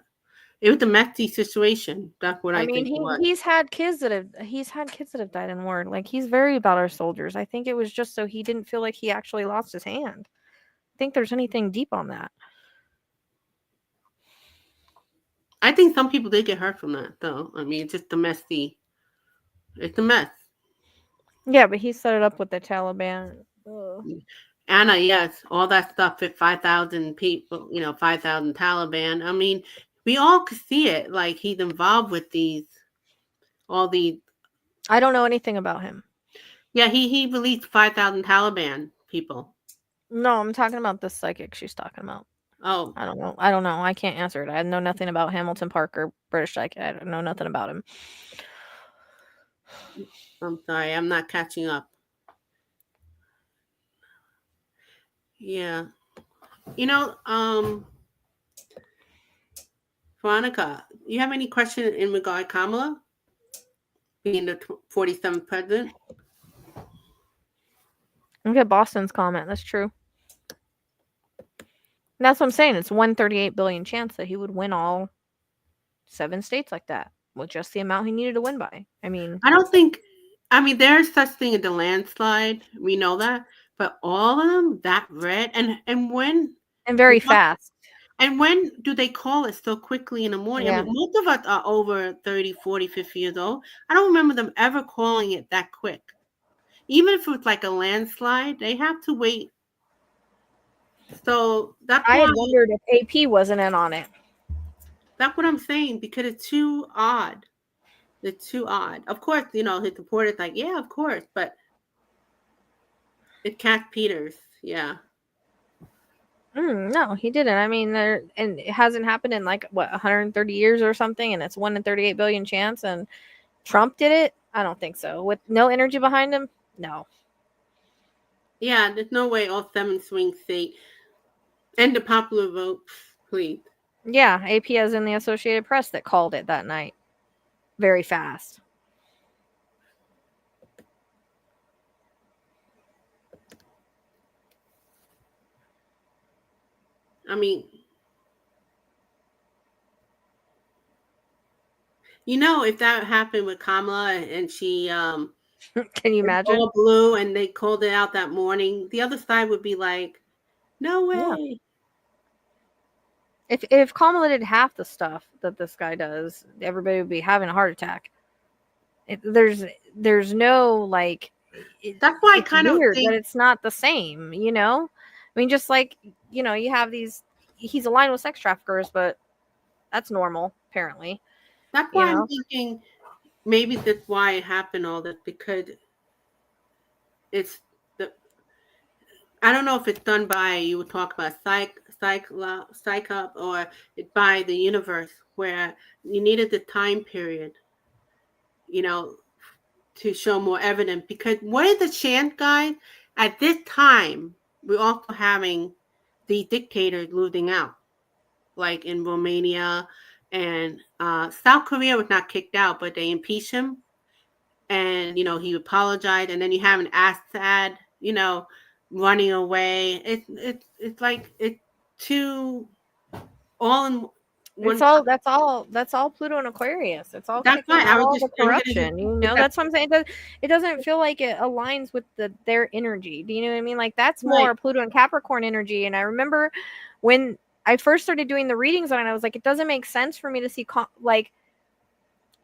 It was a messy situation. That's what I I mean, think it was. he's had kids that have died in war. Like he's very about our soldiers. I think it was just so he didn't feel like he actually lost his hand. I think there's anything deep on that. I think some people did get hurt from that, though. I mean, it's just a messy. It's a mess. Yeah, but he set it up with the Taliban. Ugh. Anna, yes, all that stuff at 5,000 people, 5,000 Taliban. I mean, we all could see it. Like he's involved with all these. I don't know anything about him. Yeah, he released 5,000 Taliban people. No, I'm talking about the psychic she's talking about. Oh, I don't know. I don't know. I can't answer it. I know nothing about Hamilton Parker, British psychic. I don't know nothing about him. I'm sorry, I'm not catching up. Yeah, you know, Veronica, you have any question in regard Kamala being the 47th president? Look at Boston's comment. That's true. And that's what I'm saying. It's 138 billion chance that he would win all 7 states like that with just the amount he needed to win by. I mean, I don't think. I mean, there's such thing as a landslide. We know that, but all of them that red and when and very fast. and when do they call it so quickly in the morning? I Yeah. mean, most of us are over 30, 40, 50 years old. I don't remember them ever calling it that quick. Even if it's like a landslide, they have to wait. So that's I why had wondered if AP wasn't in on it. that's what I'm saying, because it's too odd. It's too odd. Of course, his supporters like, yeah, of course, but it's Cat Peters, yeah. No, he didn't. I mean, and it hasn't happened in like what 130 years or something, and it's 1 in 38 billion chance. And Trump did it. I don't think so. With no energy behind him, no. Yeah, there's no way all 7 swing state and the popular vote, please. Yeah, AP as in the Associated Press that called it that night, very fast. I mean, if that happened with Kamala and she Can you imagine? all blue and they called it out that morning, the other side would be like, no Yeah. way. If Kamala did half the stuff that this guy does, everybody would be having a heart attack. There's no like. That's why I It's kind of weird think that it's not the same. I mean, just like you know, you have these. He's aligned with sex traffickers, but that's normal apparently. That's You why I'm know, thinking maybe that's why it happened all that, because it's the I don't know if it's done by, you would talk about psych up, or it by the universe, where you needed the time period, you know, to show more evidence. Because what is the chance, guys? At this time, we're also having the dictators losing out, like in Romania and South Korea was not kicked out, but they impeached him, and he apologized, and then you have an Assad, running away. It's like it's too all in it's one. all that's all Pluto and Aquarius. It's all That's kicking why I out was all just the I'm gonna just corruption. You get know, that that's what I'm saying. It doesn't feel like it aligns with their energy. Do you know what I mean? Like that's right, more Pluto and Capricorn energy. And I remember when I first started doing the readings on it, I was like, it doesn't make sense for me to see like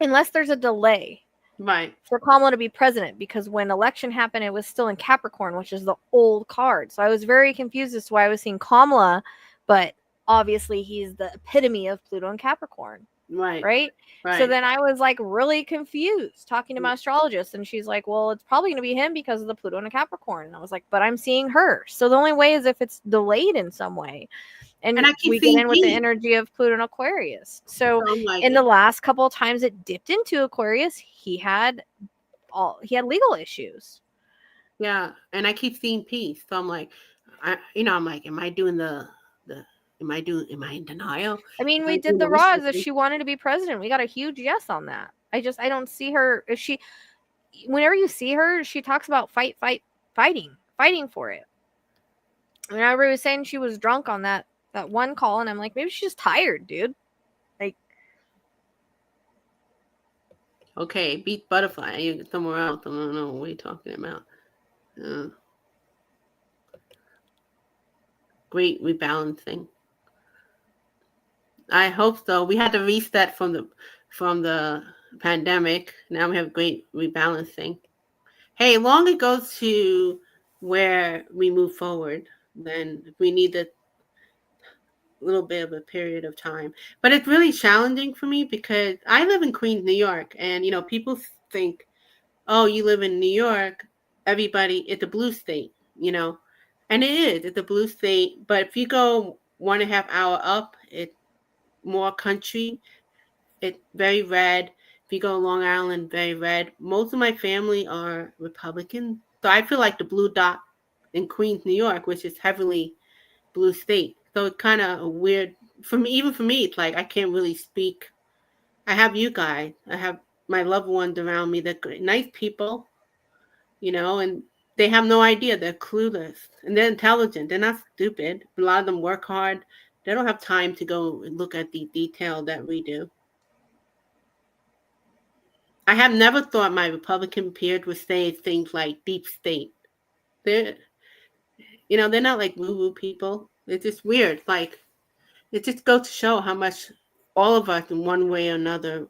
unless there's a delay right, for Kamala to be president, because when election happened, it was still in Capricorn, which is the old card. So I was very confused as to why I was seeing Kamala, but obviously he's the epitome of Pluto and Capricorn, right, right? So right. then I was like really confused talking to my astrologist, and she's like, well, it's probably going to be him because of the Pluto and Capricorn. And I was like, but I'm seeing her. So the only way is if it's delayed in some way. And And I keep we get seeing in with the peace. energy of Pluto and Aquarius. So So I'm like, in the last couple of times it dipped into Aquarius, he had legal issues. yeah, and I keep seeing peace. So I'm like, I'm like, am I doing the am I in denial? I mean, Am we I did doing the the Roz if wishful? she wanted to be president. We got a huge yes on that. I don't see her if she whenever you see her, she talks about fighting for it. I mean, everybody was saying she was drunk on that one call, and I'm like, maybe she's just tired, dude. Like, Okay, beat butterfly. You somewhere else. I don't know what you're talking about. Uh, Great rebalancing. I hope so. We had to reset from the pandemic. Now we have great rebalancing. Hey, long it goes to where we move forward, then we need a little bit of a period of time. But it's really challenging for me because I live in Queens, New York, and people think, oh, you live in New York, everybody, it's a blue state, and it is. It's a blue state. But if you go 1.5 hour up, it's more country. It's very red. If you go Long Island, very red. Most of my family are Republican. So I feel like the blue dot in Queens, New York, which is heavily blue state. So it's kind of weird for me. Even for me, it's like I can't really speak. I have you guys. I have my loved ones around me. They're nice people, and they have no idea. They're clueless, and they're intelligent. They're not stupid. A lot of them work hard. They don't have time to go and look at the detail that we do. I have never thought my Republican peers would say things like deep state. They're, they're not like woo woo people. It's just weird. Like, it just goes to show how much all of us, in one way or another,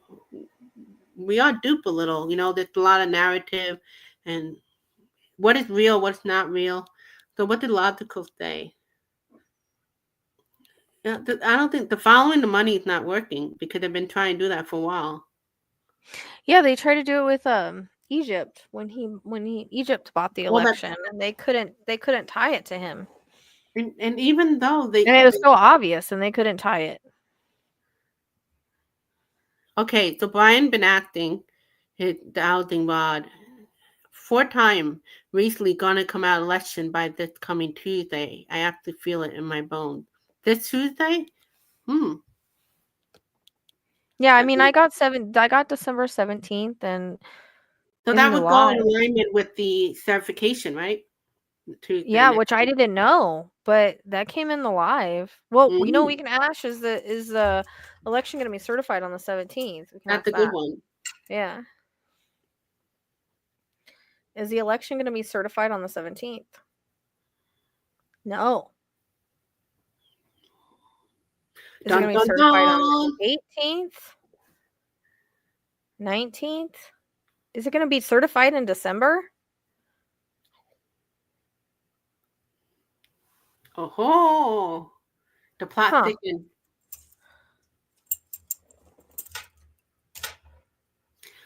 we are duped a little. There's a lot of narrative and what is real, what's not real. So, what did logical say? I don't think the following the money is not working because they've been trying to do that for a while. yeah, they tried to do it with Egypt when Egypt bought the All that, election, and they couldn't tie it to him. and even though And it was so obvious, and they couldn't tie it. okay, so Brian been acting his dowsing rod 4 times recently, gonna come out election by this coming Tuesday. I have to feel it in my bones. This Tuesday? Hmm. Yeah, I mean, I got December 17th and So in that the would go in live. alignment with the certification, right? Tuesday Yeah, next which I week. didn't know, but that came in the live. Well, we Mm, can ask is the election going to be certified on the 17th? We can that's ask a good that. one. Yeah. Is the election going to be certified on the 17th? No. Is it Dun going to be dun certified on dun. the 18th? 19th? Is it going to be certified in December? Oh, the plot Huh. thickens.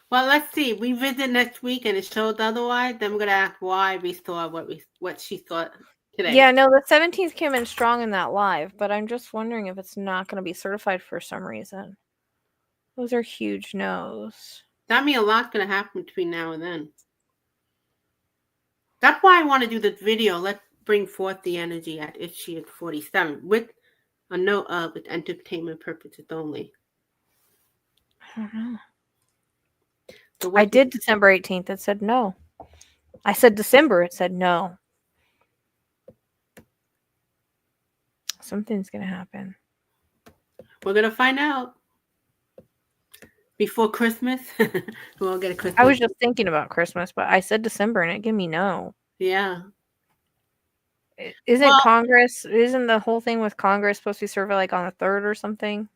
Well, let's see. We visit next week and it shows otherwise. Then we're gonna ask why we saw what she thought Yeah, today. no, the 17th came in strong in that live, but I'm just wondering if it's not going to be certified for some reason. Those are huge no's. That means a lot's gonna happen between now and then. That's why I want to do this video. Let's bring forth the energy at if she is 47 with a note of with entertainment purposes only. I don't know. So I what did December 18th. It said no. I said December. It said no. Something's going to happen. we're gonna find out before Christmas. We won't get a Christmas. I was just thinking about Christmas, but I said December and it gave me no. Yeah. Isn't Well, Congress, isn't the whole thing with Congress supposed to be certified like on the 3rd or something?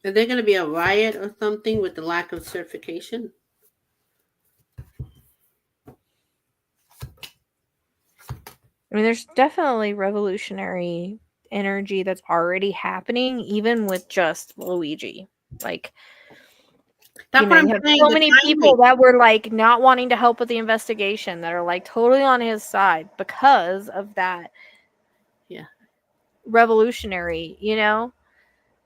is there gonna be a riot or something with the lack of certification? I mean, there's definitely revolutionary energy that's already happening, even with just Luigi. Like, That's what I'm you have saying. so The many people timing. that were like not wanting to help with the investigation that are like totally on his side because of that Yeah. revolutionary, you know?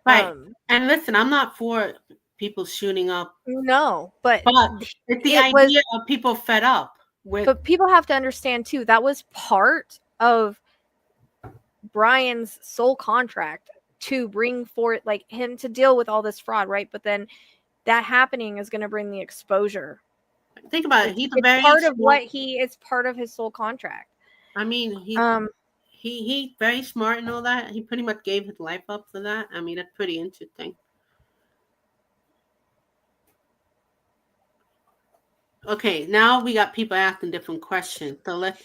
Right. Um, And listen, I'm not for people shooting up, no, but but it's the it was, idea of people fed up with. but people have to understand too, that was part of Brian's sole contract to bring forth like him to deal with all this fraud, right? But then that happening is going to bring the exposure. Think about it. He's a It's very part of smart. what it's part of his sole contract. I mean, Um, he's very smart and all that. He pretty much gave his life up for that. I mean, that's pretty interesting. Okay, now we got people asking different questions. So let's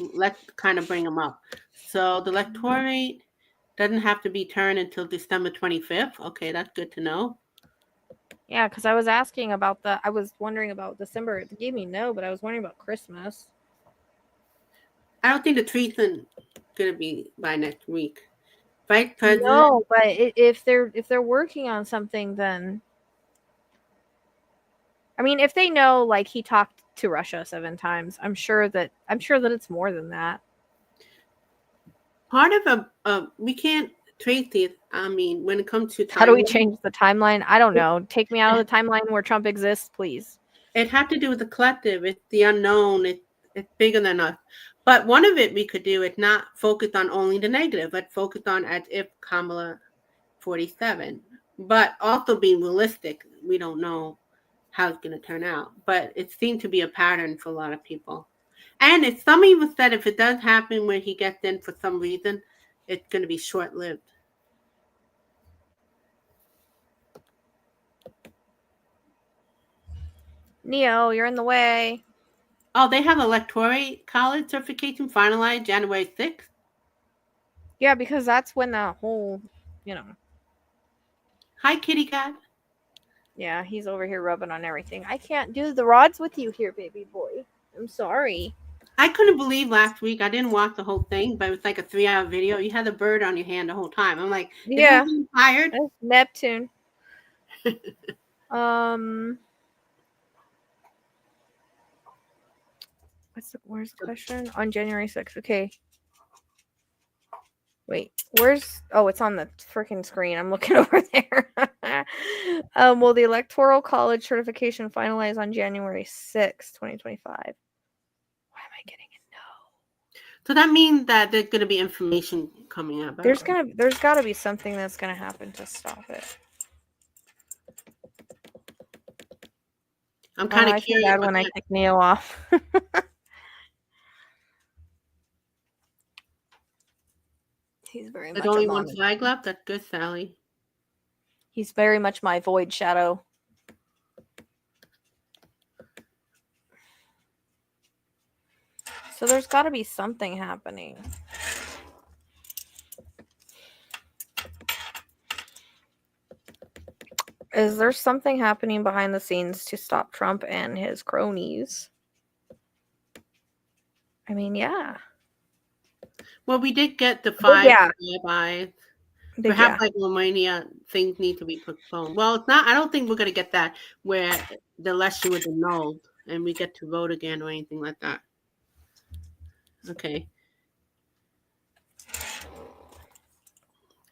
kind of bring them up. So the electorate doesn't have to be turned until December 25th. Okay, that's good to know. yeah, because I was asking about I was wondering about December. It gave me no, but I was wondering about Christmas. I don't think the treason gonna be by next week. Vice President. No, but if they're working on something, then I mean, if they know like he talked to Russia 7 times, I'm sure that it's more than that. Part of we can't trace it. I mean, when it comes to How do we Taiwan, change the timeline? I don't know. Take me out of the timeline where Trump exists, please. it had to do with the collective. It's the unknown. It's bigger than us. But one of it we could do is not focus on only the negative, but focus on as if Kamala 47. But also being realistic, we don't know how it's going to turn out. But it seemed to be a pattern for a lot of people. And if some even said if it does happen when he gets in for some reason, it's going to be short lived. Neo, you're in the way. Oh, they have electoral college certification finalized January 6th. Yeah, because that's when that whole, you know. Hi, kitty cat. Yeah, he's over here rubbing on everything. I can't do the rods with you here, baby boy. I'm sorry. I couldn't believe last week. I didn't watch the whole thing, but it was like a 3-hour video. You had the bird on your hand the whole time. I'm like, is Yeah, he tired? that's Neptune. Um, where's the question? On January 6th. Okay. Wait, where's? Oh, it's on the freaking screen. I'm looking over there. Will the Electoral College certification finalize on January 6th, 2025? Why am I getting a no? So that means that there's going to be information coming out. There's got to be something that's gonna happen to stop it. I'm kind of I feel curious. bad when I kick Neo off. He's very There's much a only one mommy. flag left. That's good, Sally. He's very much my void shadow. So there's got to be something happening. Is there something happening behind the scenes to stop Trump and his cronies? I mean, yeah. Well, we did get the Big 5 yeah. by Big perhaps yeah. like Romania, things need to be postponed. Well, it's not. I don't think we're going to get that where the election was annulled and we get to vote again or anything like that. Okay.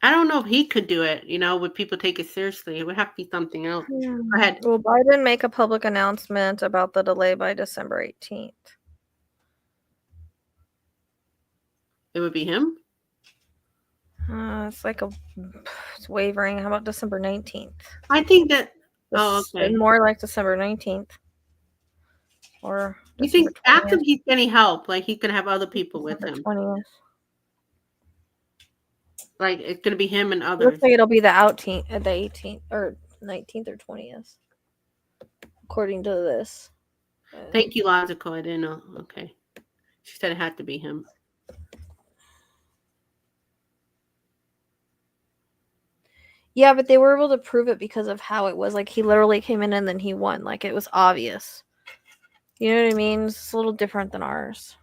I don't know if he could do it. Would people take it seriously? It would have to be something else. Go ahead. Will Biden make a public announcement about the delay by December 18th? It would be him. It's wavering. How about December 19th? I think that. Oh, okay. More like December 19th. Or You December think after 20th. he's getting help, like he could have other people with him? 20th. Like it's going to be him and others. Looks like it'll be the 18th or 19th or 20th, according to this. Thank you, Logical. I didn't know. Okay. She said it had to be him. Yeah, but they were able to prove it because of how it was. Like, he literally came in and then he won. Like, it was obvious. You know what I mean? It's a little different than ours.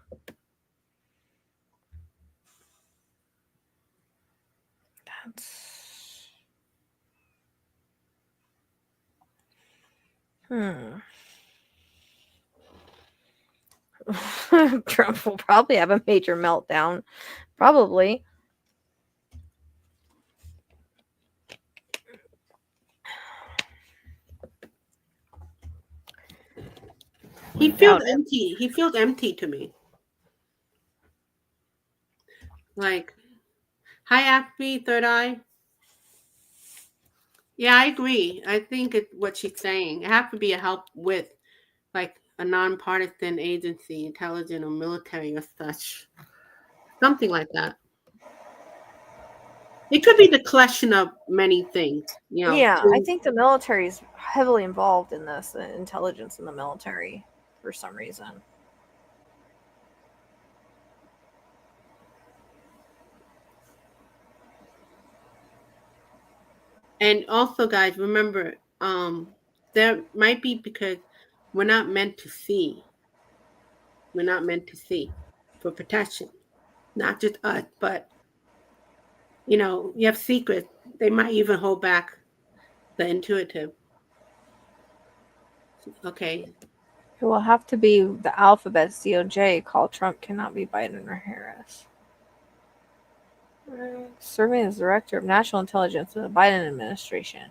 Trump will probably have a major meltdown. Probably. He feels empty. He feels empty to me. Like, hi, Acme, Third Eye. Yeah, I agree. I think it's what she's saying. It has to be a help with, like, a nonpartisan agency, intelligence or military or such. Something like that. It could be the collection of many things. Yeah, I think the military is heavily involved in this, the intelligence in the military, for some reason. And also, guys, remember, there might be because we're not meant to see. We're not meant to see for protection. Not just us, but, you have secrets. They might even hold back the intuitive. Okay. It will have to be the alphabet DOJ. Call Trump cannot be Biden or Harris. Serving as director of national intelligence in the Biden administration.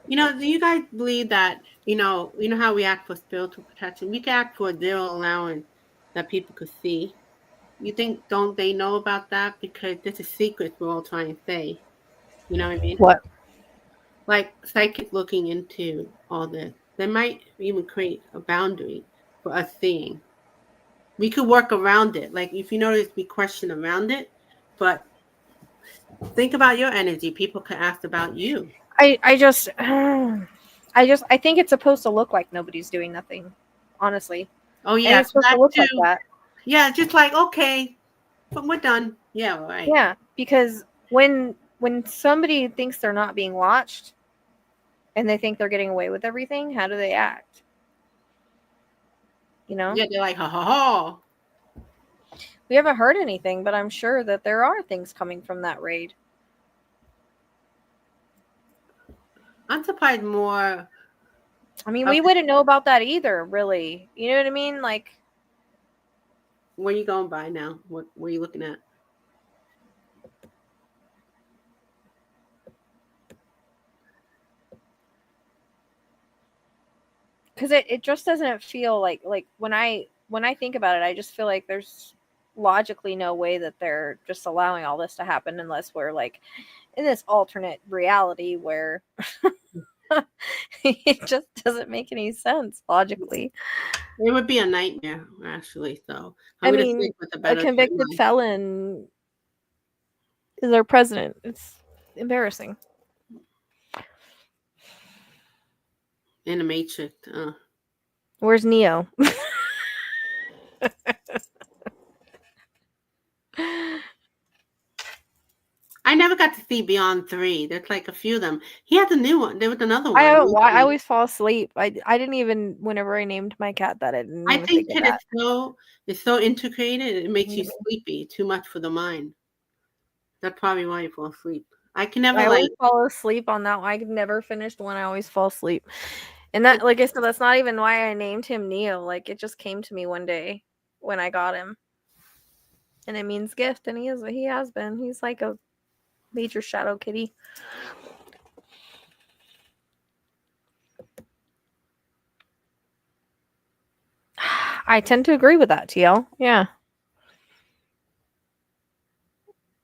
Do you guys believe that, how we act for spiritual protection? We can act for zero allowance that people could see. You think, don't they know about that? Because this is secret we're all trying to say. You know what I mean? What? Like psychic looking into all this. They might even create a boundary for us seeing. We could work around it. Like if you notice, we question around it, but think about your energy. People could ask about you. I think it's supposed to look like nobody's doing nothing. Honestly. Oh And yeah, it's supposed that to look too. like that. Yeah, just like okay, but we're done. Yeah, all right. Yeah, because when somebody thinks they're not being watched and they think they're getting away with everything, how do they act? Yeah, they're like ha ha ha. We haven't heard anything, but I'm sure that there are things coming from that raid. I'm surprised more. I mean, we wouldn't know about that either, really. You know what I mean? Like, what are you going by now? What are you looking at? because it just doesn't feel like when I think about it, I just feel like there's logically no way that they're just allowing all this to happen unless we're like in this alternate reality where it just doesn't make any sense logically. It would be a nightmare, actually. So I mean, a convicted felon is our president. It's embarrassing. In a Matrix. Where's Neo? I I never got to see Beyond 3. There's like a few of them. He has a new one. There was another I one. don't. I always fall asleep. I didn't even. Whenever I named my cat that, I didn't I even think think of that that. it's so integrated, it makes you Mhm. sleepy. Too much for the mind. That's probably why you fall asleep. I can never I like. always fall asleep on that one. I've never finished one. I always fall asleep. And that, like I said, that's not even why I named him Neo. Like it just came to me one day when I got him, and it means gift. And he has been. He's like a major shadow kitty. I tend to agree with that, TL. Yeah.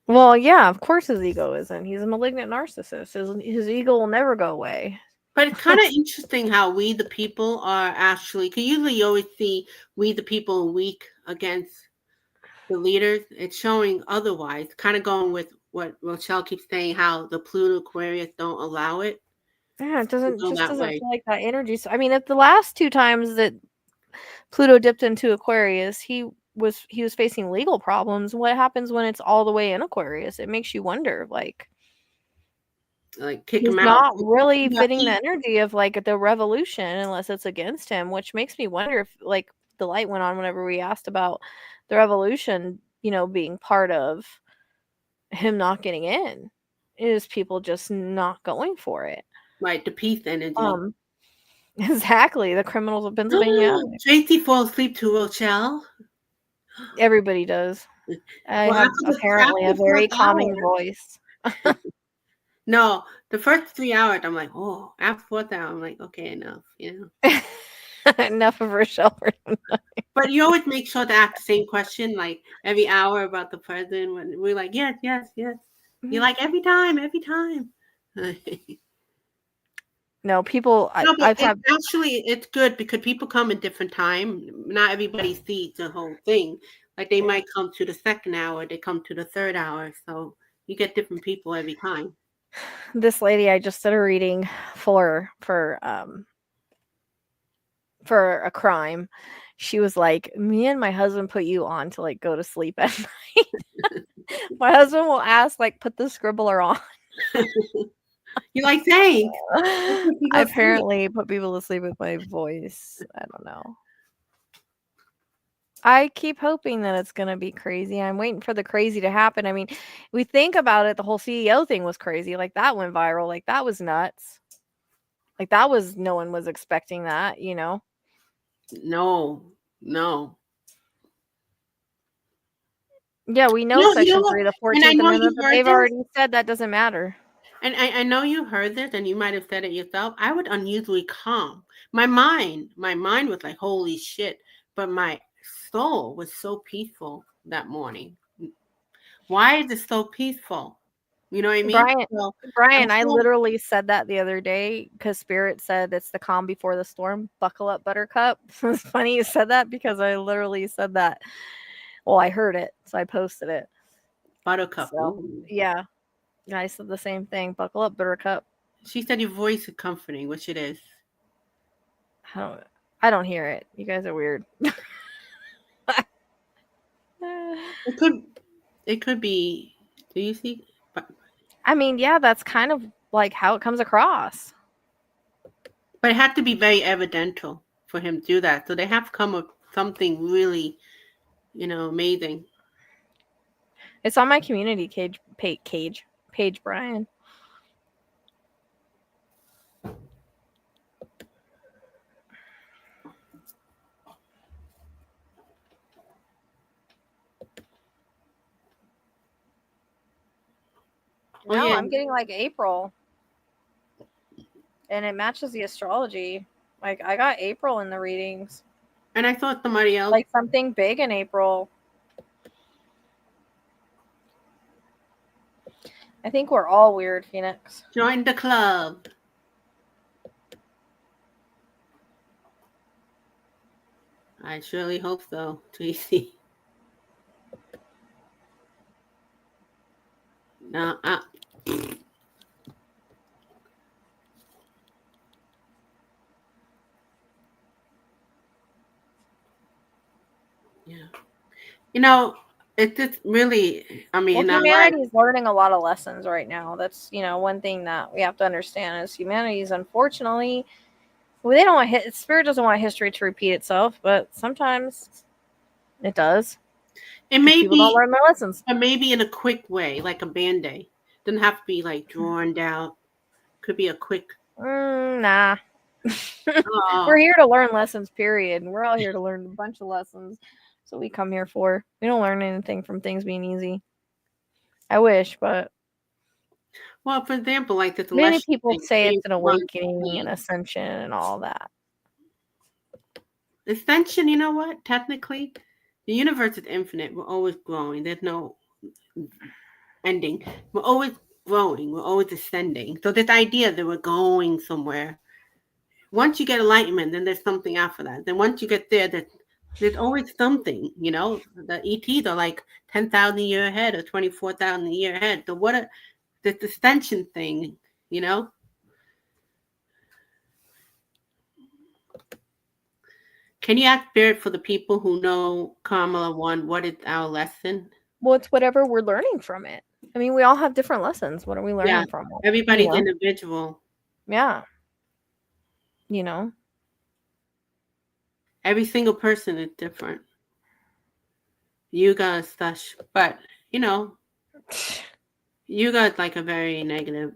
Well, yeah, of course his ego isn't. He's a malignant narcissist. His ego will never go away. But it's kind of interesting how we the people are actually. Because usually you always see we the people weak against the leaders. It's showing otherwise. Kind of going with what Rochelle keeps saying, how the Pluto Aquarius don't allow it Yeah, it to doesn't go just that doesn't way. feel like that energy. So I mean, if the last two times that Pluto dipped into Aquarius, he was facing legal problems. What happens when it's all the way in Aquarius? It makes you wonder, like Like kick he's him out. not really He got fitting the heat. energy of like the revolution unless it's against him, which makes me wonder if like the light went on whenever we asked about the revolution, being part of him not getting in. Is people just not going for it. Right, the peace energy. Um exactly, the criminals of Pennsylvania. Tracy falls asleep to Rochelle. Everybody does. I Well, have apparently after a the fourth very calming hour. voice. No, the first 3 hours, I'm like, oh. After fourth hour, I'm like, okay, enough. Enough of Rochelle. But you always make sure to ask the same question, like every hour about the president. When we're like, yes, yes, yes. You're like every time, every time. No, people. No, but I've had. it's good because people come in different time. Not everybody sees the whole thing. Like they might come to the second hour, they come to the third hour. So you get different people every time. This lady I just did a reading for a crime. She was like, "Me and my husband put you on to like go to sleep at night." My husband will ask, like, "Put the scribbler on." You like thanks. I People sleep. apparently put people to sleep with my voice. I don't know. I keep hoping that it's gonna be crazy. I'm waiting for the crazy to happen. I mean, we think about it, the whole CEO thing was crazy. Like that went viral. Like that was nuts. Like that was no one was expecting that. No, no. Yeah, we know You know Section what? 3 of the And I 14th know Amendment, you but heard they've this. already said that doesn't matter. And I know you heard this, and you might have said it yourself. I was unusually calm. My mind was like, "Holy shit!" But my soul was so peaceful that morning. Why is it so peaceful? You know what I mean? Brian, So I'm Brian, I so literally said that the other day because Spirit said it's the calm before the storm. Buckle up, Buttercup. It's funny you said that because I literally said that. Well, I heard it, so I posted it. buttercup. So, Ooh. yeah, I said the same thing. Buckle up, Buttercup. She said your voice is comforting, which it is. I don't, I don't hear it. You guys are weird. It could. It could be. Do you see? I mean, yeah, that's kind of like how it comes across. But it had to be very evidential for him to do that. So they have to come with something really, amazing. It's on my community page, Brian. Oh No, yeah. I'm getting like April, and it matches the astrology. Like I got April in the readings, And I thought somebody else. like something big in April. I think we're all weird, Phoenix. Join the club. I surely hope so, Tracy. No, yeah. You know, It's just really, I Well, mean, I like. humanity is learning a lot of lessons right now. That's, one thing that we have to understand is humanity is unfortunately, well, they don't want spirit doesn't want history to repeat itself, but sometimes it does It because may people don't be, learn their lessons. but maybe in a quick way, like a band-aid. Doesn't have to be like drawn out. Could be a quick. Nah. We're Oh, here to learn lessons, period. And we're all here to learn a bunch of lessons. That's what we come here for. We don't learn anything from things being easy. I wish, but well, for example, like this many election people thing. say it's an Well, awakening and ascension and all that. ascension, you know what? Technically, the universe is infinite. We're always growing. There's no ending. We're always growing. We're always ascending. So this idea that we're going somewhere, once you get enlightenment, then there's something after that. Then once you get there, there's always something. The ETs are like 10,000 a year ahead or 24,000 a year ahead. So this ascension thing, you know? Can you ask Spirit for the people who know Kamala won? What is our lesson? Well, it's whatever we're learning from it. I mean, we all have different lessons. What are we Yeah, learning from it? everybody's individual. Yeah. Every single person is different. You guys, such, but you guys like a very negative.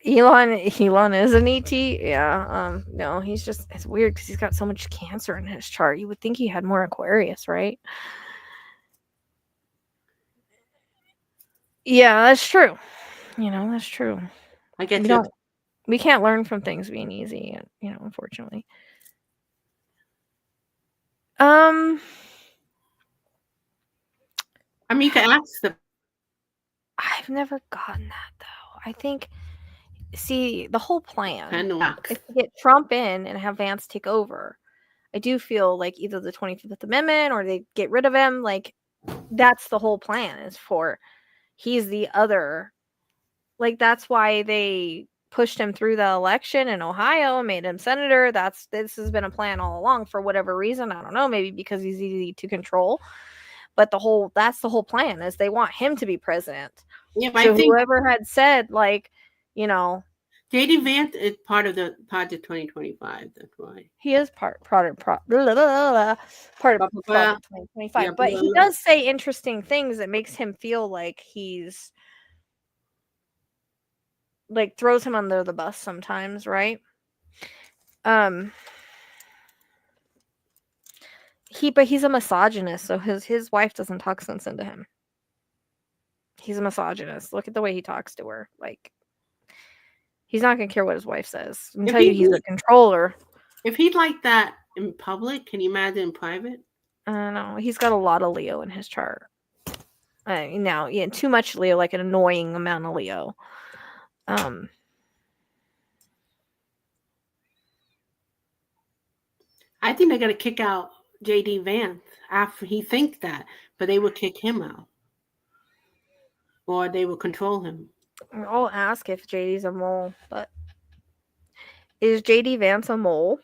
Elon is an ET. Yeah. No, it's weird because he's got so much Cancer in his chart. You would think he had more Aquarius, right? Yeah, that's true. That's true. I get you. We can't learn from things being easy, unfortunately. I mean, you can ask them. I've never gotten that though. I think, see, the whole plan is to get Trump in and have Vance take over. I do feel like either the 25th Amendment or they get rid of him. Like, that's the whole plan, is for he's the other. Like, that's why they pushed him through the election in Ohio and made him senator. This has been a plan all along for whatever reason. I don't know, maybe because he's easy to control. But that's the whole plan, is they want him to be president. Yeah, so whoever had said, like, J.D. Vance is part of the Project 2025. That's why he is part of Project 2025. Yeah, but he does say interesting things that makes him feel like he's like throws him under the bus sometimes, right? He's a misogynist, so his wife doesn't talk sense into him. He's a misogynist. Look at the way he talks to her. Like, he's not gonna care what his wife says. I can tell you, he's a controller. If he's like that in public, can you imagine in private? No, he's got a lot of Leo in his chart. Now, yeah, too much Leo, like an annoying amount of Leo. I think they're gonna kick out J.D. Vance after he thinks that, but they will kick him out, or they will control him. I'll ask if JD's a mole, but is JD Vance a mole?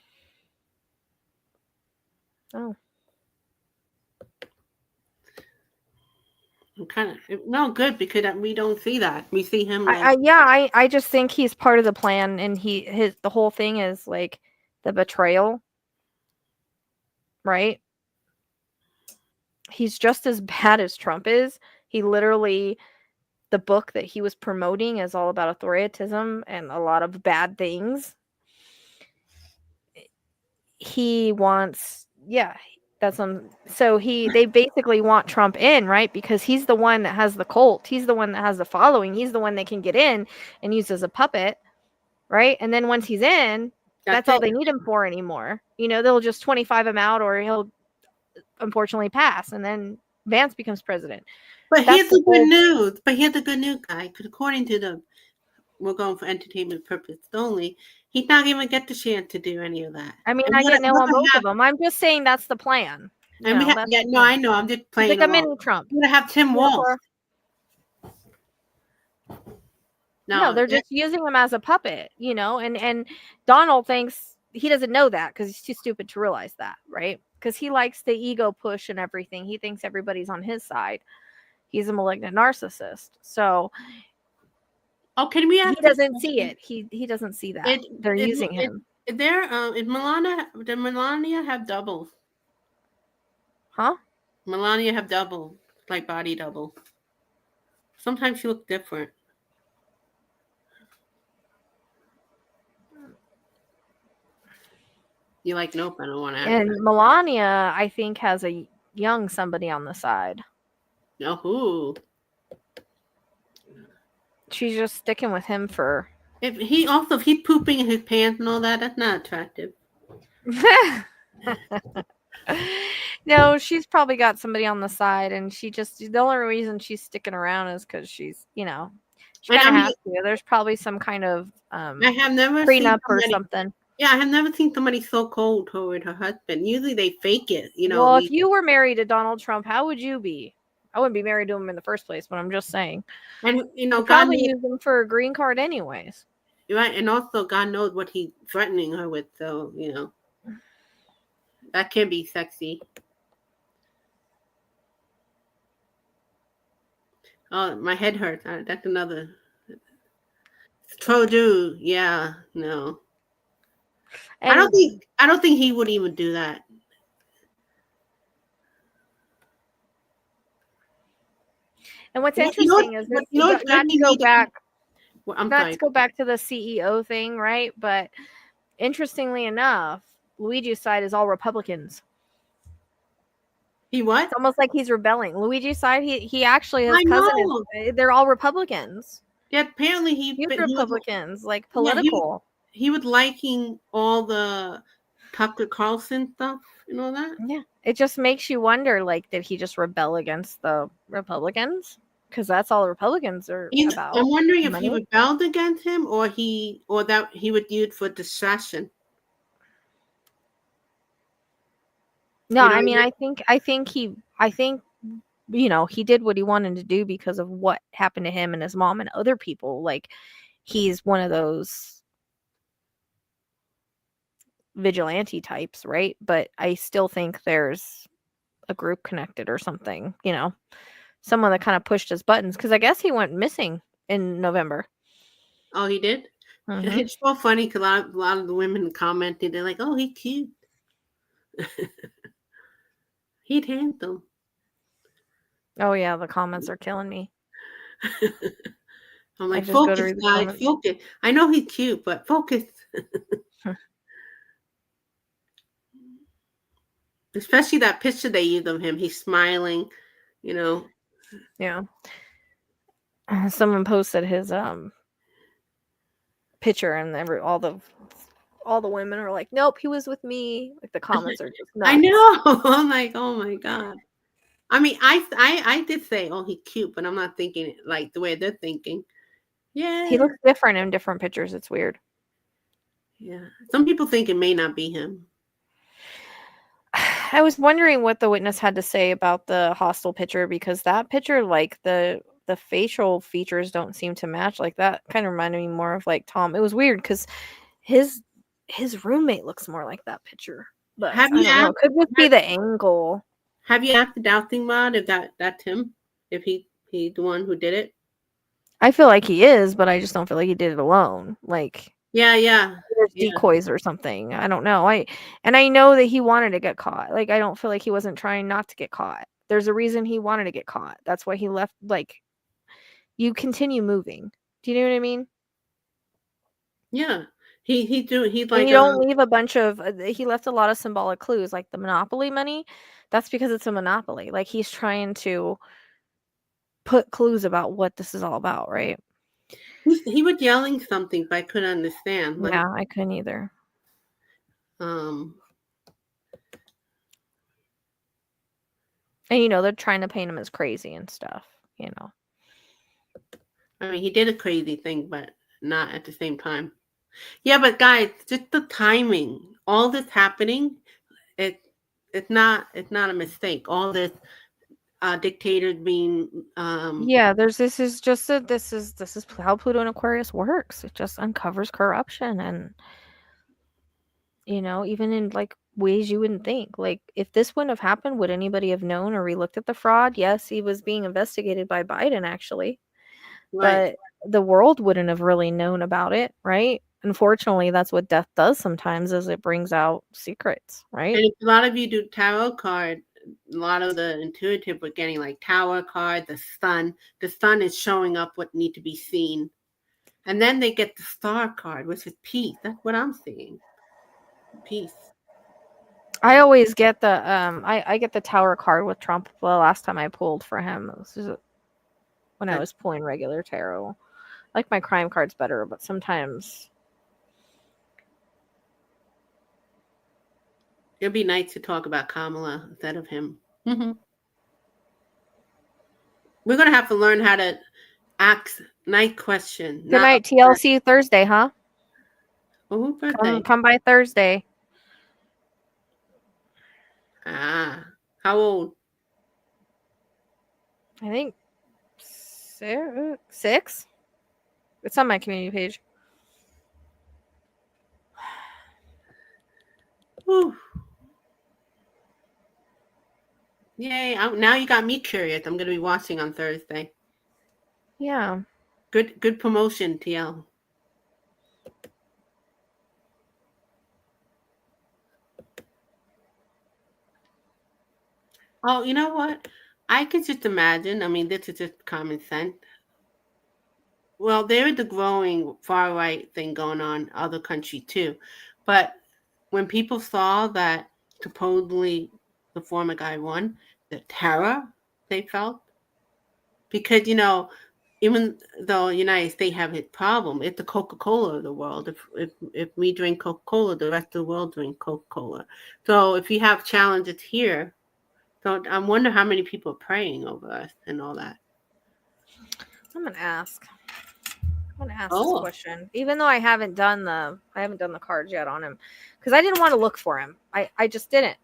Oh. I'm kind of no good because we don't see that. We see him like I just think he's part of the plan, and the whole thing is like the betrayal, right? He's just as bad as Trump is. He literally, the book that he was promoting is all about authoritarianism and a lot of bad things. He wants, so they basically want Trump in, right? Because he's the one that has the cult. He's the one that has the following. He's the one that can get in and use as a puppet, right? And then once he's in, that's all they need him for anymore. They'll just 25 him out, or he'll unfortunately pass, and then Vance becomes president. But here's the good news. Guy, because according to we're going for entertainment purpose only, he's not even get the chance to do any of that. I mean, I get no on both of them. I'm just saying that's the plan. I know. I'm just playing like a mini Trump. We're gonna have Tim Walz. No, they're just using him as a puppet, and Donald thinks he doesn't know that because he's too stupid to realize that, right? Because he likes the ego push and everything. He thinks everybody's on his side. He's a malignant narcissist. So Oh, can we he ask this doesn't see question? it. He doesn't see that. It They're it using it him. there did Melania have doubles? Huh? Melania have double, like body double. Sometimes she looks different. You're like, nope, I don't want to ask And that. Melania, I think, has a young somebody on the side. No, who? She's just sticking with him for. If he's pooping in his pants and all that, that's not attractive. No, she's probably got somebody on the side, and the only reason she's sticking around is because she's, she And kind I of mean, has to. There's probably some kind of I have never seen prenup or somebody. something. Yeah, I have never seen somebody so cold toward her husband. Usually they fake it, Well, if you were married to Donald Trump, how would you be? I wouldn't be married to him in the first place, but I'm just saying. And I'd God probably knows, use him for a green card anyways. right? And also, God knows what he's threatening her with. So that can be sexy. Oh, my head hurts. That's another. Troju, yeah, no. And I don't think he would even do that. what's interesting is But not to go back. Well, I'm Not sorry. to go back to the CEO thing, right? But interestingly enough, Luigi's side is all Republicans. He what? It's almost like he's rebelling. Luigi's side, he actually, his I cousin know. is. They're all Republicans. Yeah, apparently Youth Republicans, like yeah, political. he was liking all the Tucker Carlson stuff and all that. Yeah, it just makes you wonder, like, did he just rebel against the Republicans? Because that's all the Republicans are about. I'm wondering if he Money. rebelled against him or that he would use for distraction. No, You know I what mean, I I think he did what he wanted to do because of what happened to him and his mom and other people. Like, he's one of those vigilante types, right? But I still think there's a group connected or something, someone that kind of pushed his buttons, because I guess he went missing in November. Oh, he did? Mm-hmm. It's so funny because a lot of the women commented, they're like, oh, he's cute. He's handsome. Oh yeah, the comments are killing me. I'm like, I just go to focus, read the guys, comments. focus. I know he's cute, but focus. Especially that picture they used of him. He's smiling, Yeah. Someone posted his picture, and all the women are like, nope, he was with me. Like, the comments are just nuts. I know. I'm like, oh my God. I mean, I did say, oh, he's cute, but I'm not thinking it like the way they're thinking. Yeah. He looks different in different pictures. It's weird. Yeah. Some people think it may not be him. I was wondering what the witness had to say about the hostile picture, because that picture, like, the facial features don't seem to match. Like, that kind of reminded me more of like Tom. It was weird because his roommate looks more like that picture. But I don't know. It could just be the angle. Have you asked the Dowsing mod if that's him? If he's the one who did it? I feel like he is, but I just don't feel like he did it alone. Like, yeah. There's decoys or something. I don't know. I know that he wanted to get caught. Like, I don't feel like he wasn't trying not to get caught. There's a reason he wanted to get caught. That's why he left. Like, you continue moving. Do you know what I mean? Yeah. He's like, And you don't leave a bunch of. He left a lot of symbolic clues, like the Monopoly money. That's because it's a monopoly. Like, he's trying to put clues about what this is all about, right? He was yelling something, but I couldn't understand. Yeah, I couldn't either. And they're trying to paint him as crazy and stuff. I mean, he did a crazy thing, but not at the same time. Yeah, but guys, just the timing, all this happening, it's not a mistake. All this dictators being Yeah, this is how Pluto and Aquarius works. It just uncovers corruption, and even in, like, ways you wouldn't think. Like, if this wouldn't have happened, would anybody have known or relooked at the fraud? Yes, he was being investigated by Biden, actually, Right. but the world wouldn't have really known about it, right? Unfortunately, that's what death does sometimes, is it brings out secrets, right? And if a lot of you do tarot card, a lot of the intuitive we're getting like tower card, the sun. The sun is showing up what need to be seen. And then they get the star card, which is peace. That's what I'm seeing. Peace. I always get the I get the tower card with Trump. The last time I pulled for him, this is when I was pulling regular tarot. I like my crime cards better, but sometimes It'd be nice to talk about Kamala instead of him. We're gonna have to learn how to ask night question. good night, TLC Thursday, huh? Oh, birthday. Come by Thursday. Ah, how old? I think 6. It's on my community page. Whew. Yay! Now you got me curious. I'm gonna be watching on Thursday. Yeah. Good promotion, TL. Oh, you know what? I could just imagine. I mean, this is just common sense. Well, there is the growing far right thing going on other countries too, but when people saw that supposedly the former guy won, the terror they felt, because even though United States have its problem, it's the Coca-Cola of the world. If we drink Coca-Cola, the rest of the world drink Coca-Cola. So if you have challenges here, so I wonder how many people are praying over us and all that. I'm gonna ask this Oh, question, even though I haven't done the cards yet on him, because I didn't want to look for him. I just didn't.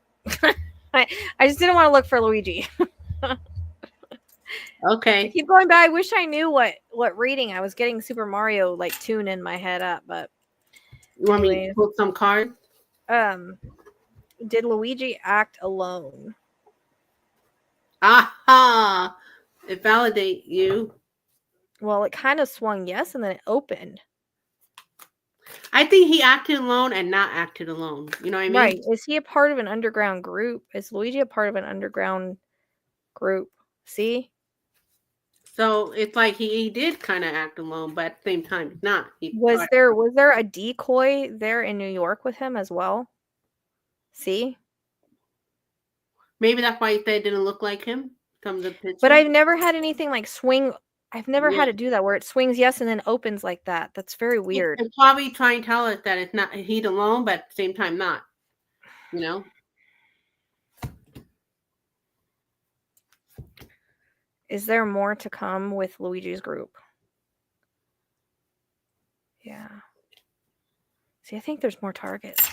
I just didn't want to look for Luigi. I okay. keep going back. I wish I knew what reading. I was getting Super Mario like tune in my head up, but You want me to anyways, pull some cards? did Luigi act alone? Aha! It validate you. Well, it kind of swung yes, and then it opened. I think he acted alone and not acted alone. You know what I mean? Right. Is he a part of an underground group? Is Luigi a part of an underground group? See? So it's like he did kind of act alone, but at the same time, he's not. Was there a decoy there in New York with him as well? See? Maybe that's why he said it didn't look like him. Some of the pictures. But I've never had anything like swing. I've never Yeah. had it do that where it swings yes and then opens like that. That's very weird. It's probably trying to tell us that it's not he's alone, but at the same time not. You know? Is there more to come with Luigi's group? Yeah. See, I think there's more targets.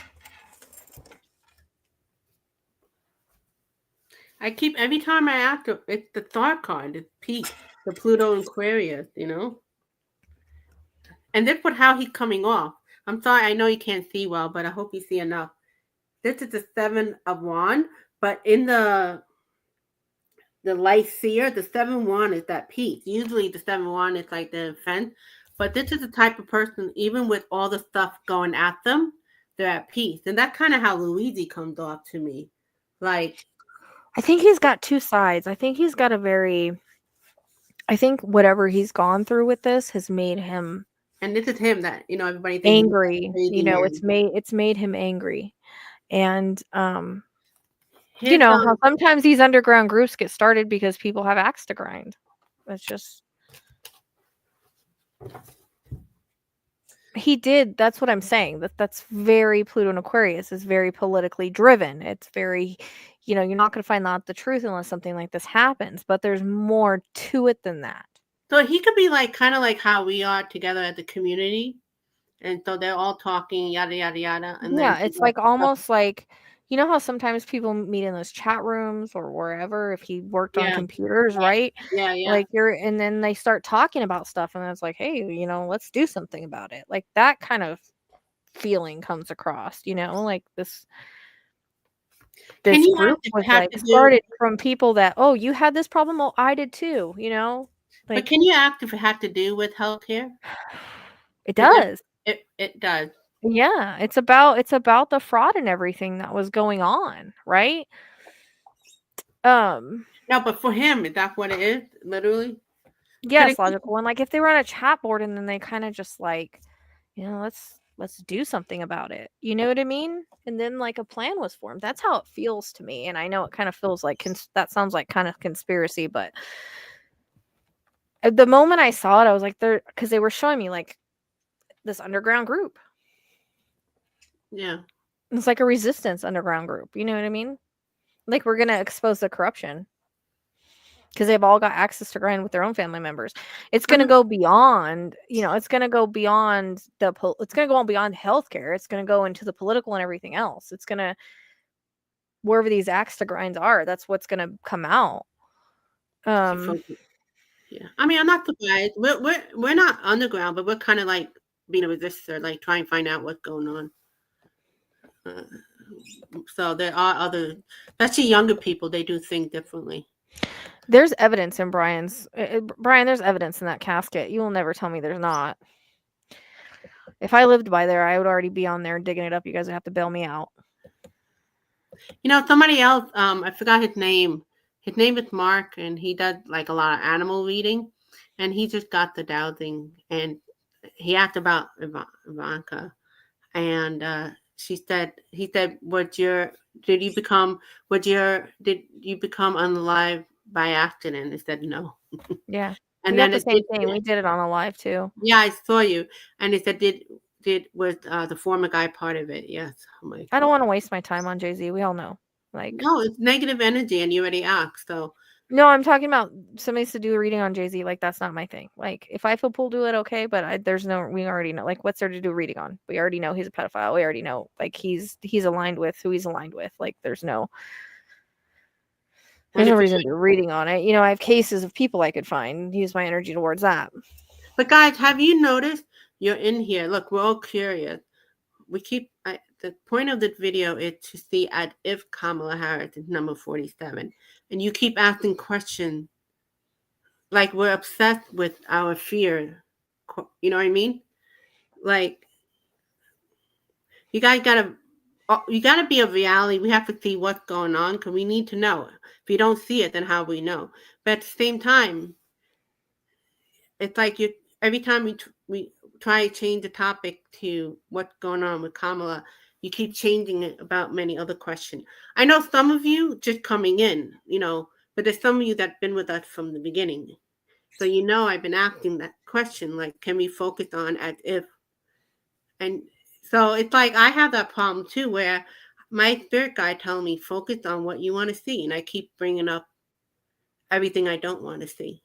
Every time I ask, it's the thought card. It's Pete, the Pluto Aquarius, And this what how he's coming off. I'm sorry, I know you can't see well, but I hope you see enough. This is the 7 of Wands, but in the light seer, the 7 wand is that peace. Usually the 7 wand is like the offense, but this is the type of person, even with all the stuff going at them, they're at peace. And that's kind of how Luigi comes off to me. Like, I think he's got two sides. I think he's got I think whatever he's gone through with this has made him and this is him that, everybody thinks angry. It's made him angry. And how sometimes these underground groups get started because people have axe to grind. It's just he did. That's what I'm saying. That's very Pluto and Aquarius is very politically driven. It's very, you're not going to find out the truth unless something like this happens. But there's more to it than that. So he could be like kind of like how we are together at the community, and so they're all talking yada yada yada. And yeah, it's like almost like how sometimes people meet in those chat rooms or wherever if he worked on computers, right? Yeah. Like and then they start talking about stuff and it's like, hey, let's do something about it. Like that kind of feeling comes across, like this Can this you ask group if was it had like to do? started from people that, oh, you had this problem, oh, I did too, you know? But Like can you ask if it had to do with healthcare? it It does. does. It does. Yeah, it's about the fraud and everything that was going on, right? Um, No, but for him, is that what it is? Literally. Could it? yes, logical. And like if they were on a chat board and then they kind of just like, let's do something about it. You know what I mean? And then like a plan was formed. That's how it feels to me. And I know it kind of feels like that sounds like kind of conspiracy, but at the moment I saw it, I was like, they're because they were showing me like this underground group. Yeah. It's like a resistance underground group. You know what I mean? Like we're gonna expose the corruption because they've all got access to grind with their own family members. It's I gonna mean, go beyond, it's gonna go beyond it's gonna go on beyond healthcare. It's gonna go into the political and everything else. It's gonna wherever these axe to grinds are, that's what's gonna come out. to Um, focus. Yeah. I mean, I'm not surprised. We're not underground, but we're kind of like being a resistor, like trying to find out what's going on. Uh, so there are other, especially younger people. They do think differently. there's evidence in Brian. There's evidence in that casket. You will never tell me there's not. If I lived by there, I would already be on there digging it up. You guys would have to bail me out. You know, somebody else. I forgot his name. His name is Mark, and he does like a lot of animal reading, and he just got the dowsing, and he asked about Ivanka, and he said, did you become unalive by accident? He said no, Yeah, we and got then the it same did. thing. We did it on a live too. Yeah, I saw you, and it said did was the former guy part of it? Yes. I'm like, I don't want to waste my time on Jay Z. We all know. Like, no, it's negative energy, and you already asked, so. no, I'm talking about somebody's to do a reading on Jay Z. Like, that's not my thing. Like, if I feel pulled to it, okay. But we already know. Like, what's there to do a reading on? We already know he's a pedophile. We already know, like, he's aligned with who he's aligned with. Like, there's no And if reason to do a reading on it. I have cases of people I could find. Use my energy towards that. But guys, have you noticed you're in here? Look, we're all curious. The point of this video is to see at if Kamala Harris is number 47, and you keep asking questions like we're obsessed with our fear. You know what I mean? Like you guys gotta be a reality. We have to see what's going on because we need to know. If you don't see it, then how we know? But at the same time, it's like every time we try to change the topic to what's going on with Kamala, you keep changing it about many other questions. I know some of you just coming in, but there's some of you that've been with us from the beginning. So I've been asking that question, like, can we focus on as if? And so it's like I have that problem too, where my spirit guide telling me focus on what you want to see, and I keep bringing up everything I don't want to see.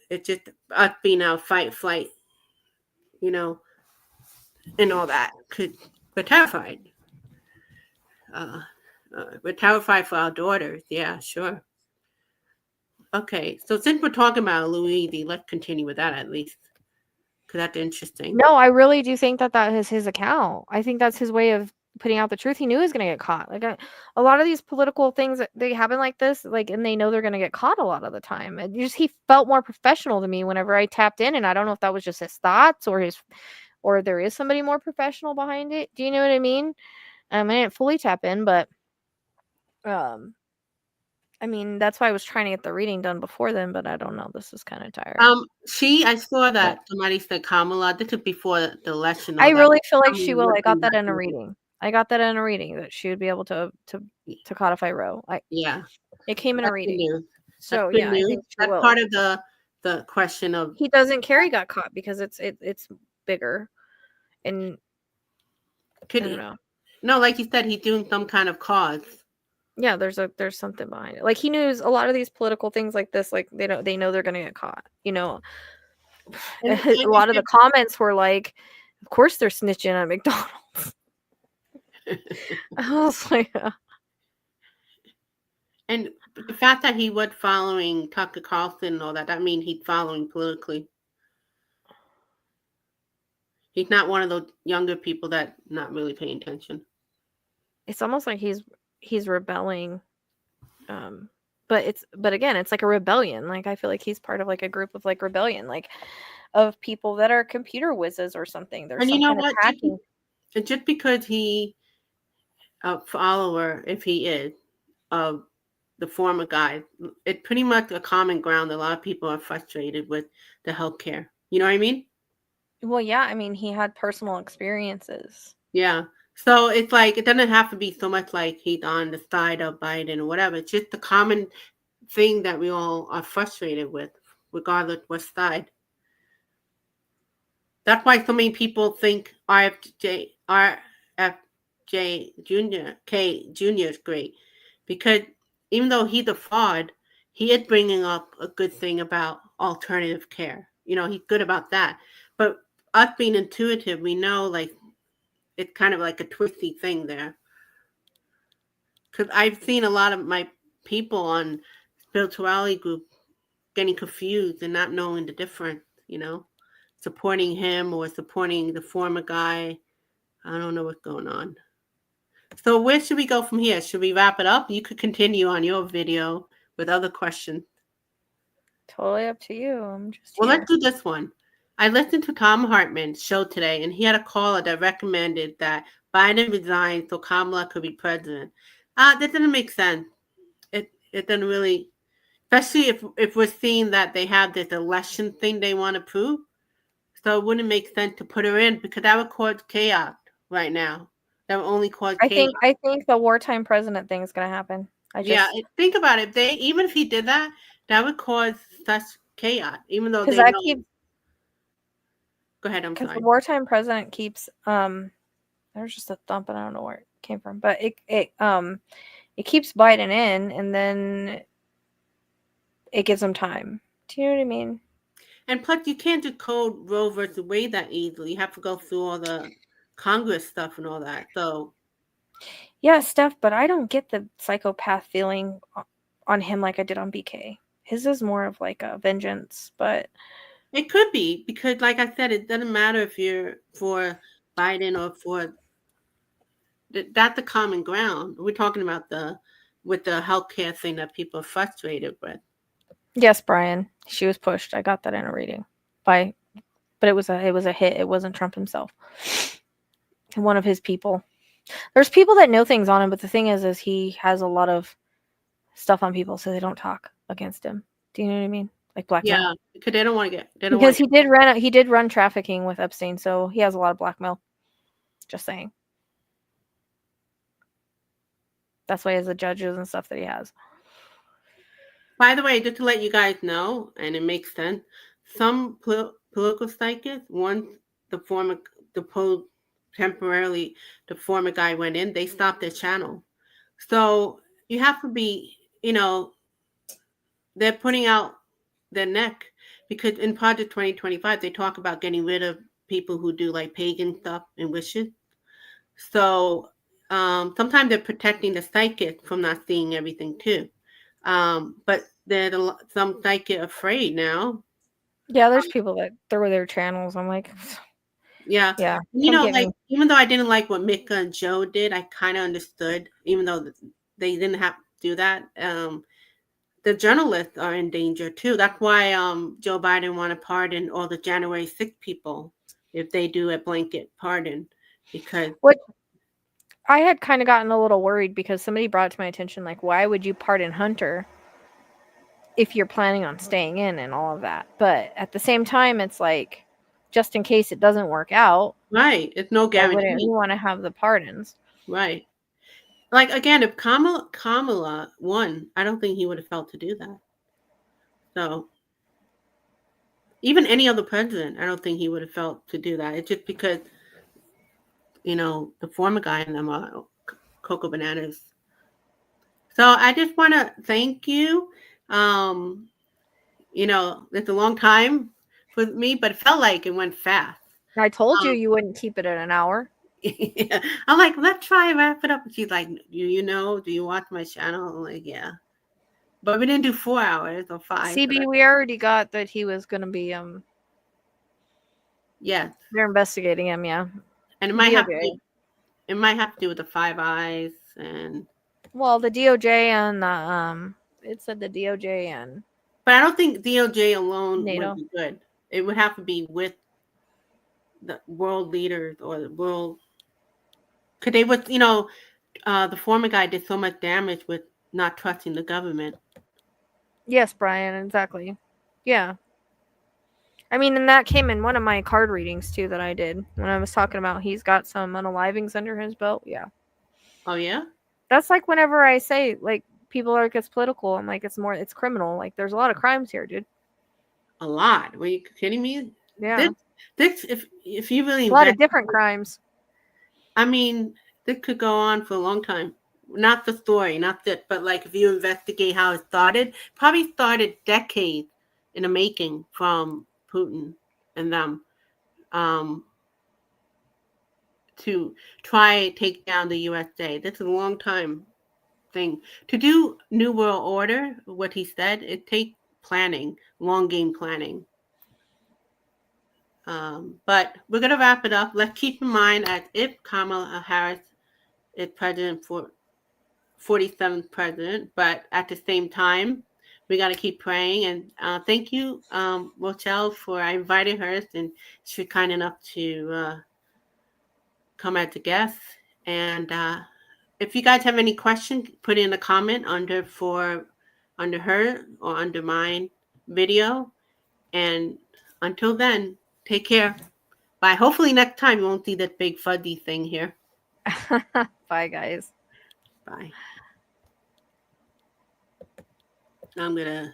It's just us being our fight, flight, you know, and all that. We're terrified. Uh, we're terrified for our daughters. Yeah, sure. Okay, so since we're talking about Louise, let's continue with that at least, because that's interesting. No, I really do think that is his account. I think that's his way of putting out the truth. He knew he was going to get caught. Like a lot of these political things that they happen like this, like, and they know they're going to get caught a lot of the time. And he felt more professional to me whenever I tapped in, and I don't know if that was just his thoughts or there is somebody more professional behind it. Do you know what I mean? I didn't fully tap in, but um, I mean that's why I was trying to get the reading done before then. But I don't know. This is kind of tiring. I saw But that somebody said Kamala. This is before the election. I All that. really feel like she Kamala will. would I be got that in a national. reading. I got that in a reading that she would be able to codify Roe. Yeah, It came in a that's good reading. news. That's So good yeah, I news. think she That's will. part of the question of. He doesn't care he got caught because it's bigger, and I Could don't he? know. No, like you said, he's doing some kind of cause. Yeah, there's something behind it. Like he knows a lot of these political things like this. Like they know they're gonna get caught. And, A lot of the comments were like, "Of course they're snitching at McDonald's." I was like, and the fact that he was following Tucker Carlson and all that means he's following politically. He's not one of those younger people that not really paying attention. it's almost like he's rebelling. But again, it's like a rebellion. Like I feel like he's part of like a group of like rebellion, like of people that are computer whizzes or something. There's And you some know kind of what? hacking. Just because he a follower, if he is, of the former guy, it's pretty much a common ground. A lot of people are frustrated with the healthcare. You know what I mean? Well, yeah, I mean, he had personal experiences. Yeah. So it's like it doesn't have to be so much like he's on the side of Biden or whatever. It's just the common thing that we all are frustrated with, regardless what side. That's why so many people think RFJ Junior K Junior is great, because even though he's a fraud, he is bringing up a good thing about alternative care. He's good about that. But us being intuitive, we know like it's kind of like a twisty thing there. Because I've seen a lot of my people on spirituality group getting confused and not knowing the difference, supporting him or supporting the former guy. I don't know what's going on. So where should we go from here? Should we wrap it up? You could continue on your video with other questions. Totally up to you. I'm just Well, here. let's do this one. I listened to Tom Hartman's show today, and he had a caller that recommended that Biden resign so Kamala could be president. That didn't make sense. It doesn't really, especially if we're seeing that they have this election thing they want to prove. So it wouldn't make sense to put her in because that would cause chaos right now. That would only cause chaos. I think the wartime president thing is going to happen. Yeah, think about it. Even if he did that, that would cause such chaos. Even though because they that know. keeps Go ahead. I'm because the sorry. wartime president keeps there's just a thump and I don't know where it came from, but it keeps Biden in, and then it gives him time. Do you know what I mean? And plus, you can't just code Roe versus Wade that easily. You have to go through all the Congress stuff and all that. So Yeah, Steph, but I don't get the psychopath feeling on him like I did on BK. His is more of like a vengeance, but it could be because, like I said, it doesn't matter if you're for Biden or for that's the common ground. We're talking about with the healthcare thing that people are frustrated with. yes, Brian, she was pushed. I got that in a reading but it was a hit. It wasn't Trump himself. One of his people. There's people that know things on him, but the thing is he has a lot of stuff on people, so they don't talk against him. Do you know what I mean? Like blackmail. Yeah, because they don't want to get. They don't Because want. he did run trafficking with Epstein, so he has a lot of blackmail. Just saying. That's why he has the judges and stuff that he has. By the way, just to let you guys know, and it makes sense, some political psychics, once the temporarily, the former guy went in, they stopped their channel. So you have to be, they're putting out their neck because in Project 2025, they talk about getting rid of people who do like pagan stuff and wishes. So sometimes they're protecting the psychic from not seeing everything too. But there's some psychic afraid now. Yeah, there's people that throw their channels. I'm like, Yeah. yeah, come get Like me. even though I didn't like what Mika and Joe did, I kind of understood, even though they didn't have to do that. The journalists are in danger too. That's why Joe Biden want to pardon all the January 6th people if they do a blanket pardon, because What I had kind of gotten a little worried because somebody brought it to my attention, like, why would you pardon Hunter if you're planning on staying in and all of that? But at the same time, it's like, just in case it doesn't work out, right, it's no why wouldn't guarantee. you want to have the pardons? Right. Like again, if Kamala won, I don't think he would have felt to do that. So even any other president, I don't think he would have felt to do that. It's just because the former guy and them are cocoa bananas. So I just want to thank you. Um, it's a long time for me, but it felt like it went fast. I told Um, you wouldn't keep it at an hour. I'm like, let's try and wrap it up. And she's like, do you watch my channel? I'm like, yeah. But we didn't do 4 hours or 5. CB, we already got that he was going to be Yes. they're investigating him, yeah. And it might have to be It might have to do with the Five Eyes and. Well, the DOJ and the it said the DOJ and But I don't think DOJ alone would NATO. be good. It would have to be with the world leaders or the world. Could they would the former guy did so much damage with not trusting the government. Yes, Brian, exactly. Yeah. I mean, and that came in one of my card readings too that I did when I was talking about he's got some unalivings under his belt. Yeah. Oh yeah, That's like whenever I say like people are like it's political, I'm like it's criminal. Like there's a lot of crimes here, dude. a lot. Were you kidding me? Yeah. This if you really A lot of invest, different crimes. I mean, this could go on for a long time. Not the story, not that, but like if you investigate how it started, probably started decades in the making from Putin and them. Um, to try take down the USA. That's a long time thing. To do New World Order, what he said, it takes planning, long game planning. But we're gonna wrap it up. Let's keep in mind that if Kamala Harris is president for 47th president, but at the same time, we got to keep praying. And thank you, Rochelle, for I invited her, and she was kind enough to come as a guest. And if you guys have any questions, put in a comment under her or under mine video. And until then, take care. Bye. Hopefully next time you won't see that big fuzzy thing here. Bye, guys. Bye. I'm gonna